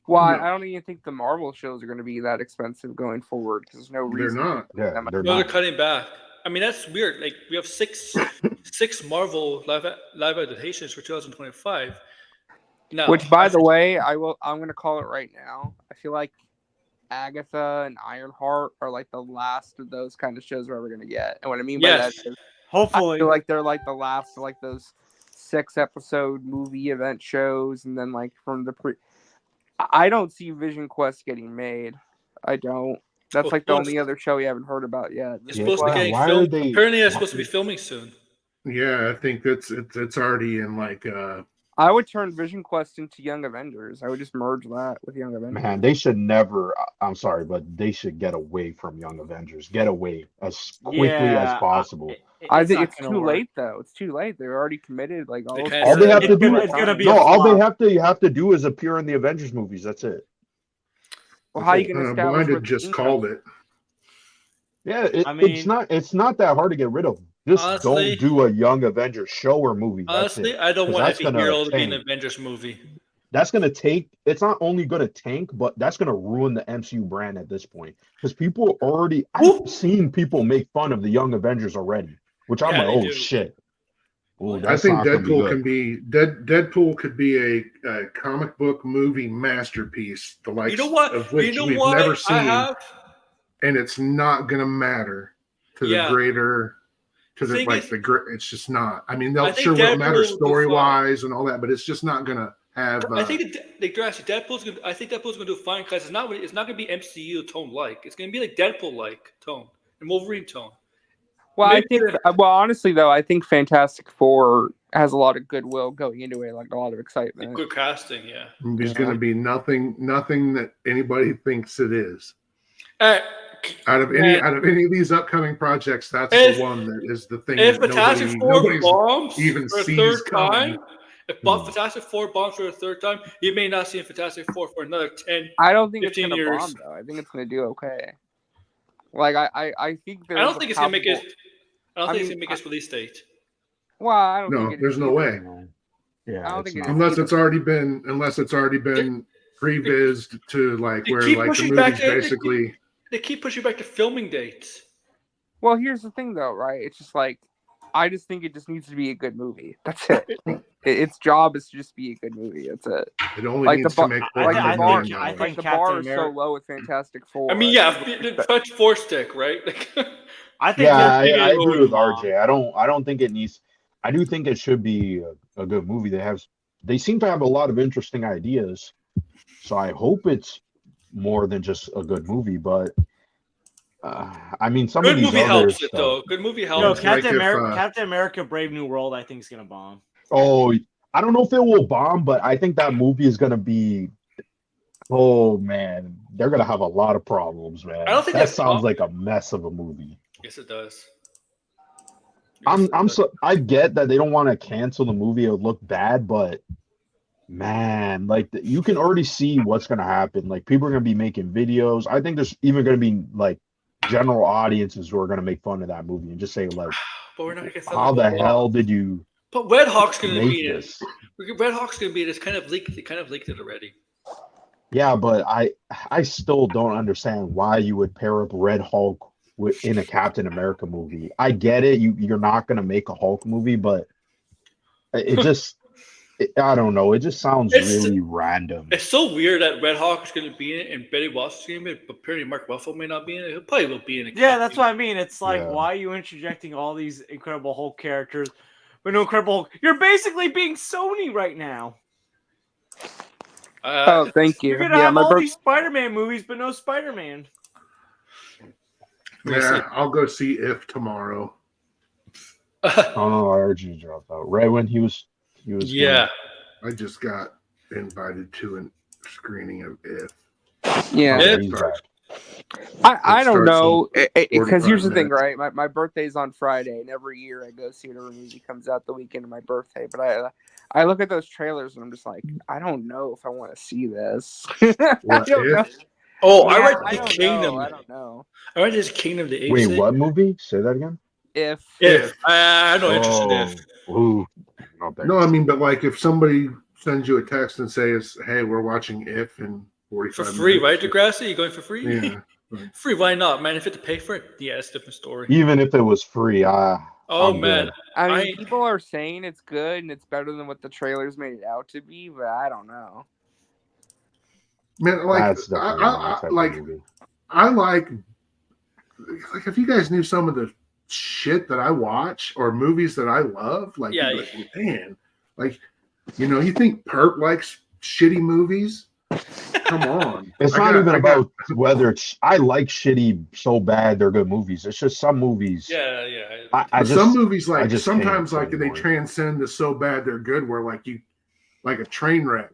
Well, I don't even think the Marvel shows are going to be that expensive going forward because there's no reason. They're not. Yeah, they're cutting back. I mean, that's weird. Like we have six Marvel live adaptations for 2025. Now, which, by the way, I'm going to call it right now. I feel like Agatha and Ironheart are like the last of those kind of shows we're ever going to get. And what I mean by that is, hopefully, I feel like they're like the last of like those 6-episode movie event shows, and then like from the I don't see Vision Quest getting made. I don't. That's like the only other show we haven't heard about yet. It's supposed to be filmed. Apparently, it's supposed to be filming soon. Yeah, I think it's already in like. I would turn Vision Quest into Young Avengers. I would just merge that with Young Avengers. Man, they should never. I'm sorry, but they should get away from Young Avengers. Get away as quickly as possible. I think it's too late, though. It's too late. They're already committed. Like all they have to do. It's gonna be all they have to do is appear in the Avengers movies. That's it. Well, how are you going to establish? Blinded just called it. Yeah, it's not that hard to get rid of. Just honestly, don't do a Young Avengers show or movie. Honestly, I don't want Happy Hero to be an Avengers movie. That's going to take, it's not only going to tank, but that's going to ruin the MCU brand at this point. Because people already, I've seen people make fun of the Young Avengers already, which I'm like, oh shit. Ooh, I think Deadpool could be a comic book movie masterpiece, the likes of which we've never seen. And it's not going to matter to the greater... it's just not. I mean, they'll sure will matter story wise and all that, but it's just not gonna have. I think Deadpool's gonna do fine because it's not gonna be MCU tone like. It's gonna be like Deadpool like tone and Wolverine tone. Well, honestly though, I think Fantastic Four has a lot of goodwill going into it, like a lot of excitement. Good casting, yeah. There's gonna be nothing that anybody thinks it is. Out of any of these upcoming projects, that's the one that is the thing. If Fantastic Four bombs even for a sees third coming. time, if Fantastic Four bombs for a third time, you may not see a Fantastic Four for another 10. I don't think it's going to years. bomb though. I think it's going to do okay. Like I think I don't think it's going to make it. I don't think it's going to make its release date. Well, I don't. No, think there's no way. Yeah, I don't think unless it's already been prevised to like where like the movie's basically. They keep pushing back to filming dates. Well, here's the thing, though, right? It's just like, I just think it just needs to be a good movie. That's it. Its job is to just be a good movie. That's it. It only needs to make the bar is so low with Fantastic Four. I mean, touch four stick, right? I think. Yeah, I agree with RJ. I don't think it needs. I do think it should be a good movie. They seem to have a lot of interesting ideas, so I hope it's more than just a good movie, but I mean, some good of these movie other helps stuff, it though. Good movie helps. Captain America: Brave New World, I think is gonna bomb. Oh, I don't know if it will bomb, but I think that movie is gonna be. Oh man, they're gonna have a lot of problems, man. I don't think that sounds like a mess of a movie. Yes, it does. I get that they don't want to cancel the movie or look bad, but. Man, like you can already see what's gonna happen. Like people are gonna be making videos. I think there's even gonna be like general audiences who are gonna make fun of that movie and just say like, but we're not gonna get "How the hell did you?" But Red Hawk's gonna be this? Red Hawk's gonna be this kind of leaked. They kind of leaked it already. Yeah, but I still don't understand why you would pair up Red Hulk in a Captain America movie. I get it. You're not gonna make a Hulk movie, but it just. I don't know. It just sounds really random. It's so weird that Red Hawk is going to be in it and Betty Ross is going to be in it, but apparently Mark Ruffalo may not be in it. He'll probably will be in it. Yeah, that's what I mean. It's like, why are you interjecting all these Incredible Hulk characters, but no Incredible Hulk? You're basically being Sony right now. Thank you. You're going to have all these Spider-Man movies, but no Spider-Man. Yeah, I'll go see If tomorrow. Oh, no, RG dropped out. Right when he was I just got invited to a screening of If. Yeah. I don't know, because here's the thing, right? My birthday's on Friday, and every year I go see it when it comes out the weekend of my birthday. But I look at those trailers and I'm just like, I don't know if I want to see this. I don't know. Oh, I read the Kingdom. I don't know. I read this Kingdom. The Wait, what movie? Say that again. If I'm not interested in If. Ooh. No, I mean, but like if somebody sends you a text and says, "Hey, we're watching If in 45 for free," minutes. right, Degrassi? You going for free? Yeah. Free? Why not, man? If you have to pay for it, yeah, it's a different story. Even if it was free, man, I mean, people are saying it's good and it's better than what the trailers made it out to be, but I don't know. Man, like I like if you guys knew some of the shit that I watch or movies that I love, like, man, like, you think Perp likes shitty movies? Come on. It's not even about whether I like shitty so bad they're good movies. It's just some movies. Yeah. Some movies, like, sometimes like they transcend the so bad they're good, where like like a train wreck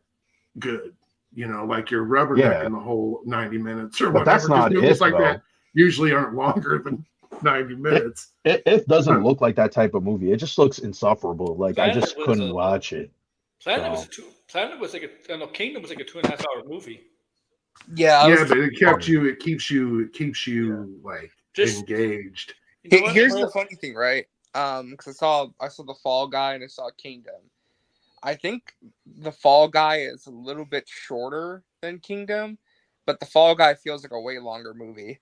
good. You know, like you're rubbernecking the whole 90 minutes or but whatever. That's not movies it, like though. that usually aren't longer than 90 minutes. It doesn't look like that type of movie. It just looks insufferable. Like I just couldn't watch it. Planet was like Kingdom was like a 2.5 hour movie. Yeah, but it keeps you like engaged. Here's the funny thing, right? Because I saw The Fall Guy and I saw Kingdom. I think The Fall Guy is a little bit shorter than Kingdom, but The Fall Guy feels like a way longer movie.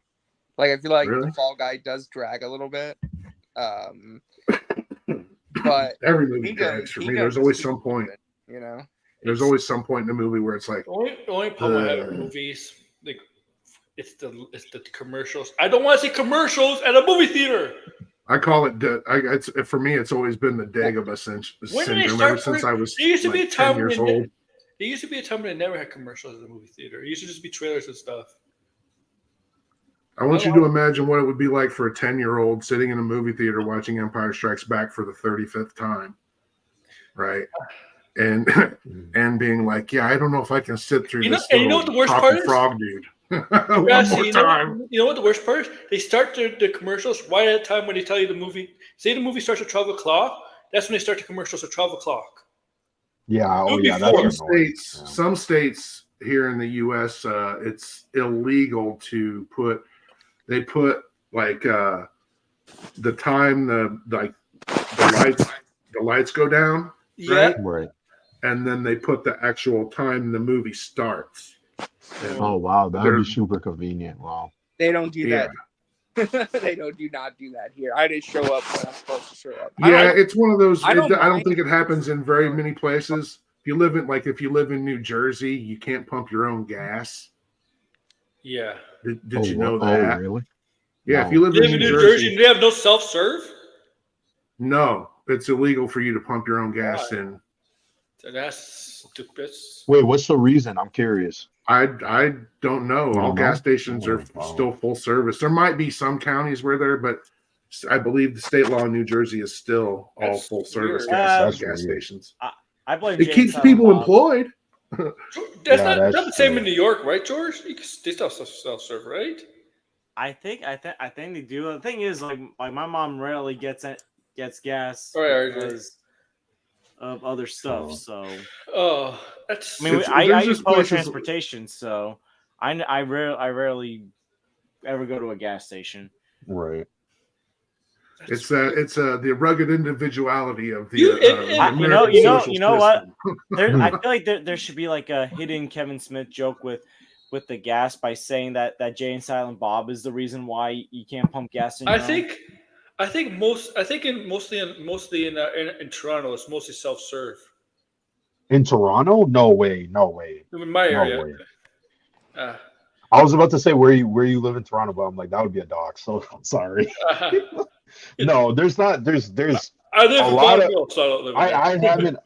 Like I feel like The Fall Guy does drag a little bit. But every movie drags for me. There's always some point, you know. There's always some point in the movie where it's like the only problem I have with movies, like it's the commercials. I don't want to see commercials at a movie theater. I call it. For me, it's always been the Dagobah syndrome ever since I was. There used to be a time 10 years old. There used to be a time when they never had commercials at the movie theater. It used to just be trailers and stuff. I want you to imagine what it would be like for a 10-year-old sitting in a movie theater watching Empire Strikes Back for the 35th time, right? And being like, yeah, I don't know if I can sit through this. And you know what the worst part is? Frog dude. One more time. You know what the worst part is? They start the commercials right at the time when they tell you the movie. Say the movie starts at 12 o'clock. That's when they start the commercials at 12 o'clock. Yeah. Some states here in the U.S., it's illegal to put. They put like the time the lights go down. Right. And then they put the actual time the movie starts. And oh wow, that would be super convenient. Wow. They don't do that. They do not do that here. I just show up when I'm supposed to show up. Yeah, it's one of those. I don't think it happens in very many places. If you live in New Jersey, you can't pump your own gas. Yeah. Did you know that? Oh, really? Yeah, no. If you live in New Jersey, they have no self-serve? No, it's illegal for you to pump your own gas in. That's stupid. Wait, what's the reason? I'm curious. I don't know. All gas stations are still full service. There might be some counties where they're, but I believe the state law in New Jersey is still all full service gas stations. I blame it keeps people employed. That's not the same in New York, right, George? They still self-serve, right? I think they do. The thing is, like my mom rarely gets gas because of other stuff. So, that's. I mean, I use public transportation, so I rarely ever go to a gas station. Right. It's the rugged individuality of the you know what? I feel like there should be like a hidden Kevin Smith joke with the gas by saying that Jay and Silent Bob is the reason why you can't pump gas in. I think mostly in Toronto it's mostly self-serve. In Toronto? No way. In my area. I was about to say where you live in Toronto, but I'm like that would be a dock. So I'm sorry. No, there's not. There's I live in Bonneville, so I don't live. I haven't.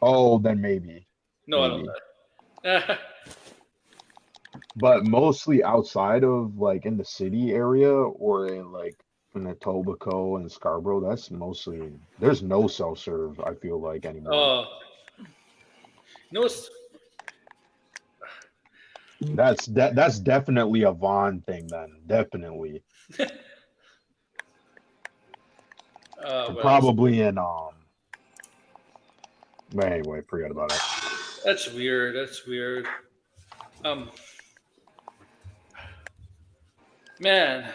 Oh, then maybe. No, maybe. I don't. But mostly outside of like in the city area or in like in Etobicoke and Scarborough, that's mostly there's no self-serve. I feel like anymore. That's definitely a Vaughn thing then. Definitely. Probably in But anyway, forget about it. That's weird. Man,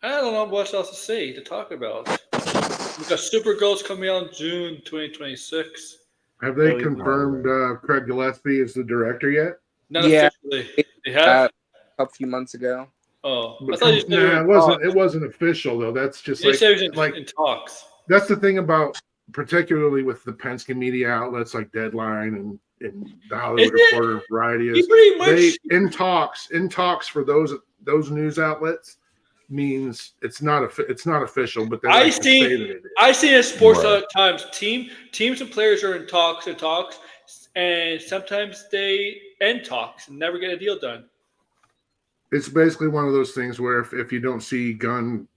I don't know what else to say to talk about. Because Supergirl's coming out in June 2026. Have they confirmed Craig Gillespie as the director yet? Not officially. They have a few months ago. Oh, I thought it wasn't official though. That's just like in talks. That's the thing about particularly with the Penske media outlets like Deadline and the Hollywood Reporter and Variety is in talks for those news outlets means it's not official, but I seen in Sports Times teams and players are in talks, and sometimes they end talks and never get a deal done. It's basically one of those things where if you don't see Gunn,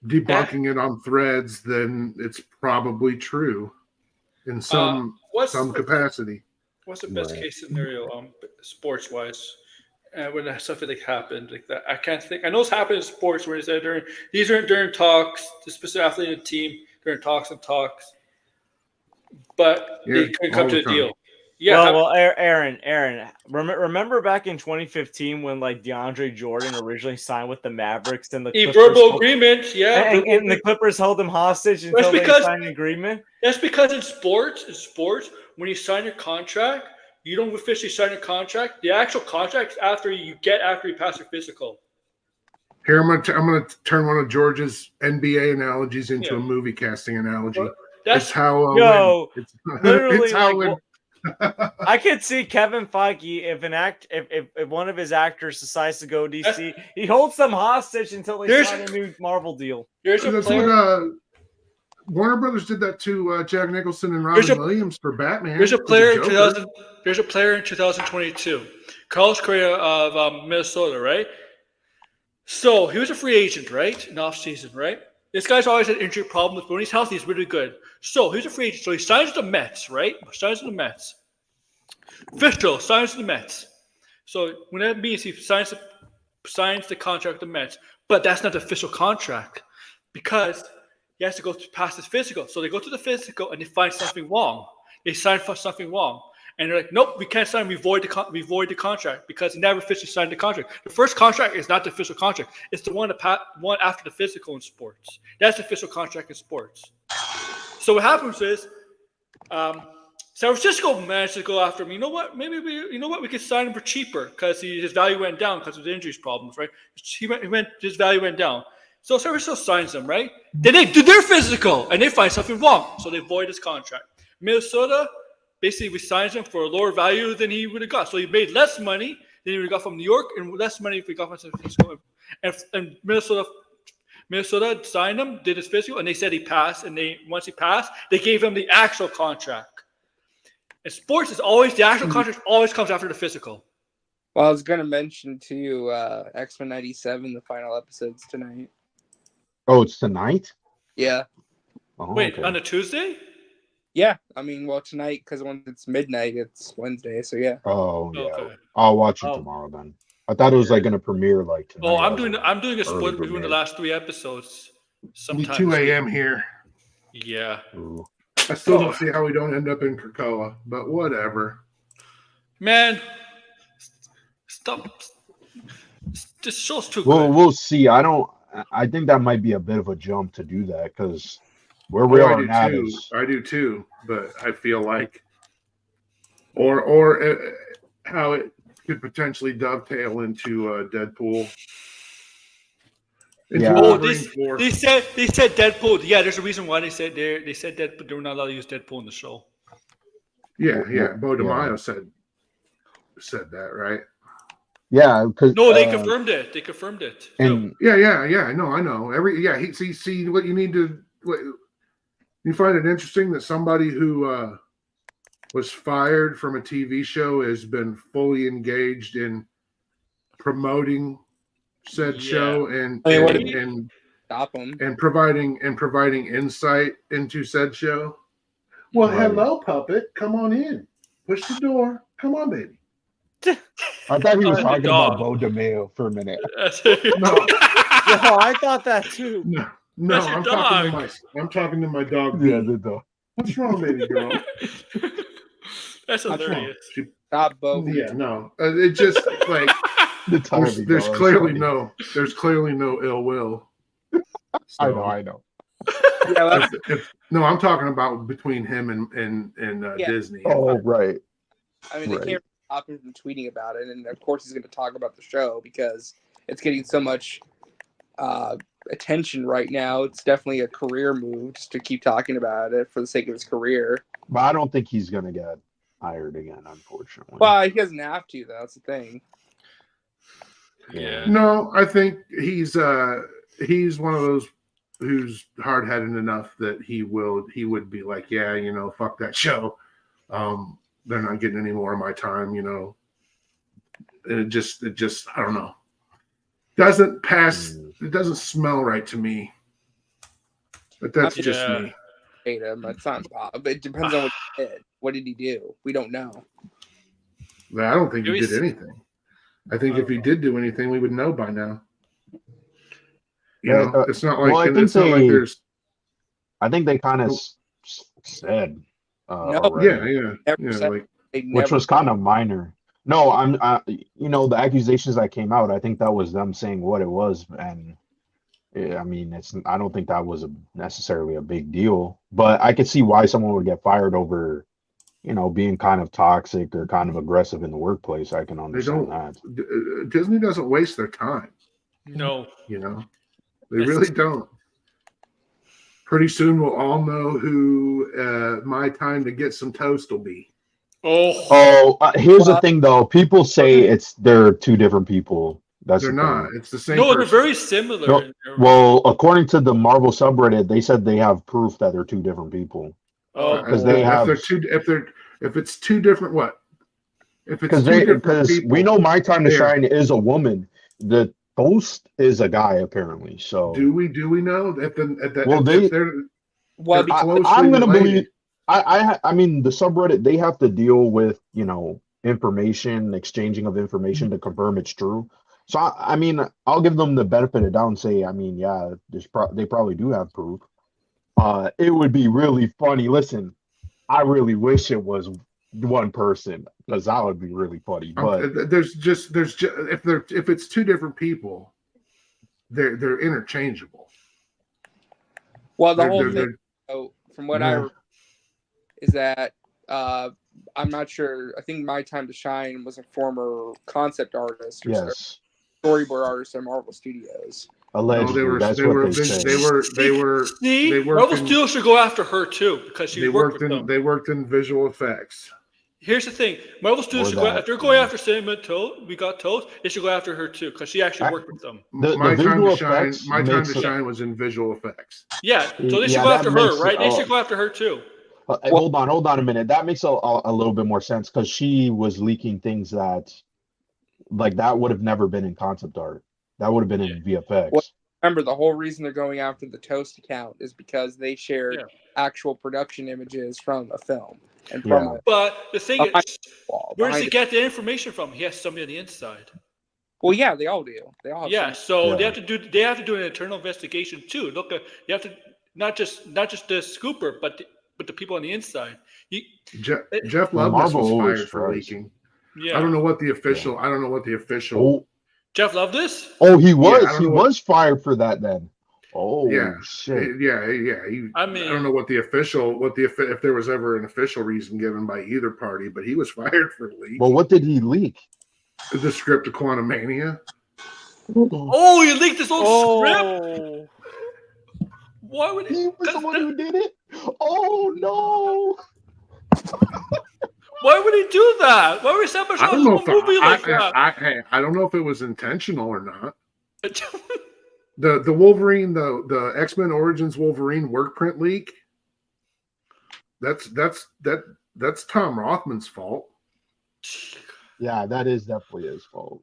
debunking it on threads, then it's probably true in some capacity. What's the best case scenario, sports wise? When something like happened like that, I can't think. I know it's happened in sports where these aren't during talks, the specific athlete in the team during talks, but they couldn't come to a deal. Yeah. Well, Aaron, remember back in 2015 when like DeAndre Jordan originally signed with the Mavericks and the verbal agreement, and the Clippers held him hostage until they signed an agreement. That's because in sports, when you sign your contract, you don't officially sign your contract. The actual contract is after you pass your physical. Here, I'm gonna turn one of George's NBA analogies into a movie casting analogy. That's how. Literally, I could see Kevin Feige if one of his actors decides to go DC, he holds them hostage until they sign a new Marvel deal. That's what Warner Brothers did that to Jack Nicholson and Robin Williams for Batman. There's a player in 2022, Carlos Correa of Minnesota, right? So he was a free agent, right? In off season, right? This guy's always had injury problems, but when he's healthy, he's really good. So he's a free agent. So he signs the Mets, right? Fiscal signs the Mets. So when that means he signs the contract with the Mets, but that's not the official contract because he has to go past his physical. So they go to the physical and they find something wrong. They sign for something wrong. And they're like, nope, we can't sign. We void the contract because he never officially signed the contract. The first contract is not the official contract. It's the one after the physical in sports. That's the official contract in sports. So what happens is San Francisco managed to go after him. You know what? We could sign him for cheaper because his value went down because of the injuries problems, right? His value went down. So San Francisco signs him, right? Then they do their physical and they find something wrong. So they void his contract. Minnesota basically signs him for a lower value than he would have got. So he made less money than he would have got from New York and less money if he got from San Francisco. And Minnesota signed him, did his physical, and they said he passed. And once he passed, they gave him the actual contract. In sports, the actual contract always comes after the physical. Well, I was going to mention to you X-Men 97, the final episode's tonight. Oh, it's tonight? Yeah. Oh, wait, okay. On a Tuesday? Yeah, I mean, well, tonight, because when it's midnight, it's Wednesday, so yeah. Oh, yeah. Okay. I'll watch it tomorrow then. I thought it was like going to premiere like tonight. Oh, I'm doing a split between the last 3 episodes. Sometime 2 a.m. here. Yeah. Ooh. I still don't see how we don't end up in Krakoa, but whatever. Man, stop. This show's too well, good. We'll see. I think that might be a bit of a jump to do that because where we are now is. I do too, but I feel like, or how it could potentially dovetail into Deadpool. Oh, they said Deadpool. Yeah, there's a reason why they said Deadpool. They were not allowed to use Deadpool in the show. Yeah. Bo DeMaio said that, right? Yeah, because they confirmed it. They confirmed it. And yeah. I know. See what you need to. You find it interesting that somebody who was fired from a TV show has been fully engaged in promoting said show and stop them and providing insight into said show. Well, hello, puppet. Come on in. Push the door. Come on, baby. I thought he was talking about Bo DeMaio for a minute. No, I thought that too. No, I'm talking to my dog. Yeah, the dog. What's wrong, baby girl? That's hilarious. Stop, Bo. Yeah, no. It just like there's clearly no ill will. So, I know. No, I'm talking about between him and Disney. Oh, right. I mean, they can't stop him from tweeting about it, and of course he's going to talk about the show because it's getting so much attention right now. It's definitely a career move just to keep talking about it for the sake of his career. But I don't think he's going to get hired again, unfortunately. Well, he doesn't have to, though. That's the thing. Yeah. No, I think he's one of those who's hard-headed enough that he would be like, yeah, fuck that show. They're not getting any more of my time, And it just I don't know. Doesn't pass. It doesn't smell right to me. But that's just me. Hate him. It's not Bob. It depends on what he did. What did he do? We don't know. But I don't think he did anything. I think if he did do anything, we would know by now. You know, it's not like, it's not like there's. I think they kind of said. No, like, which was kind of minor. No, the accusations that came out, I think that was them saying what it was, and I mean, I don't think that was necessarily a big deal, but I could see why someone would get fired over, being kind of toxic or kind of aggressive in the workplace. I can understand that. Disney doesn't waste their time. No, they really don't. Pretty soon we'll all know who my time to get some toast will be. Here's the thing, though. People say they're two different people. They're not. It's the same. No, person. They're very similar. No, well, according to the Marvel subreddit, they said they have proof that they're two different people. Because they have. If it's two different, what? If it's because we know My Time to Shine is a woman. The Ghost is a guy, apparently. So do we know I'm gonna believe. I mean, the subreddit, they have to deal with information, exchanging of information to confirm it's true. So I mean, I'll give them the benefit of the doubt and say, I mean, yeah, they probably do have proof. It would be really funny. Listen, I really wish it was one person, because that would be really funny. But there's just if it's two different people, they're interchangeable. Well, the whole thing, from what I is that I'm not sure. I think My Time to Shine was a former concept artist or storyboard artist at Marvel Studios. Allegedly, they were. Marvel Studios should go after her too, because she worked with them. They worked in visual effects. Here's the thing: Marvel Studios should go. If they're going after Cinema Toast, we got Toast. They should go after her too, because she actually worked with them. My Time to Shine was in visual effects. Yeah, so they should go after her, right? They should go after her too. Hold on a minute. That makes a little bit more sense, because she was leaking things that would have never been in concept art. That would have been in VFX. Well, remember, the whole reason they're going after the Toast account is because they shared actual production images from a film. And but the thing is, where does he get the information from? He has somebody on the inside. Well, yeah, they all do. They all have they have to do an internal investigation too. Look, you have to not just the scooper, but the people on the inside. Jeff Loveness was fired for leaking. Yeah, I don't know what the official. Jeff Loveness? Oh, he was. He was fired for that then. Oh, shit. Yeah. I don't know if there was ever an official reason given by either party, but he was fired for leaking. Well, what did he leak? The script of Quantumania. Oh, he leaked his own script? Why would he was the one who did it? Oh, no. Why would he do that? Why would he sabotage a movie like that? I don't know if it was intentional or not. The Wolverine, the X-Men Origins Wolverine work print leak. That's Tom Rothman's fault. Yeah, that is definitely his fault.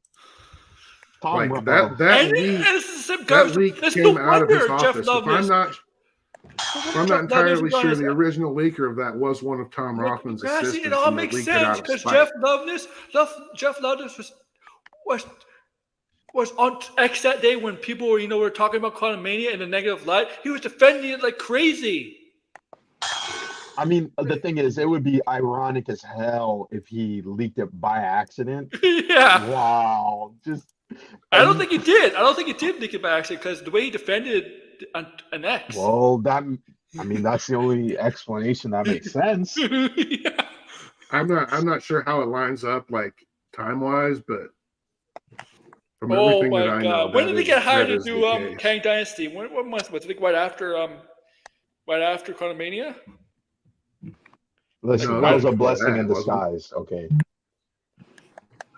That leak came out of his office. If I'm not entirely sure, the original leaker of that was one of Tom Rothman's assistants. It all makes sense, because Jeff Loveness was on X that day when people were talking about Quantumania in a negative light. He was defending it like crazy. I mean, the thing is, it would be ironic as hell if he leaked it by accident. Yeah. Wow. I don't think he did. I don't think he did leak it by accident, because the way he defended an X. Well, that's the only explanation that makes sense. Yeah. I'm not sure how it lines up time wise, but from everything that I know, when did he get hired to do Kang Dynasty? What month was it? I think right after Quantumania. Listen, that was a blessing in disguise. Okay.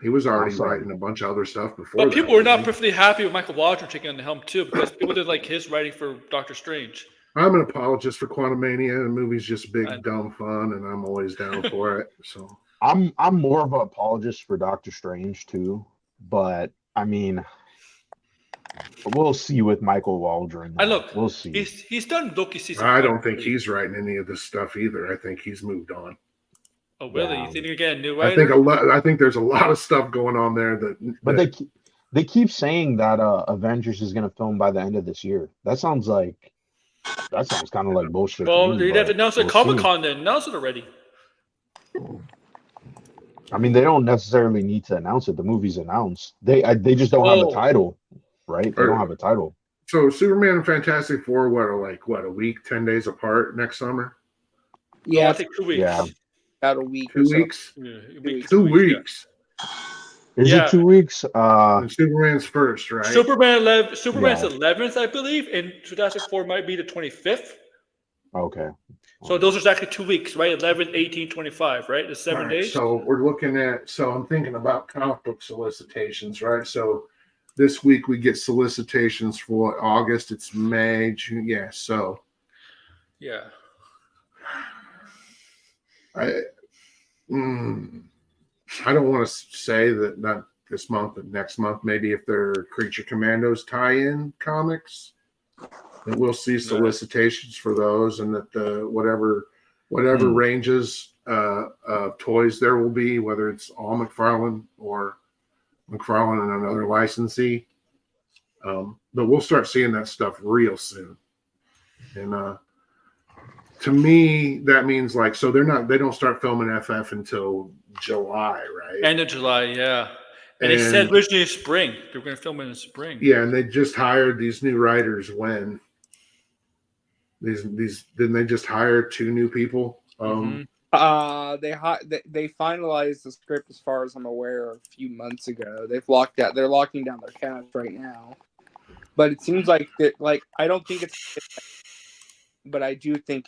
He was already writing a bunch of other stuff before. But people were not perfectly happy with Michael Waldron taking on the helm too, because people did like his writing for Doctor Strange. I'm an apologist for Quantumania. The movie's just big, dumb fun, and I'm always down for it. So I'm more of an apologist for Doctor Strange too, but I mean, We'll see with Michael Waldron. And look, we'll see. He's done Loki season. I don't think he's writing any of this stuff either. I think he's moved on. Oh, really? You think you're getting a new writer? I think there's a lot of stuff going on there But they keep saying that Avengers is going to film by the end of this year. That sounds kind of like bullshit. Well, they'd have to announce it at Comic-Con then. Announce it already. I mean, they don't necessarily need to announce it. The movie's announced. They just don't have a title, right? They don't have a title. So Superman and Fantastic Four, a week, 10 days apart next summer? Yeah, I think 2 weeks. Yeah. About a week. 2 weeks? Yeah, 2 weeks. Is it 2 weeks? And Superman's first, right? Superman's 11th, I believe, and Fantastic Four might be the 25th. Okay. So those are exactly 2 weeks, right? 11, 18, 25, right? The 7 days. So we're looking at. So I'm thinking about comic book solicitations, right? So this week we get solicitations for August. It's May, June. Yeah. So. Yeah. I don't want to say that not this month, but next month, maybe if they're Creature Commandos tie-in comics, that we'll see solicitations for those, and that the whatever ranges of toys there will be, whether it's all McFarlane or McFarlane and another licensee. But we'll start seeing that stuff real soon. And to me, that means they don't start filming FF until July, right? End of July, yeah. And they said originally spring. They were going to film it in spring. Yeah, and they just hired these new writers when these didn't they just hire 2 new people? They finalized the script, as far as I'm aware, a few months ago. They're locking down their cast right now. But it seems like I don't think it's, but I do think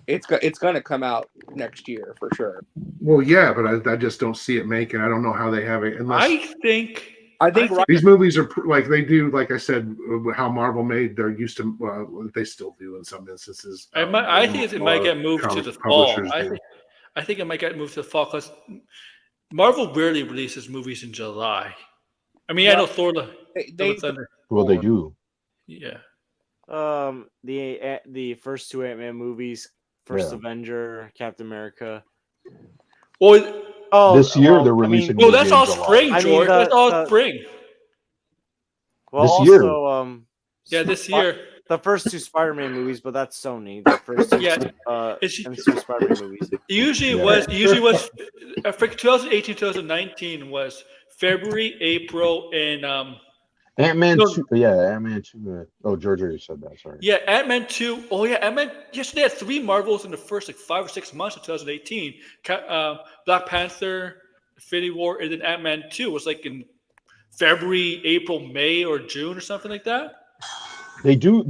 it's going to come out next year for sure. Well, yeah, but I just don't see it making. I don't know how they have it. I think these movies are like they do. Like I said, how Marvel made. They're used to. They still do in some instances. I think it might get moved to the fall. I think it might get moved to the fall because Marvel rarely releases movies in July. I mean, I know Thor. They do. Yeah. The first 2 Ant-Man movies, First Avenger, Captain America. This year they're releasing. Well, that's all spring, George. That's all spring. Well, this year. This year. The first 2 Spider-Man movies, but that's Sony. The first 2 MCU Spider-Man movies. Usually was for 2018, 2019 was February, April, and Ant-Man 2. Yeah, Ant-Man 2. Oh, George already said that. Sorry. Yeah, Ant-Man 2. Oh, yeah, Ant-Man. Yes, they had 3 Marvels in the first 5 or 6 months of 2018. Black Panther, Infinity War, and then Ant-Man 2 was in February, April, May, or June or something like that. They do,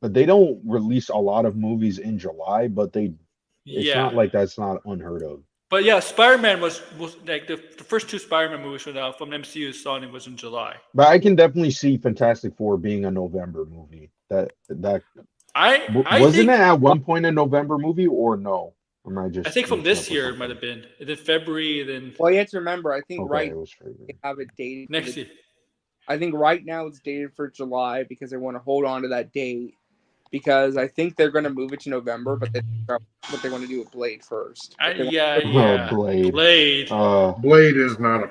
but they don't release a lot of movies in July. But it's not like that's not unheard of. But yeah, Spider-Man was like the first 2 Spider-Man movies from MCU Sony was in July. But I can definitely see Fantastic Four being a November movie. Wasn't it at one point a November movie or no? I think from this year it might have been. And then February, then. Well, you have to remember. I think they have it dated next year. I think right now it's dated for July because they want to hold on to that date. Because I think they're going to move it to November, but they what they want to do with Blade first. Blade. Blade is not a.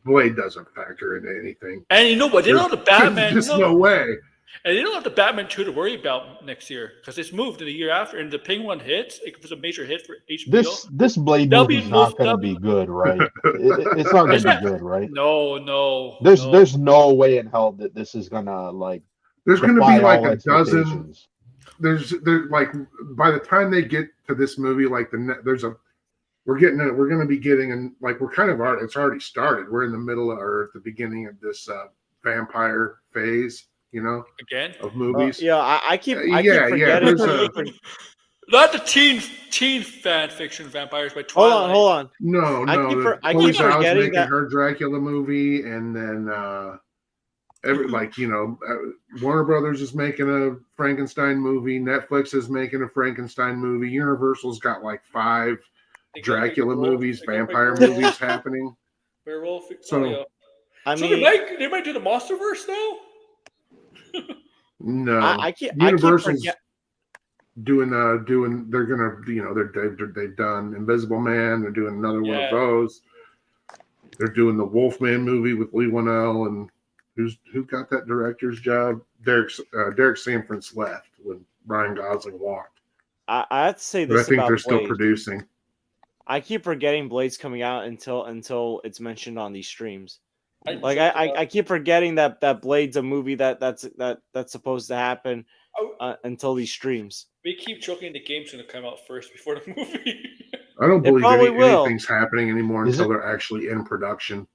Blade doesn't factor into anything. And you know what? They don't have the Batman. There's no way. And they don't have the Batman 2 to worry about next year because it's moved in the year after. And the Penguin hits. It was a major hit for HBO. This Blade movie is not going to be good, right? It's not going to be good, right? No. There's no way in hell that this is going to There's going to be a dozen. There's by the time they get to this movie, we're going to be getting, and it's already started. We're in the middle or at the beginning of this vampire phase, again of movies. I keep forgetting. Not the teen fan fiction vampires by Twilight. Hold on. No. I keep forgetting making her Dracula movie, and then. Warner Brothers is making a Frankenstein movie. Netflix is making a Frankenstein movie. Universal's got 5 Dracula movies, vampire movies happening. Werewolf. I I so mean, they might do the MonsterVerse now. No, I keep Universal's forget. doing. They're gonna. They've done Invisible Man. They're doing another one of those. They're doing the Wolfman movie with Lee Winnell, and who got that director's job? Derek Sanford's left when Ryan Gosling walked. I have to say But this I think about they're Blade. still producing. I keep forgetting Blade's coming out until it's mentioned on these streams. I keep forgetting that Blade's a movie that's supposed to happen until these streams. We keep joking the game's going to come out first before the movie. I don't believe will. anything's happening anymore until they're actually in production.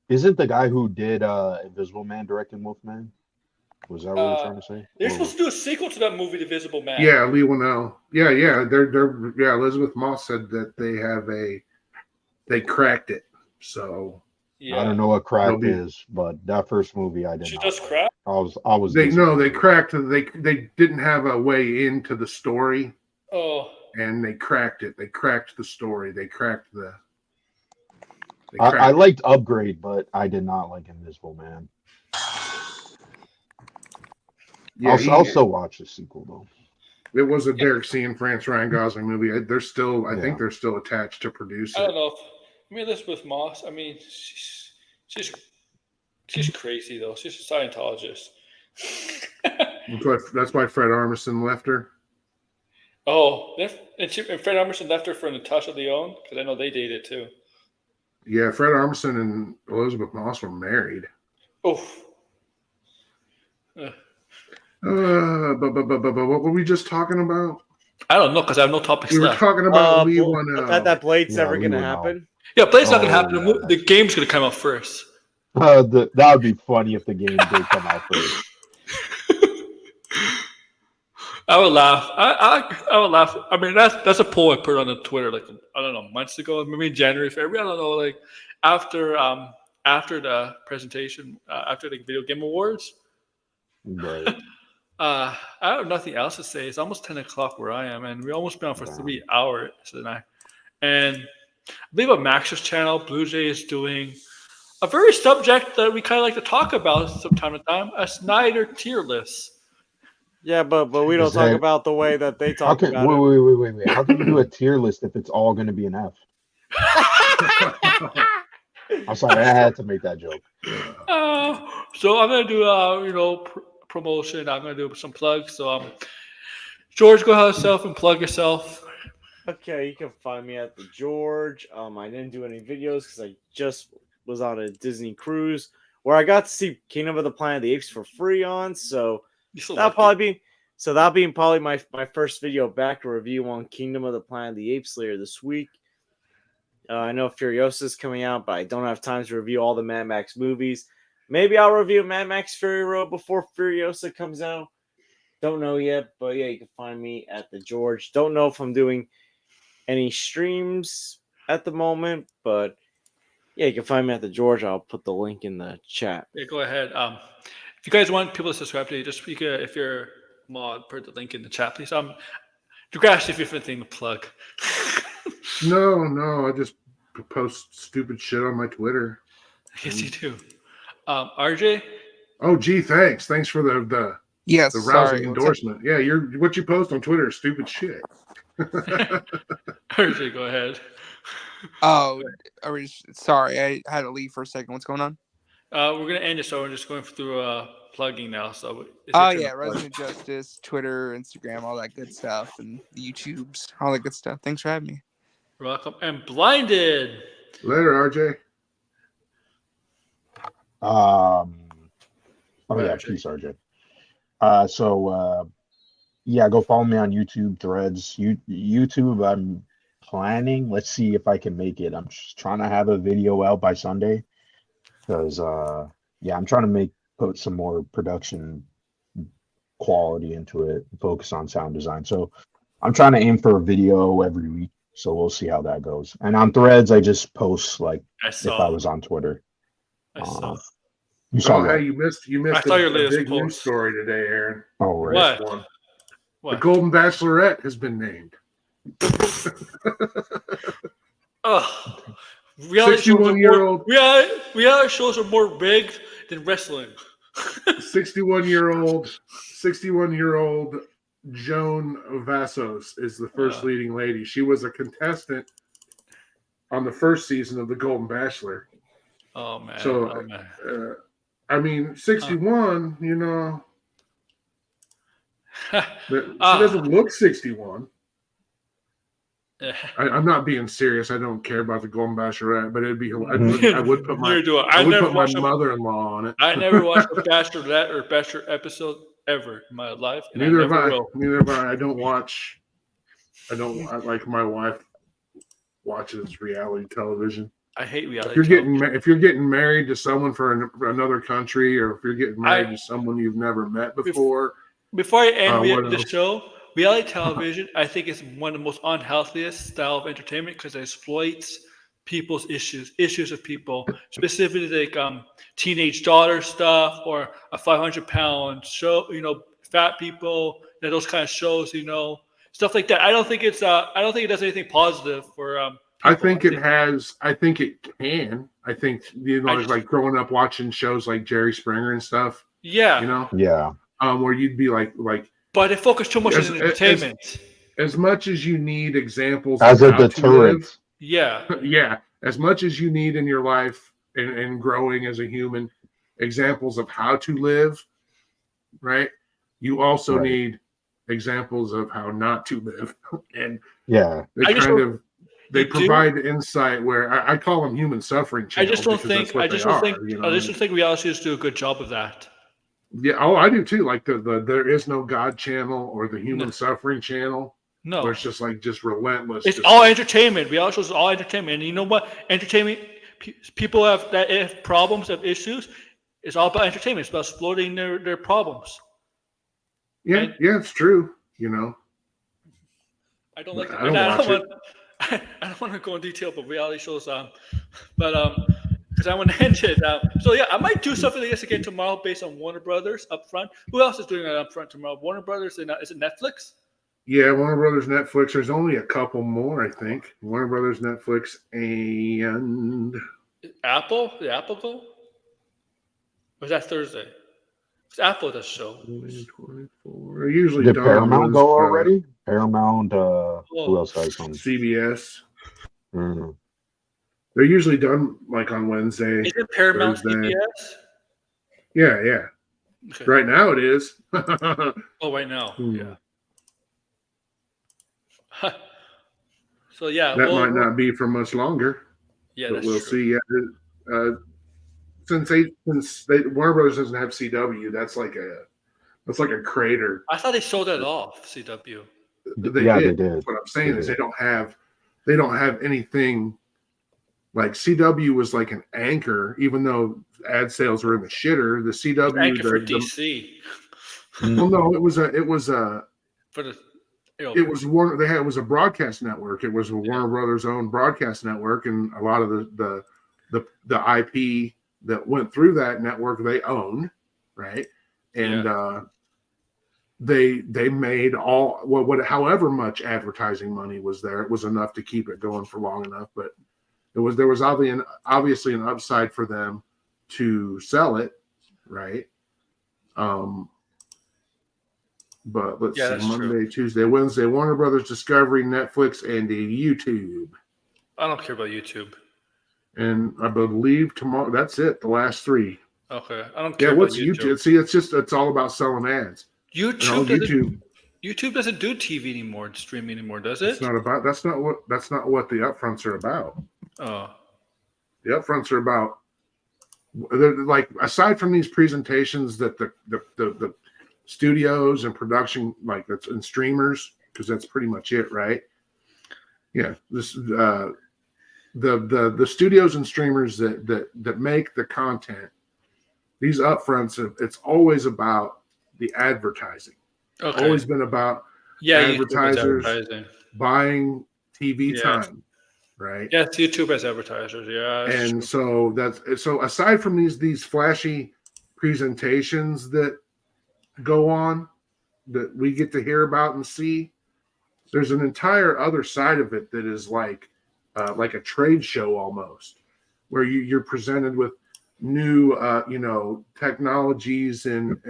Isn't the guy who did Invisible Man directing Wolfman? Was that what you're trying to say? They're supposed to do a sequel to that movie, The Invisible Man. Yeah, Lee Winnell. Yeah. Elizabeth Moss said that they cracked it. So I don't know what cracked is, but that first movie I did. She not does like. crack. They cracked. They didn't have a way into the story. Oh. And they cracked it. They cracked the story. They cracked the. I liked Upgrade, but I did not like Invisible Man. Yeah, I'll still watch the sequel though. It was a Derek C. and Ryan Gosling movie. They're still, I think they're still attached to produce it. I don't know. Elizabeth Moss. I mean, she's crazy though. She's a Scientologist. That's why Fred Armisen left her. Oh, and Fred Armisen left her for Natasha Lyonne because I know they dated too. Yeah, Fred Armisen and Elizabeth Moss were married. Oh. But what were we just talking about? I don't know because I have no topics left. We were talking about Lee Winnell. That Blade's never going to happen. Yeah, Blade's not going to happen. Yeah. The game's going to come out first. That would be funny if the game did come out first. I would laugh. I would laugh. I mean, that's a poll I put on the Twitter like I don't know months ago, maybe January, February. I don't know. Like after the presentation, after the Video Game Awards. Right. I have nothing else to say. It's almost 10 o'clock where I am, and we almost been on for 3 hours tonight. And I believe on Max's channel, Blue Jay is doing a very subject that we kind of like to talk about from time to time: a Snyder tier list. Yeah, but we don't talk about the way that they talk about it. Wait. How can you do a tier list if it's all going to be an F? I'm sorry, I had to make that joke. So I'm going to do, promotion. I'm going to do some plugs. So, George, go ahead yourself and plug yourself. Okay, you can find me at the George. I didn't do any videos because I just was on a Disney cruise where I got to see Kingdom of the Planet of the Apes for free on. So that'll be probably my first video back to review on Kingdom of the Planet of the Apes later this week. I know Furiosa is coming out, but I don't have time to review all the Mad Max movies. Maybe I'll review Mad Max Fury Road before Furiosa comes out. Don't know yet, but yeah, you can find me at the George. Don't know if I'm doing any streams at the moment, but yeah, you can find me at the George. I'll put the link in the chat. Yeah, go ahead. If you guys want people to subscribe to you, just speak. If you're mod, put the link in the chat, please. Grash, if you have anything to plug. No, I just post stupid shit on my Twitter. Yes, you do. RJ? Oh, gee, thanks for the rousing endorsement. Yeah, what you post on Twitter is stupid shit. RJ, go ahead. Oh, sorry, I had to leave for a second. What's going on? We're gonna end it, so we're just going through plugging now. So Resident Justice, Twitter, Instagram, all that good stuff, and YouTube's, all that good stuff. Thanks for having me. You're welcome. And Blinded. Later, RJ. Peace, RJ. Go follow me on YouTube, Threads, YouTube. I'm planning. Let's see if I can make it. I'm just trying to have a video out by Sunday because, I'm trying to put some more production quality into it, focus on sound design. So I'm trying to aim for a video every week. So we'll see how that goes. And on Threads, I just post if I was on Twitter. I saw. You saw that? You missed I saw your latest big news story today, Aaron. Oh, right. What? The Golden Bachelorette has been named. Reality shows are more rigged than wrestling. 61-year-old Joan Vassos is the first leading lady. She was a contestant on the first season of The Golden Bachelor. Oh man! So, I mean, 61. You know, she doesn't look 61. I'm not being serious. I don't care about the Golden Bachelorette, but it'd be. I would put my mother-in-law on it. I never watched a Bachelorette or Bachelor episode ever in my life. And Neither have I. Neither have I. I don't like my wife watches reality television. I hate reality. If you're getting married to someone for another country, or if you're getting married to someone you've never met before. Before I end the show. Reality television, I think, is one of the most unhealthiest style of entertainment because it exploits people's issues of people, specifically like teenage daughter stuff or a 500-pound show, fat people, those kind of shows, stuff like that. I don't think it does anything positive for. I think it can. I think like growing up watching shows like Jerry Springer and stuff. Yeah. Yeah. Where you'd be like. But it focused too much on entertainment. As much as you need examples as a deterrent. Yeah. As much as you need in your life and growing as a human, examples of how to live, right? You also need examples of how not to live. And they provide insight where I call them human suffering channels. I just don't think reality shows do a good job of that. Yeah, I do too. Like the There Is No God channel or the Human Suffering channel. No, where it's just relentless. It's all entertainment. Reality shows all entertainment. And you know what? Entertainment. People have problems, have issues. It's all about entertainment. It's about exploiting their problems. Yeah, right? Yeah, it's true. I don't like. I don't want to go in detail about reality shows. Because I want to end it. So yeah, I might do something like this again tomorrow based on Warner Brothers up front. Who else is doing that up front tomorrow? Warner Brothers and is it Netflix? Yeah, Warner Brothers, Netflix. There's only a couple more, I think. Warner Brothers, Netflix, and Apple. The Apple go? Or is that Thursday? Because Apple does show. 24. Usually did Paramount go already? Paramount. Who else has some? CBS. Mm-hmm. They're usually done like on Wednesday. Is it Paramount CBS? Yeah. Okay. Right now it is. Right now. Yeah. So yeah. That might not be for much longer. Yeah, but we'll see. Yeah. Since Warner Brothers doesn't have CW, that's like a creator. I thought they sold that off, CW. They did. What I'm saying is they don't have anything. Like CW was like an anchor, even though ad sales were in the shitter. The CW anchor for DC. Well, no, it was a broadcast network. It was a Warner Brothers owned broadcast network, and a lot of the IP that went through that network they owned, right? And they made however much advertising money was there, it was enough to keep it going for long enough, but. There was obviously an upside for them to sell it, right? But let's see, Monday, Tuesday, Wednesday, Warner Brothers, Discovery, Netflix, and YouTube. I don't care about YouTube. And I believe tomorrow, that's it, the last three. Okay. I don't care about what's YouTube? See, it's all about selling ads. YouTube doesn't do TV anymore, streaming anymore, does it? That's not what the upfronts are about. Oh. The upfronts are about, like, aside from these presentations that the studios and production, like, that's and streamers, because that's pretty much it, right? Yeah, this the studios and streamers that make the content. These upfronts, it's always about the advertising. Okay. Always been about advertisers buying TV time. Right. Yes, YouTube as advertisers. Yeah. And so aside from these flashy presentations that go on that we get to hear about and see, there's an entire other side of it that is like like a trade show almost, where you're presented with new technologies and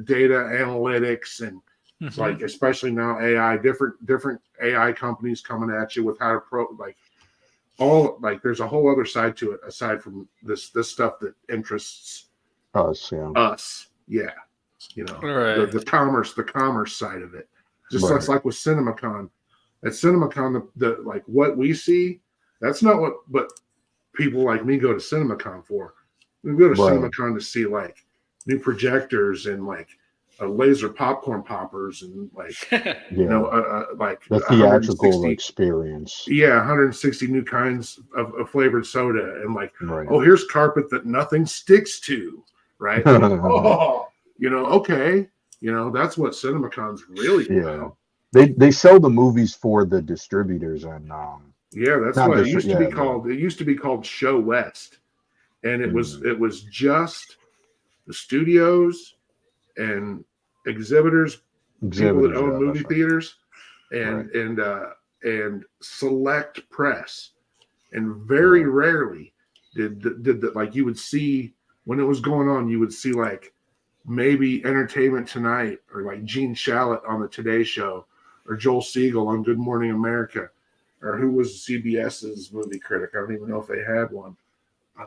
data analytics, and it's like, especially now AI, different AI companies coming at you with how to there's a whole other side to it aside from this stuff that interests us. Yeah. Right. The commerce side of it. Just looks like with CinemaCon. At CinemaCon, the like what we see, that's not what people like me go to CinemaCon for. We go to CinemaCon to see like new projectors and like laser popcorn poppers and like like the theatrical experience. Yeah, 160 new kinds of flavored soda, and like, oh, here's carpet that nothing sticks to, right? Okay, that's what CinemaCon's really about. They sell the movies for the distributors, and that's what it used to be called. It used to be called Show West, and it was just the studios and exhibitors people that own movie theaters, and select press, and very rarely did that, like, you would see when it was going on, you would see like maybe Entertainment Tonight or like Gene Shalit on the Today Show or Joel Siegel on Good Morning America, or who was CBS's movie critic. I don't even know if they had one. I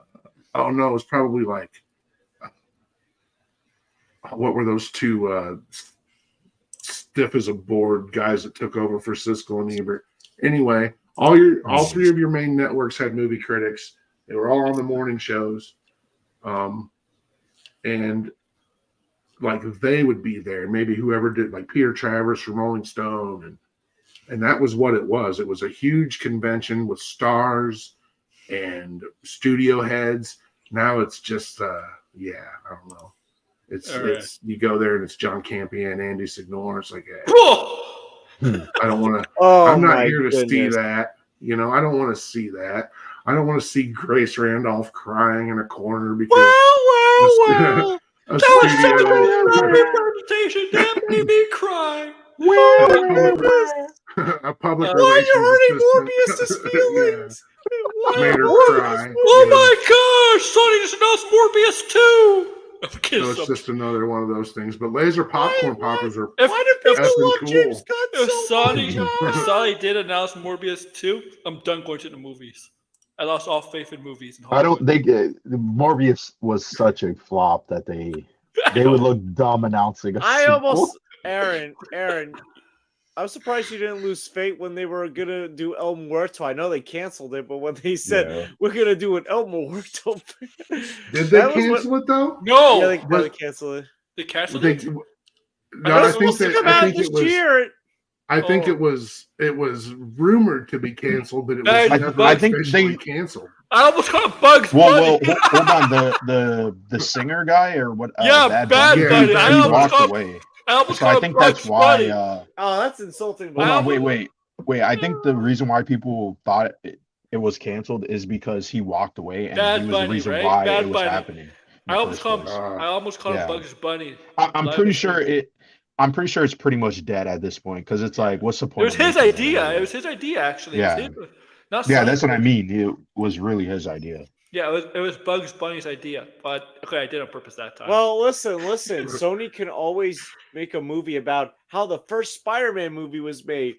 don't know. It was probably like, what were those two stiff as a board guys that took over for Siskel and Ebert? Anyway, all three of your main networks had movie critics. They were all on the morning shows, and like they would be there. Maybe whoever did, like Peter Travers from Rolling Stone, and that was what it was. It was a huge convention with stars and studio heads. Now it's just I don't know. It's you go there and it's John Campion, Andy Signore. It's like, I don't want to. I'm not here to see that. I don't want to see that. I don't want to see Grace Randolph crying in a corner because a presentation that made me cry. A public Why are you hurting Morbius's feelings? Made her cry. Oh my gosh! Sony just announced Morbius 2. So it's just another one of those things. But laser popcorn poppers are why do people love cool. James Gunn so much? If Sony did announce Morbius 2, I'm done going to the movies. I lost all faith in movies. I don't think Morbius was such a flop that they would look dumb announcing a sequel. Aaron, I'm surprised you didn't lose faith when they were gonna do El Muerto. I know they canceled it, but when they said we're gonna do an El Muerto, did they cancel it though? No, yeah, they canceled it. They canceled it. No, I think it was rumored to be canceled, but it was never officially canceled. I almost got Bugs Bunny. Well, hold on. The singer guy or what? Bad Bunny. He walked away. I think that's why. That's insulting. Hold on, wait. I think the reason why people thought it was canceled is because he walked away, and he was the reason why it was happening. I almost called him Bugs Bunny. I'm pretty sure it's pretty much dead at this point, because it's like, what's the point? It was his idea. It was his idea, actually. Yeah, that's what I mean. It was really his idea. Yeah, it was Bugs Bunny's idea, but okay, I did on purpose that time. Well, listen. Sony can always make a movie about how the first Spider-Man movie was made.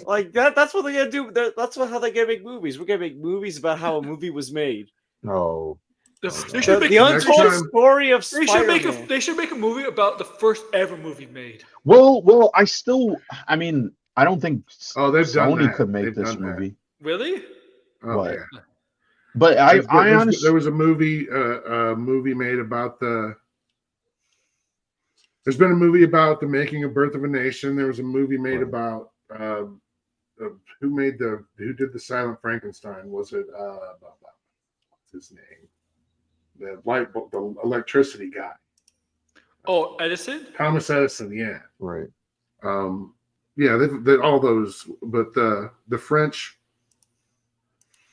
Like that. That's what they're gonna do. How they gonna make movies. We're gonna make movies about how a movie was made. No. The untold story of Spider-Man. They should make a movie about the first ever movie made. Well, I don't think Sony could make this movie. Really? Oh, yeah. But I honestly, there was a movie made about the. There's been a movie about the making of Birth of a Nation. There was a movie made about who did the Silent Frankenstein? Was it what's his name? The electricity guy. Oh, Edison? Thomas Edison, yeah. Right. Yeah, they all those, but the French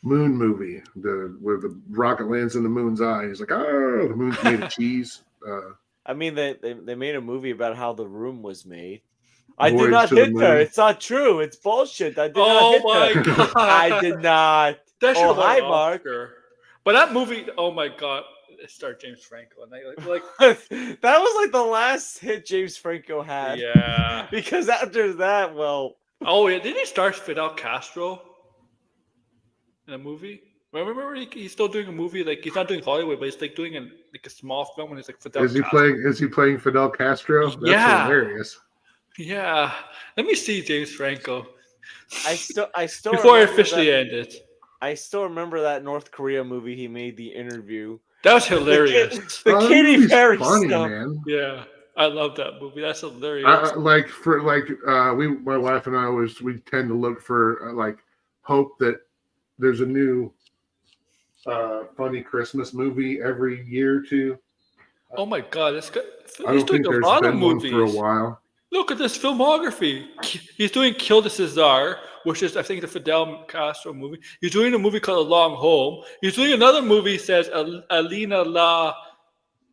moon movie, where the rocket lands in the moon's eye. He's like, oh, the moon's made of cheese. I mean, they made a movie about how The Room was made. I did not hit her. It's not true. It's bullshit. I did not hit her. Oh my god! I did not. That should Oh, have won hi, an Mark. Oscar. But that movie, oh my god, it starred James Franco, and like that was like the last hit James Franco had. yeah. Because after that, well, Oh yeah, didn't he star Fidel Castro in a movie? Remember he's still doing a movie, like he's not doing Hollywood, but he's like doing a small film, and he's like Fidel. Is he playing Fidel Castro? That's hilarious. Yeah. Let me see James Franco. I still before I officially end it. I still remember that North Korea movie he made, The Interview. That was hilarious. The Katy Perry funny, stuff. Man. Yeah, I love that movie. That's hilarious. My wife and I we tend to look for hope that there's a new funny Christmas movie every year or two. Oh my god, he's doing a lot of movies for a while. Look at this filmography. He's doing Kill the Cesar, which is, I think, the Fidel Castro movie. He's doing a movie called A Long Home. He's doing another movie that says Alina La.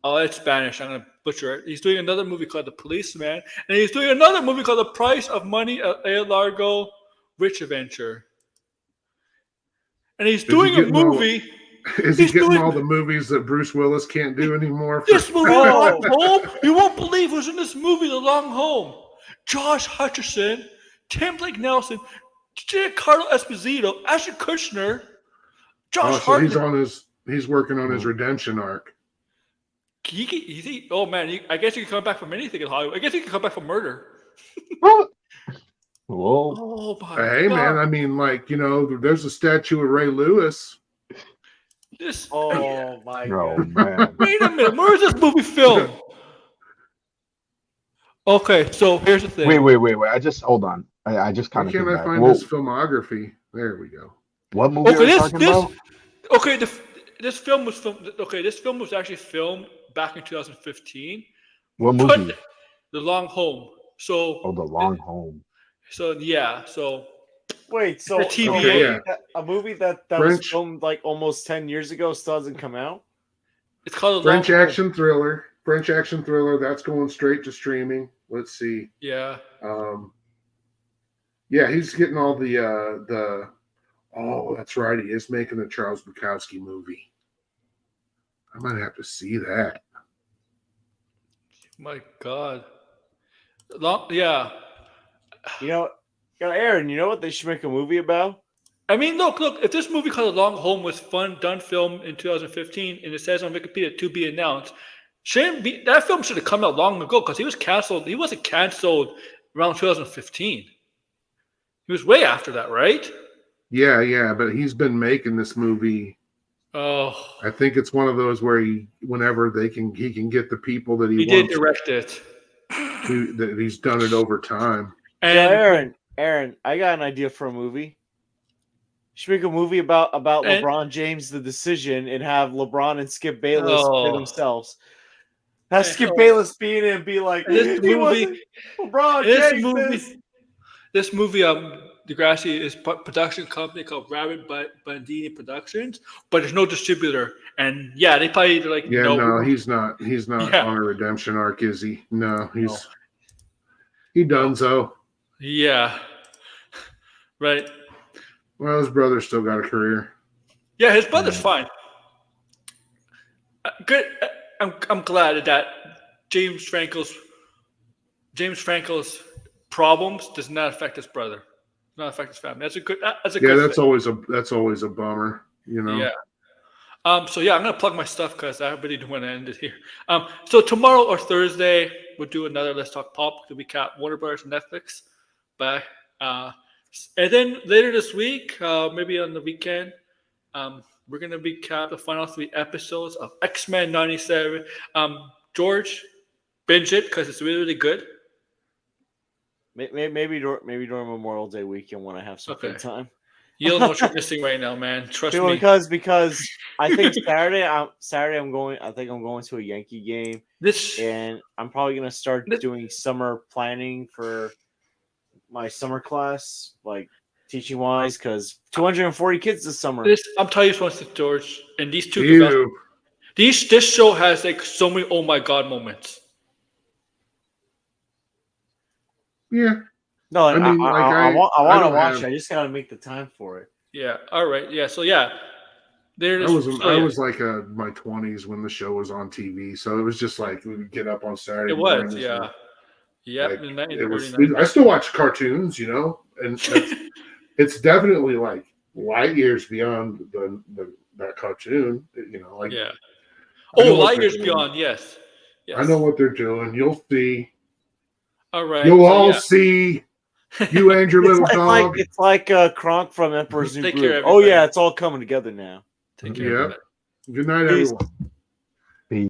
Oh, it's Spanish. I'm going to butcher it. He's doing another movie called The Policeman. And he's doing another movie called The Price of Money, A Largo Rich Adventure. And he's doing a movie. Is he getting all the movies that Bruce Willis can't do anymore? This movie, The Long Home, you won't believe who's in this movie, The Long Home. Josh Hutcherson, Tim Blake Nelson, Giancarlo Esposito, Ashton Kutcher, Josh Hartnett. He's working on his redemption arc. Oh man, I guess you can come back from anything in Hollywood. I guess you can come back from murder. Whoa. Oh my God. Man, I mean, there's a statue of Ray Lewis. Oh my God. Man. Wait a minute, where is this movie filmed? Okay, so here's the thing. Wait. Hold on. I just kind of. Can't I find his filmography? There we go. What movie are you talking about? Okay, this film was filmed. Okay, this film was actually filmed back in 2015. What movie? The Long Home. So. Oh, The Long Home. So yeah, so. Wait, so a movie that was filmed like almost 10 years ago still hasn't come out? It's called French action thriller. That's going straight to streaming. Let's see. Yeah. He's getting all the. Oh, that's right. He is making a Charles Bukowski movie. I might have to see that. My God. Yeah. Aaron, you know what they should make a movie about? I mean, look, if this movie called A Long Home was done film in 2015, and it says on Wikipedia to be announced, that film should have come out long ago because he was canceled. He wasn't canceled around 2015. He was way after that, right? Yeah, but he's been making this movie. Oh. I think it's one of those where whenever he can get the people that he wants. Did direct it. That he's done it over time. And Aaron, I got an idea for a movie. You should make a movie about LeBron James, The Decision, and have LeBron and Skip Bayless play themselves. Have Skip Bayless be in it and be like, this movie, LeBron James. This movie, Degrassi is production company called Rabbit Bandini Productions, but there's no distributor. And yeah, they probably like. Yeah, no, he's not on a redemption arc, is he? No, he done so. Yeah. Right. Well, his brother's still got a career. Yeah, his brother's fine. Good. I'm glad that James Franco's problems does not affect his brother. Does not affect his family. That's a good. That's always a bummer. Yeah. So yeah, I'm gonna plug my stuff because I really don't want to end it here. So tomorrow or Thursday we'll do another Let's Talk Pop to recap Warner Brothers and Netflix. But and then later this week, maybe on the weekend, we're gonna recap the final 3 episodes of X-Men '97. George, binge it because it's really, really good. Maybe during Memorial Day weekend when I have some free time. You don't know what you're missing right now, man. Trust me. Because I think Saturday I'm going. I think I'm going to a Yankee game. And I'm probably gonna start doing summer planning for my summer class, like teaching wise, because 240 kids this summer. I'm telling you something, George. And these two, this show has like so many oh my god moments. Yeah. No, I mean, I want to watch it. I just gotta make the time for it. Yeah. All right. Yeah. So yeah, I was like my 20s when the show was on TV, so it was just like we would get up on Saturday. It was, yeah. Yeah, like, it was. I still watch cartoons, you know, and it's definitely like light years beyond that cartoon, you know. Like yeah. Oh, light years beyond, yes. I know what they're doing. You'll see. All right. You'll all see. You and your little dog. It's like Kronk from Emperor's New Groove. Care, oh yeah, it's all coming together now. Take care. Yeah. Good night, everyone.